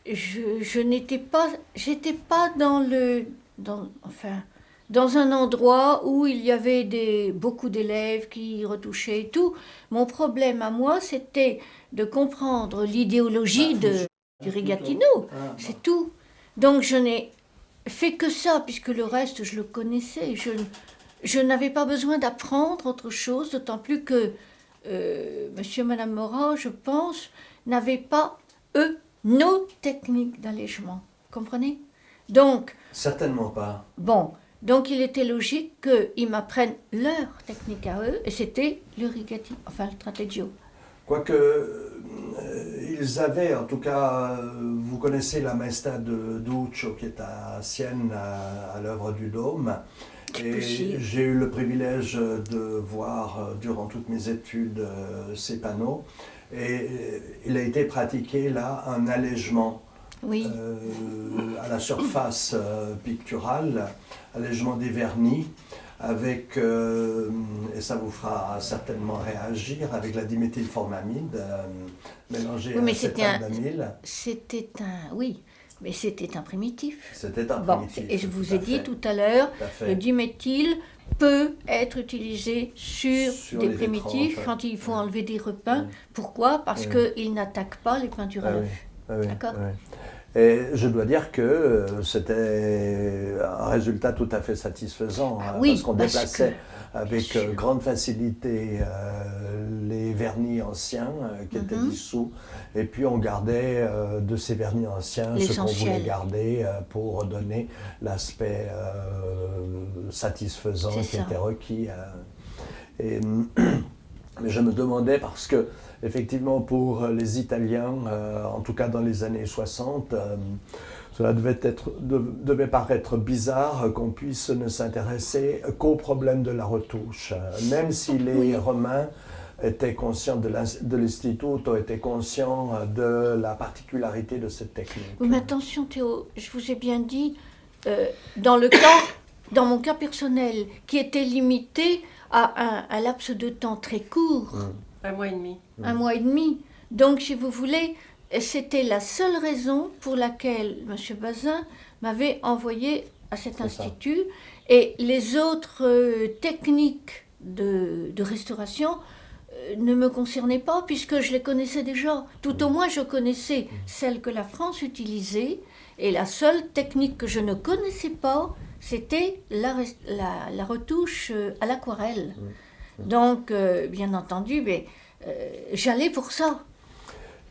Je n'étais pas... J'étais pas dans un endroit où il y avait beaucoup d'élèves qui retouchaient et tout. Mon problème à moi, c'était de comprendre l'idéologie du Rigatino, c'est tout. Donc je n'ai fait que ça, puisque le reste, je le connaissais. Je n'avais pas besoin d'apprendre autre chose, d'autant plus que monsieur et madame Morin, je pense, n'avaient pas, eux, nos techniques d'allègement. Comprenez? Donc... Certainement pas. Bon, donc il était logique qu'ils m'apprennent leur technique à eux, et c'était le Rigatino, enfin le Trateggio. Quoique, ils avaient, en tout cas, vous connaissez la Maestà de Duccio qui est à Sienne, à l'œuvre du Dôme. Et j'ai eu le privilège de voir durant toutes mes études ces panneaux. Et il a été pratiqué là un allègement à la surface picturale, allègement des vernis. Avec, et ça vous fera certainement réagir, avec la diméthylformamide mélangée à acétate d'amyle. Mais c'était un primitif. C'était un primitif. Et je vous ai dit tout à l'heure, le diméthyle peut être utilisé sur des primitifs quand il faut enlever des repeints. Pourquoi? Parce qu'il n'attaque pas les peintures à l'œuf. D'accord? Et je dois dire que c'était un résultat tout à fait satisfaisant, parce qu'on déplaçait avec grande facilité les vernis anciens qui étaient dissous, et puis on gardait de ces vernis anciens ce qu'on voulait garder pour donner l'aspect satisfaisant qui était requis. Mais je me demandais, parce que effectivement, pour les Italiens, en tout cas dans les années 60, cela devait paraître bizarre qu'on puisse ne s'intéresser qu'au problème de la retouche. Même si les Romains étaient conscients de l'Istituto, étaient conscients de la particularité de cette technique. Oui, mais attention Théo, je vous ai bien dit, dans mon cas personnel, qui était limité à un laps de temps très court, Un mois et demi. Un mois et demi. Donc, si vous voulez, c'était la seule raison pour laquelle M. Bazin m'avait envoyé à cet institut. Et les autres techniques de restauration ne me concernaient pas, puisque je les connaissais déjà. Tout au moins, je connaissais celles que la France utilisait. Et la seule technique que je ne connaissais pas, c'était la retouche à l'aquarelle. Donc, bien entendu, j'allais pour ça.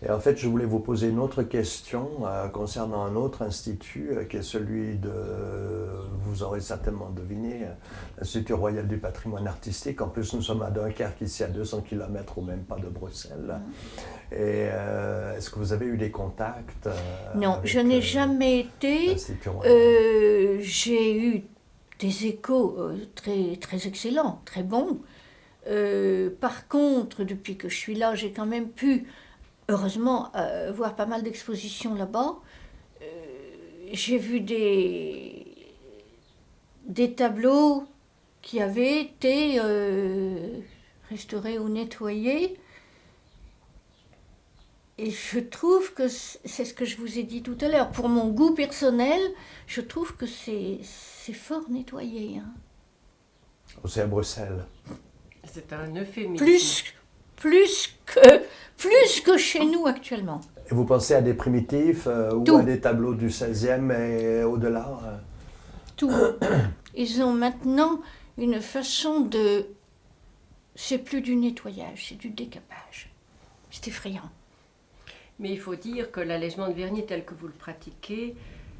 Et en fait, je voulais vous poser une autre question concernant un autre institut qui est celui de, vous aurez certainement deviné, l'Institut royal du patrimoine artistique. En plus, nous sommes à Dunkerque, ici à 200 km ou même pas de Bruxelles. Et est-ce que vous avez eu des contacts Non, je n'ai jamais été. J'ai eu des échos très, très excellents, très bons. Par contre, depuis que je suis là, j'ai quand même pu, heureusement, voir pas mal d'expositions là-bas. J'ai vu des tableaux qui avaient été restaurés ou nettoyés. Et je trouve que c'est ce que je vous ai dit tout à l'heure. Pour mon goût personnel, je trouve que c'est fort nettoyé. Hein. C'est à Bruxelles. C'est un euphémisme. Plus que chez nous actuellement. Et vous pensez à des primitifs ou à des tableaux du 16e et au-delà Tout. Ils ont maintenant une façon de... C'est plus du nettoyage, c'est du décapage. C'est effrayant. Mais il faut dire que l'allègement de vernis tel que vous le pratiquez,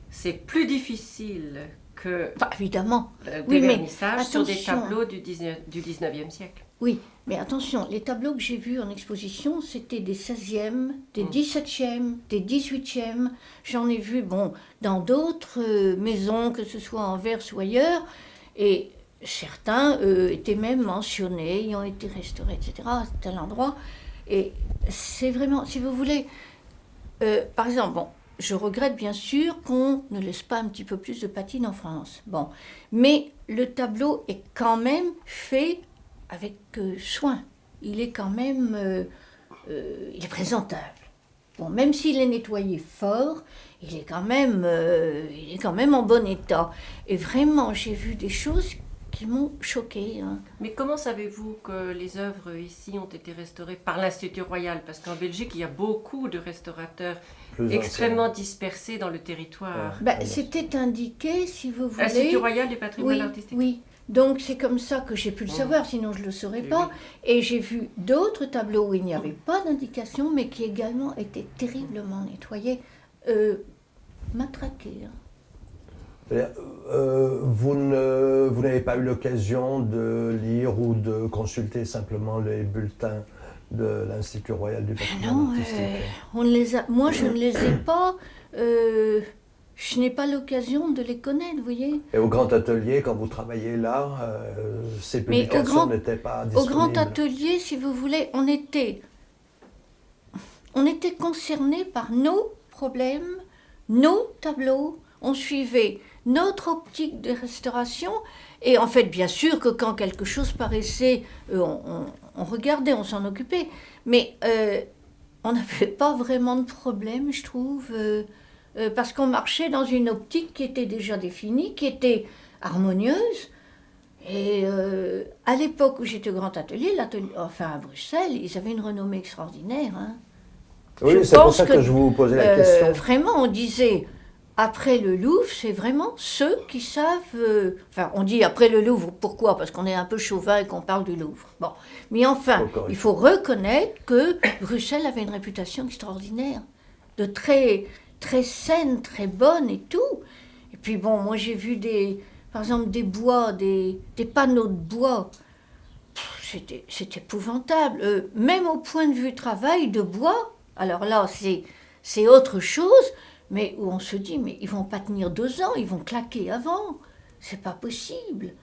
c'est plus difficile que évidemment. Des vernissages sur des tableaux du 19e siècle. Oui, mais attention, les tableaux que j'ai vus en exposition, c'était des 16e, des 17e, des 18e. J'en ai vu, dans d'autres maisons, que ce soit en Anvers ou ailleurs, et certains étaient même mentionnés, ils ont été restaurés, etc., à tel endroit. Et c'est vraiment, si vous voulez, par exemple, je regrette bien sûr qu'on ne laisse pas un petit peu plus de patine en France. Mais le tableau est quand même fait avec soin. Il est quand même, il est présentable. Même s'il est nettoyé fort, il est quand même en bon état. Et vraiment, j'ai vu des choses qui m'ont choquée. Hein. Mais comment savez-vous que les œuvres ici ont été restaurées par l'Institut royal? Parce qu'en Belgique, il y a beaucoup de restaurateurs extrêmement dispersés dans le territoire. C'était indiqué, si vous voulez... Institut royal du patrimoine artistique. Oui, donc c'est comme ça que j'ai pu le savoir, sinon je ne le saurais pas. Et j'ai vu d'autres tableaux où il n'y avait pas d'indication, mais qui également étaient terriblement nettoyés, matraqués. Vous n'avez pas eu l'occasion de lire ou de consulter simplement les bulletins de l'Institut royal du patrimoine artistique? Moi, je ne les ai pas. Je n'ai pas l'occasion de les connaître, vous voyez. Et au Grand Atelier, quand vous travaillez là, ces publications n'étaient pas disponibles? Au Grand Atelier, si vous voulez, on était concernés par nos problèmes, nos tableaux, on suivait notre optique de restauration, et en fait, bien sûr que quand quelque chose paraissait, on regardait, on s'en occupait, mais on n'avait pas vraiment de problème, je trouve, parce qu'on marchait dans une optique qui était déjà définie, qui était harmonieuse, et à l'époque où j'étais au Grand Atelier, à Bruxelles, ils avaient une renommée extraordinaire. Hein. Oui, c'est pour ça que je vous posais la question. Vraiment, on disait... Après le Louvre, c'est vraiment ceux qui savent... on dit après le Louvre, pourquoi? Parce qu'on est un peu chauvin et qu'on parle du Louvre. Mais enfin, il faut reconnaître que Bruxelles avait une réputation extraordinaire, de très, très saine, très bonne et tout. Et puis moi j'ai vu par exemple des bois, des panneaux de bois. C'est épouvantable. Même au point de vue travail de bois, alors là c'est autre chose. Mais où on se dit, mais ils vont pas tenir 2 ans, ils vont claquer avant. C'est pas possible.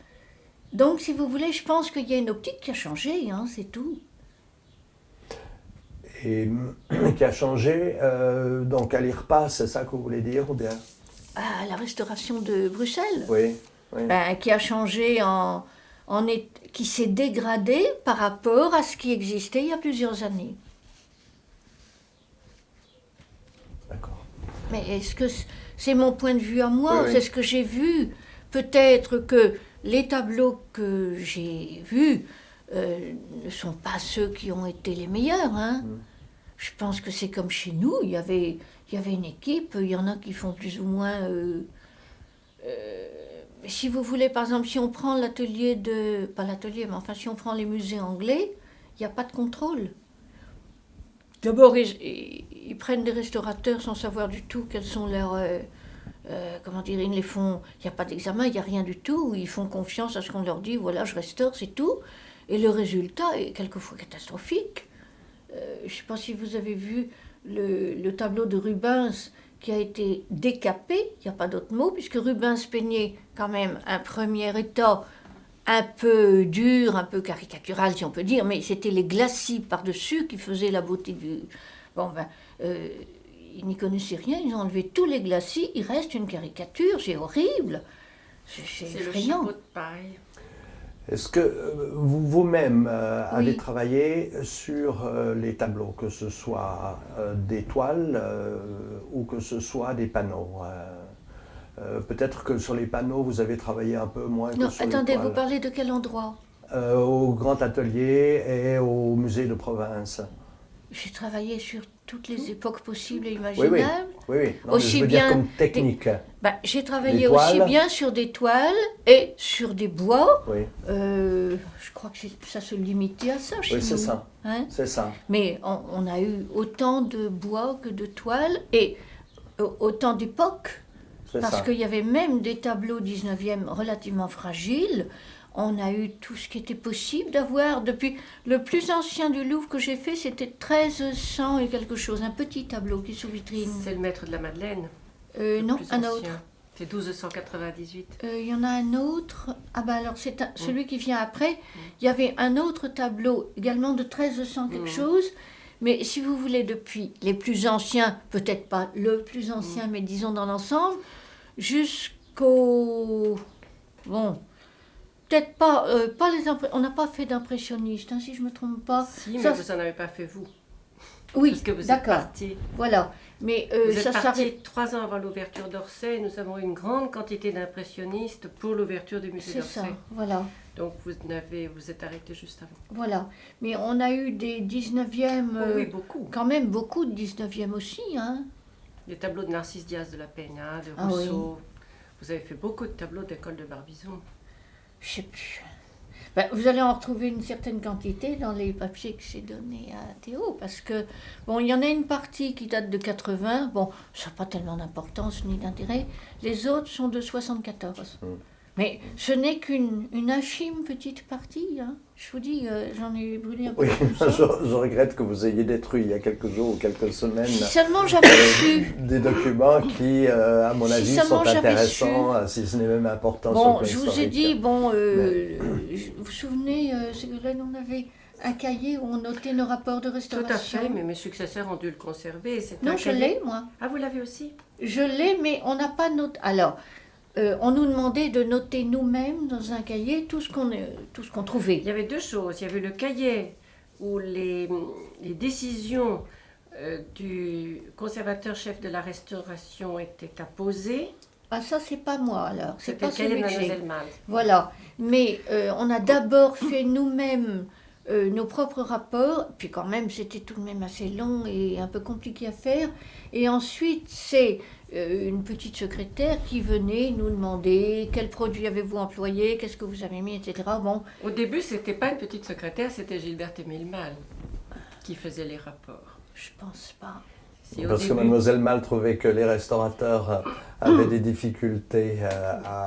Donc, si vous voulez, je pense qu'il y a une optique qui a changé, hein, c'est tout. Et qui a changé, donc à l'IRPA, c'est ça que vous voulez dire, ou bien? La restauration de Bruxelles. Oui. Qui a changé en qui s'est dégradé par rapport à ce qui existait il y a plusieurs années. D'accord. Mais est-ce que c'est mon point de vue à moi? Oui, oui. C'est ce que j'ai vu. Peut-être que les tableaux que j'ai vus ne sont pas ceux qui ont été les meilleurs. Hein. Je pense que c'est comme chez nous. Il y avait une équipe. Il y en a qui font plus ou moins... si vous voulez, par exemple, si on prend l'atelier de... Pas l'atelier, mais enfin, si on prend les musées anglais, il n'y a pas de contrôle. D'abord, ils prennent des restaurateurs sans savoir du tout quels sont leurs... comment dire, ils les font... Il n'y a pas d'examen, il n'y a rien du tout. Ils font confiance à ce qu'on leur dit, voilà, je restaure, c'est tout. Et le résultat est quelquefois catastrophique. Je ne sais pas si vous avez vu le tableau de Rubens qui a été décapé, il n'y a pas d'autre mot, puisque Rubens peignait quand même un premier état un peu dur, un peu caricatural si on peut dire, mais c'était les glacis par-dessus qui faisaient la beauté du... Bon ben, ils n'y connaissaient rien, ils ont enlevé tous les glacis, il reste une caricature, c'est horrible, c'est effrayant. Le chapeau de paille. Est-ce que vous-même avez Oui. travaillé sur les tableaux, que ce soit des toiles ou que ce soit des panneaux peut-être que sur les panneaux, vous avez travaillé un peu moins Non, que sur attendez, les toiles. vous parlez de quel endroit? Au Grand Atelier et au Musée de Provence. J'ai travaillé sur toutes les époques possibles et Oui, imaginables. oui. Non, Aussi je veux bien dire comme technique. Ben, j'ai travaillé Des aussi toiles. bien sur des toiles et sur des bois. Oui, Je crois que ça se limitait à ça chez oui, c'est nous. ça. Hein. C'est ça. Mais on a eu autant de bois que de toiles et autant d'époques. C'est Parce ça. qu'il y avait même des tableaux 19e relativement fragiles. On a eu tout ce qui était possible d'avoir. Depuis le plus ancien du Louvre que j'ai fait, c'était 1300 et quelque chose. Un petit tableau qui est sous vitrine. C'est le Maître de la Madeleine. le Non, plus un ancien. autre. C'est 1298. Il y en a un autre. Ah ben alors c'est celui qui vient après. Il y avait un autre tableau également de 1300 quelque chose. Mais si vous voulez, depuis les plus anciens, peut-être pas le plus ancien, mais disons dans l'ensemble, jusqu'au... Bon, peut-être pas, on n'a pas fait d'impressionnistes, hein, si je ne me trompe pas. Si, mais Ça, vous n'en avez pas fait vous. oui, Parce que vous êtes d'accord. parti. Voilà. Mais Vous ça êtes s'arrête. parti 3 ans avant l'ouverture d'Orsay. Nous avons une grande quantité d'impressionnistes pour l'ouverture du musée C'est ça, d'Orsay. voilà. Donc vous êtes arrêté juste avant. Voilà. Mais on a eu des 19e, oui, beaucoup. quand même beaucoup de 19e aussi, hein. Les tableaux de Narcisse Diaz de la Peña, de Ah oui. Rousseau. Vous avez fait beaucoup de tableaux d'école de Barbizon. Je sais plus. Ben, vous allez en retrouver une certaine quantité dans les papiers que j'ai donnés à Théo, parce que, bon, il y en a une partie qui date de 80, bon, ça n'a pas tellement d'importance ni d'intérêt, les autres sont de 74. Mais ce n'est qu'une infime petite partie, hein. Je vous dis, j'en ai brûlé un peu Oui, comme ça. je regrette que vous ayez détruit il y a quelques jours ou quelques semaines Si seulement j'avais su. des documents qui, à mon Si avis, seulement sont j'avais intéressants, si ce n'est même important. sur le Bon, plan je vous ai historique. dit, bon, vous vous souvenez, Ségolène, on avait un cahier où on notait nos rapports de Tout restauration. à fait, mais mes successeurs ont dû le conserver. C'est Non, un je cahier. l'ai, moi. Ah, vous l'avez aussi? Je l'ai, mais on n'a pas noté. Alors, on nous demandait de noter nous-mêmes dans un cahier tout ce qu'on trouvait. Il y avait deux choses. Il y avait le cahier où les décisions du conservateur chef de la restauration étaient apposées. Ah, ça, c'est pas moi, alors. C'est C'était pas le cahier celui de que j'ai. Mademoiselle Mal. Voilà. Mais on a d'abord fait nous-mêmes nos propres rapports, puis quand même, c'était tout de même assez long et un peu compliqué à faire. Et ensuite, c'est une petite secrétaire qui venait nous demander quel produit avez-vous employé, qu'est-ce que vous avez mis, etc. Bon, Au début, c'était pas une petite secrétaire, c'était Gilberte Émile Mal qui faisait les rapports. je pense pas. Si au Parce que début- Mademoiselle Mal trouvait que les restaurateurs avaient des difficultés à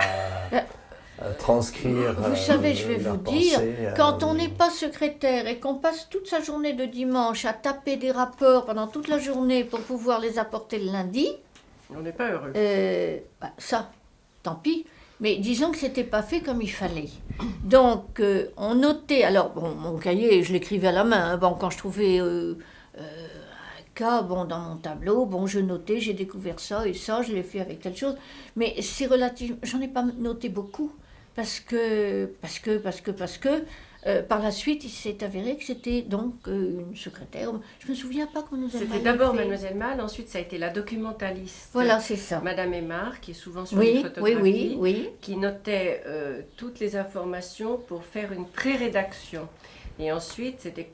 transcrire. Vous savez, je vais leurs vous dire, pensées, quand on n'est pas secrétaire et qu'on passe toute sa journée de dimanche à taper des rapports pendant toute la journée pour pouvoir les apporter le lundi, On n'est pas heureux. ça, tant pis. Mais disons que c'était pas fait comme il fallait. Donc, on notait. Alors, bon, mon cahier, je l'écrivais à la main. Hein. Bon, quand je trouvais un cas, bon, dans mon tableau, bon, je notais, j'ai découvert ça et ça, je l'ai fait avec telle chose. Mais c'est relatif. J'en ai pas noté beaucoup parce que par la suite, il s'est avéré que c'était donc une secrétaire. Je me souviens pas qu'on nous a C'était d'abord Mademoiselle Malle, ensuite ça a été la documentaliste. Voilà, c'est ça. Madame Aymar, qui est souvent sur les photographies, qui notait toutes les informations pour faire une pré-rédaction. Et ensuite, c'était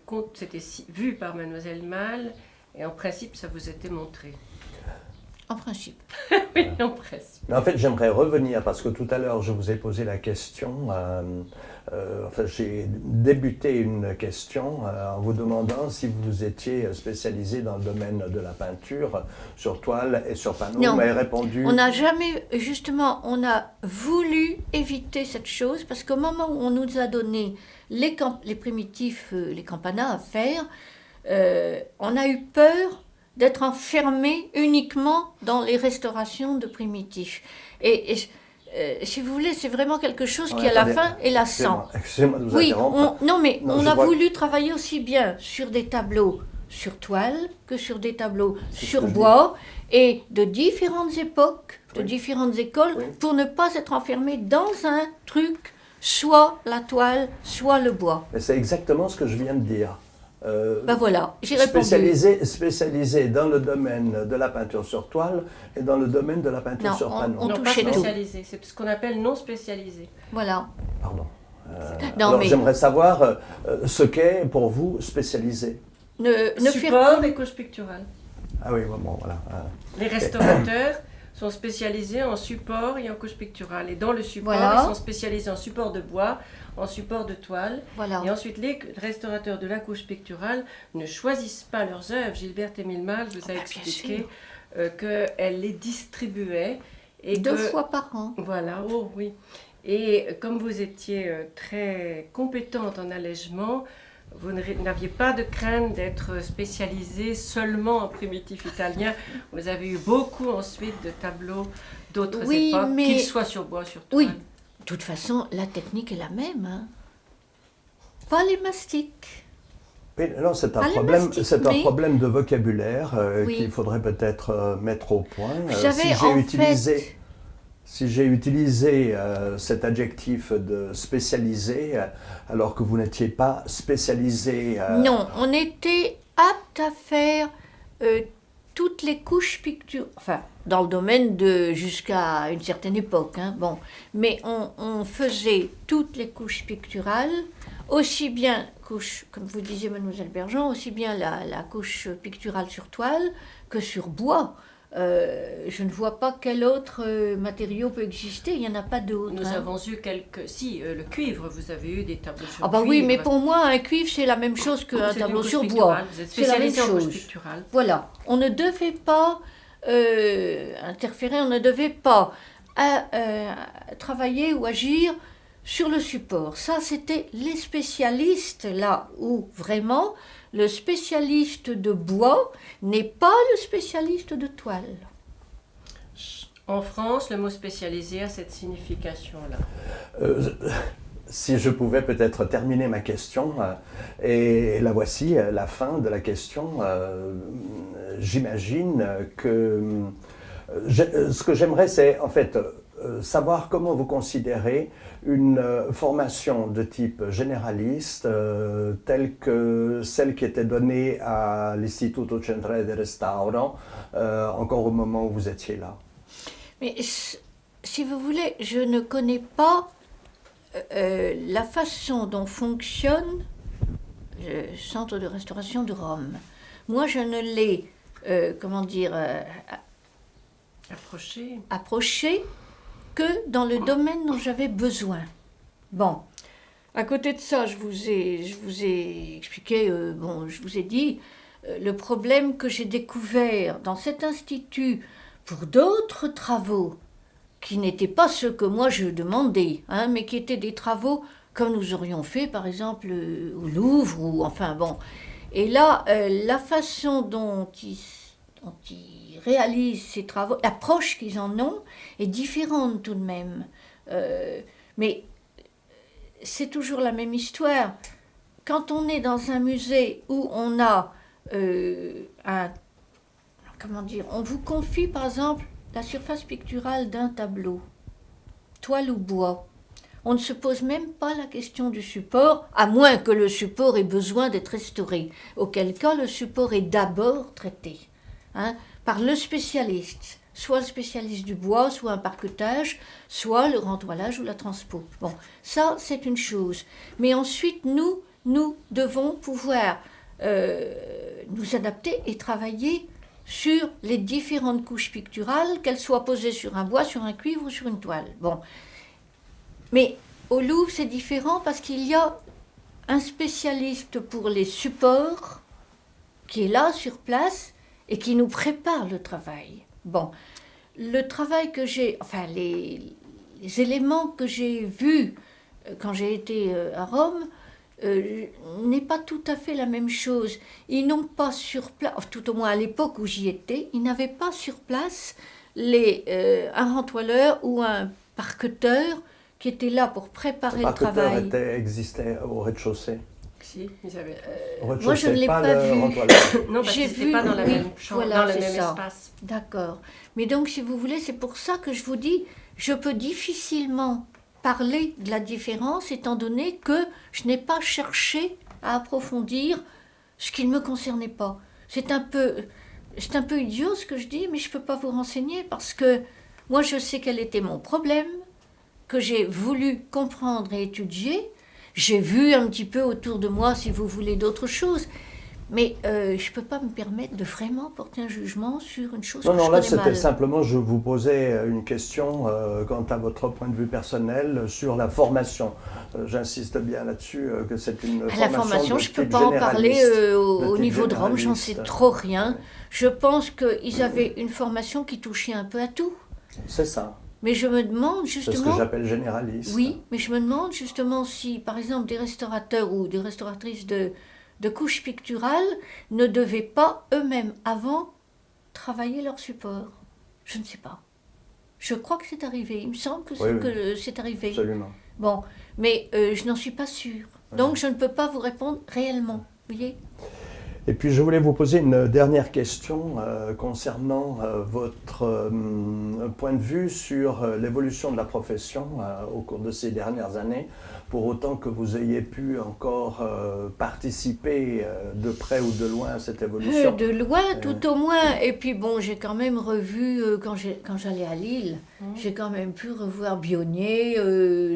vu par Mademoiselle Malle, et en principe, ça vous était montré. En principe. Oui, en principe. En fait, j'aimerais revenir, parce que tout à l'heure, je vous ai posé la question, j'ai débuté une question en vous demandant si vous étiez spécialisé dans le domaine de la peinture sur toile et sur panneau. Non, vous m'avez répondu... On n'a jamais, justement, on a voulu éviter cette chose, parce qu'au moment où on nous a donné les primitifs, les campanas à faire, on a eu peur d'être enfermé uniquement dans les restaurations de primitifs. Et si vous voulez, c'est vraiment quelque chose qui, à la fin, est lassant. Excusez-moi de vous interrompre. On a voulu travailler aussi bien sur des tableaux sur toile que sur des tableaux sur bois, et de différentes époques, de différentes écoles, pour ne pas être enfermé dans un truc, soit la toile, soit le bois. Mais c'est exactement ce que je viens de dire. Ben voilà, j'ai répondu. Spécialisé dans le domaine de la peinture sur toile et dans le domaine de la peinture sur panneau. On touchait pas spécialisé, c'est ce qu'on appelle non spécialisé. Voilà. Pardon. Alors j'aimerais savoir ce qu'est pour vous spécialisé. Support et couche picturale. Ah oui, bon, voilà. Les restaurateurs sont spécialisés en support et en couche picturale. Et dans le support, ils sont spécialisés en support de bois, en support de toile. Voilà. Et ensuite, les restaurateurs de la couche picturale ne choisissent pas leurs œuvres. Gilberte Émile Malle vous a expliqué qu'elle les distribuait. Et 2 fois par an. Voilà, oui. Et comme vous étiez très compétente en allègement, vous n'aviez pas de crainte d'être spécialisée seulement en primitif italien. Vous avez eu beaucoup ensuite de tableaux d'autres époques, qu'ils soient sur bois, sur toile. Oui, de toute façon, la technique est la même. Hein. Pas les mastiques. Non, c'est un problème de vocabulaire qu'il faudrait peut-être mettre au point. Si j'ai utilisé cet adjectif de spécialisé, alors que vous n'étiez pas spécialisé... Non, on était apte à faire toutes les couches picturales, enfin, dans le domaine de jusqu'à une certaine époque, hein, bon. Mais on faisait toutes les couches picturales, aussi bien, comme vous disiez, Mademoiselle Bergeon, aussi bien la couche picturale sur toile que sur bois. Je ne vois pas quel autre matériau peut exister, il n'y en a pas d'autre. Nous avons eu le cuivre, vous avez eu des tableaux sur cuivre. Ah bah oui, mais pour moi, un cuivre, c'est la même chose qu'un tableau sur bois. C'est la même chose. Voilà, on ne devait pas interférer, on ne devait pas travailler ou agir sur le support. Ça, c'était les spécialistes, là où vraiment... Le spécialiste de bois n'est pas le spécialiste de toile. En France, le mot spécialisé a cette signification-là. Si je pouvais peut-être terminer ma question, et la voici, la fin de la question. J'imagine que ce que j'aimerais, c'est en fait savoir comment vous considérez une formation de type généraliste telle que celle qui était donnée à l'Istituto Centrale del Restauro encore au moment où vous étiez là. Mais si vous voulez, je ne connais pas la façon dont fonctionne le centre de restauration de Rome. Moi, je ne l'ai, approché que dans le domaine dont j'avais besoin. Bon, à côté de ça, je vous ai expliqué, je vous ai dit, le problème que j'ai découvert dans cet institut pour d'autres travaux, qui n'étaient pas ceux que moi je demandais, hein, mais qui étaient des travaux comme nous aurions fait, par exemple, au Louvre, ou enfin bon. Et là, la façon dont ils réalisent ces travaux, l'approche qu'ils en ont est différente tout de même. Mais c'est toujours la même histoire. Quand on est dans un musée où on a on vous confie par exemple la surface picturale d'un tableau, toile ou bois, on ne se pose même pas la question du support, à moins que le support ait besoin d'être restauré, auquel cas le support est d'abord traité, hein, par le spécialiste, soit le spécialiste du bois, soit un parquetage, soit le rentoilage ou la transpo. Bon, ça c'est une chose. Mais ensuite, nous devons pouvoir nous adapter et travailler sur les différentes couches picturales, qu'elles soient posées sur un bois, sur un cuivre ou sur une toile. Bon. Mais au Louvre, c'est différent parce qu'il y a un spécialiste pour les supports qui est là, sur place, et qui nous prépare le travail. Bon, le travail que j'ai, enfin, les éléments que j'ai vus quand j'ai été à Rome, n'est pas tout à fait la même chose. Ils n'ont pas sur place, tout au moins à l'époque où j'y étais, ils n'avaient pas sur place un rentoileur ou un parqueteur qui était là pour préparer le travail. Le parqueteur existait au rez-de-chaussée. Si, ils avaient... Moi, je ne l'ai pas vu. Non, parce que c'était pas dans la même chambre, voilà, dans le même ça. espace. D'accord. Mais donc, si vous voulez, c'est pour ça que je vous dis, je peux difficilement parler de la différence, étant donné que je n'ai pas cherché à approfondir ce qui ne me concernait pas. C'est un peu idiot ce que je dis, mais je ne peux pas vous renseigner parce que moi je sais quel était mon problème, que j'ai voulu comprendre et étudier. J'ai vu un petit peu autour de moi, si vous voulez, d'autres choses. Mais je ne peux pas me permettre de vraiment porter un jugement sur une chose que je connais mal. Non, là c'était simplement, je vous posais une question quant à votre point de vue personnel sur la formation. J'insiste bien là-dessus, que c'est une formation. La formation, je ne peux pas en parler au niveau de Rome, j'en sais trop rien. Je pense qu'ils avaient une formation qui touchait un peu à tout. C'est ça. Mais je me demande justement... C'est ce que j'appelle généraliste. Oui, mais je me demande justement si, par exemple, des restaurateurs ou des restauratrices de couches picturales ne devaient pas eux-mêmes avant travailler leur support. Je ne sais pas. Je crois que c'est arrivé. Il me semble que c'est arrivé. Absolument. Bon, mais je n'en suis pas sûre. Donc je ne peux pas vous répondre réellement. Vous voyez ? Et puis je voulais vous poser une dernière question concernant votre point de vue sur l'évolution de la profession au cours de ces dernières années, pour autant que vous ayez pu encore participer de près ou de loin à cette évolution. De loin, tout au moins. Et puis bon, j'ai quand même revu, quand j'allais à Lille, j'ai quand même pu revoir Bionnier,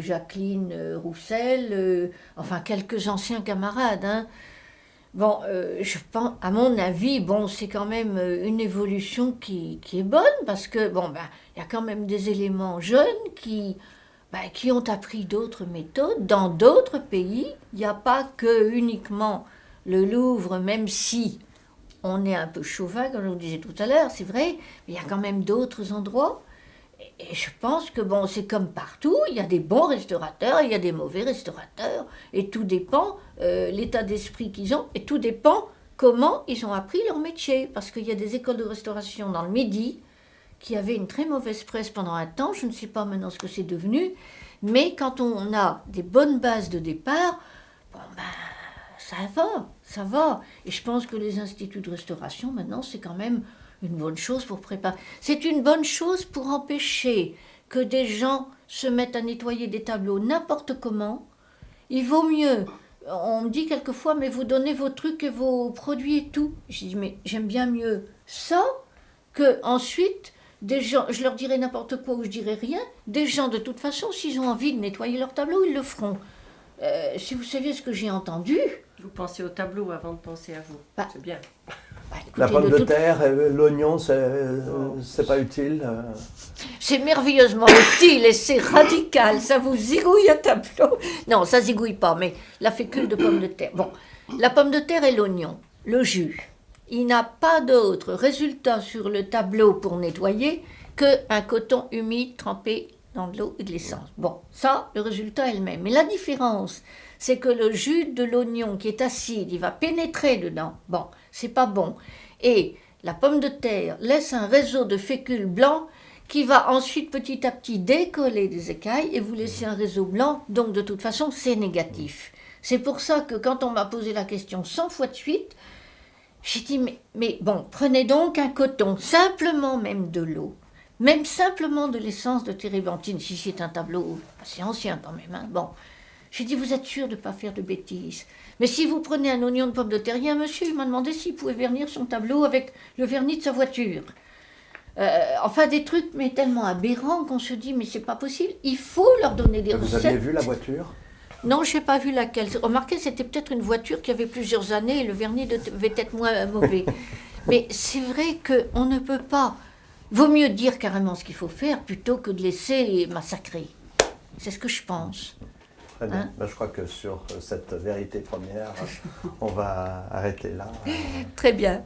Jacqueline Roussel, enfin quelques anciens camarades, hein. Bon, je pense, à mon avis, bon, c'est quand même une évolution qui est bonne, parce que, bon, ben, il y a quand même des éléments jeunes qui ont appris d'autres méthodes. Dans d'autres pays, il n'y a pas que uniquement le Louvre, même si on est un peu chauvin, comme je vous disais tout à l'heure, c'est vrai, mais il y a quand même d'autres endroits. Et je pense que, bon, c'est comme partout, il y a des bons restaurateurs, il y a des mauvais restaurateurs, et tout dépend l'état d'esprit qu'ils ont, et tout dépend comment ils ont appris leur métier. Parce qu'il y a des écoles de restauration dans le Midi qui avaient une très mauvaise presse pendant un temps, je ne sais pas maintenant ce que c'est devenu, mais quand on a des bonnes bases de départ, bon ben, ça va. Et je pense que les instituts de restauration, maintenant, c'est quand même une bonne chose pour préparer. C'est une bonne chose pour empêcher que des gens se mettent à nettoyer des tableaux n'importe comment. Il vaut mieux, on me dit quelquefois, mais vous donnez vos trucs et vos produits et tout. Je dis, mais j'aime bien mieux ça que ensuite des gens, je leur dirai n'importe quoi ou je dirai rien. Des gens, de toute façon, s'ils ont envie de nettoyer leur tableau, ils le feront. Si vous saviez ce que j'ai entendu... Vous pensez au tableau avant de penser à vous. C'est bien. Écoutez, la pomme de terre, l'oignon, c'est pas utile. C'est merveilleusement utile et c'est radical. Ça vous zigouille un tableau. Non, ça zigouille pas, mais la fécule de pomme de terre. Bon, la pomme de terre et l'oignon, le jus. Il n'a pas d'autre résultat sur le tableau pour nettoyer qu'un coton humide trempé dans de l'eau et de l'essence. Bon, ça, le résultat est le même. Mais la différence, c'est que le jus de l'oignon qui est acide, il va pénétrer dedans. Bon, c'est pas bon. Et la pomme de terre laisse un réseau de fécule blanc qui va ensuite petit à petit décoller des écailles et vous laisser un réseau blanc. Donc de toute façon, c'est négatif. C'est pour ça que quand on m'a posé la question 100 fois de suite, j'ai dit, mais bon, prenez donc un coton, simplement même de l'eau. Même simplement de l'essence de térébenthine, si c'est un tableau assez ancien quand même. Hein. Bon, j'ai dit, vous êtes sûr de ne pas faire de bêtises. Mais si vous prenez un oignon de pomme de terre, il y a un monsieur, il m'a demandé s'il pouvait vernir son tableau avec le vernis de sa voiture. Enfin, des trucs, mais tellement aberrants qu'on se dit, mais c'est pas possible. Il faut leur donner des recettes. Vous aviez vu la voiture? Non, je n'ai pas vu laquelle. Remarquez, c'était peut-être une voiture qui avait plusieurs années et le vernis devait être moins mauvais. Mais c'est vrai qu'on ne peut pas. Vaut mieux dire carrément ce qu'il faut faire plutôt que de laisser massacrer. C'est ce que je pense. Très bien. Ben, je crois que sur cette vérité première, on va arrêter là. Très bien.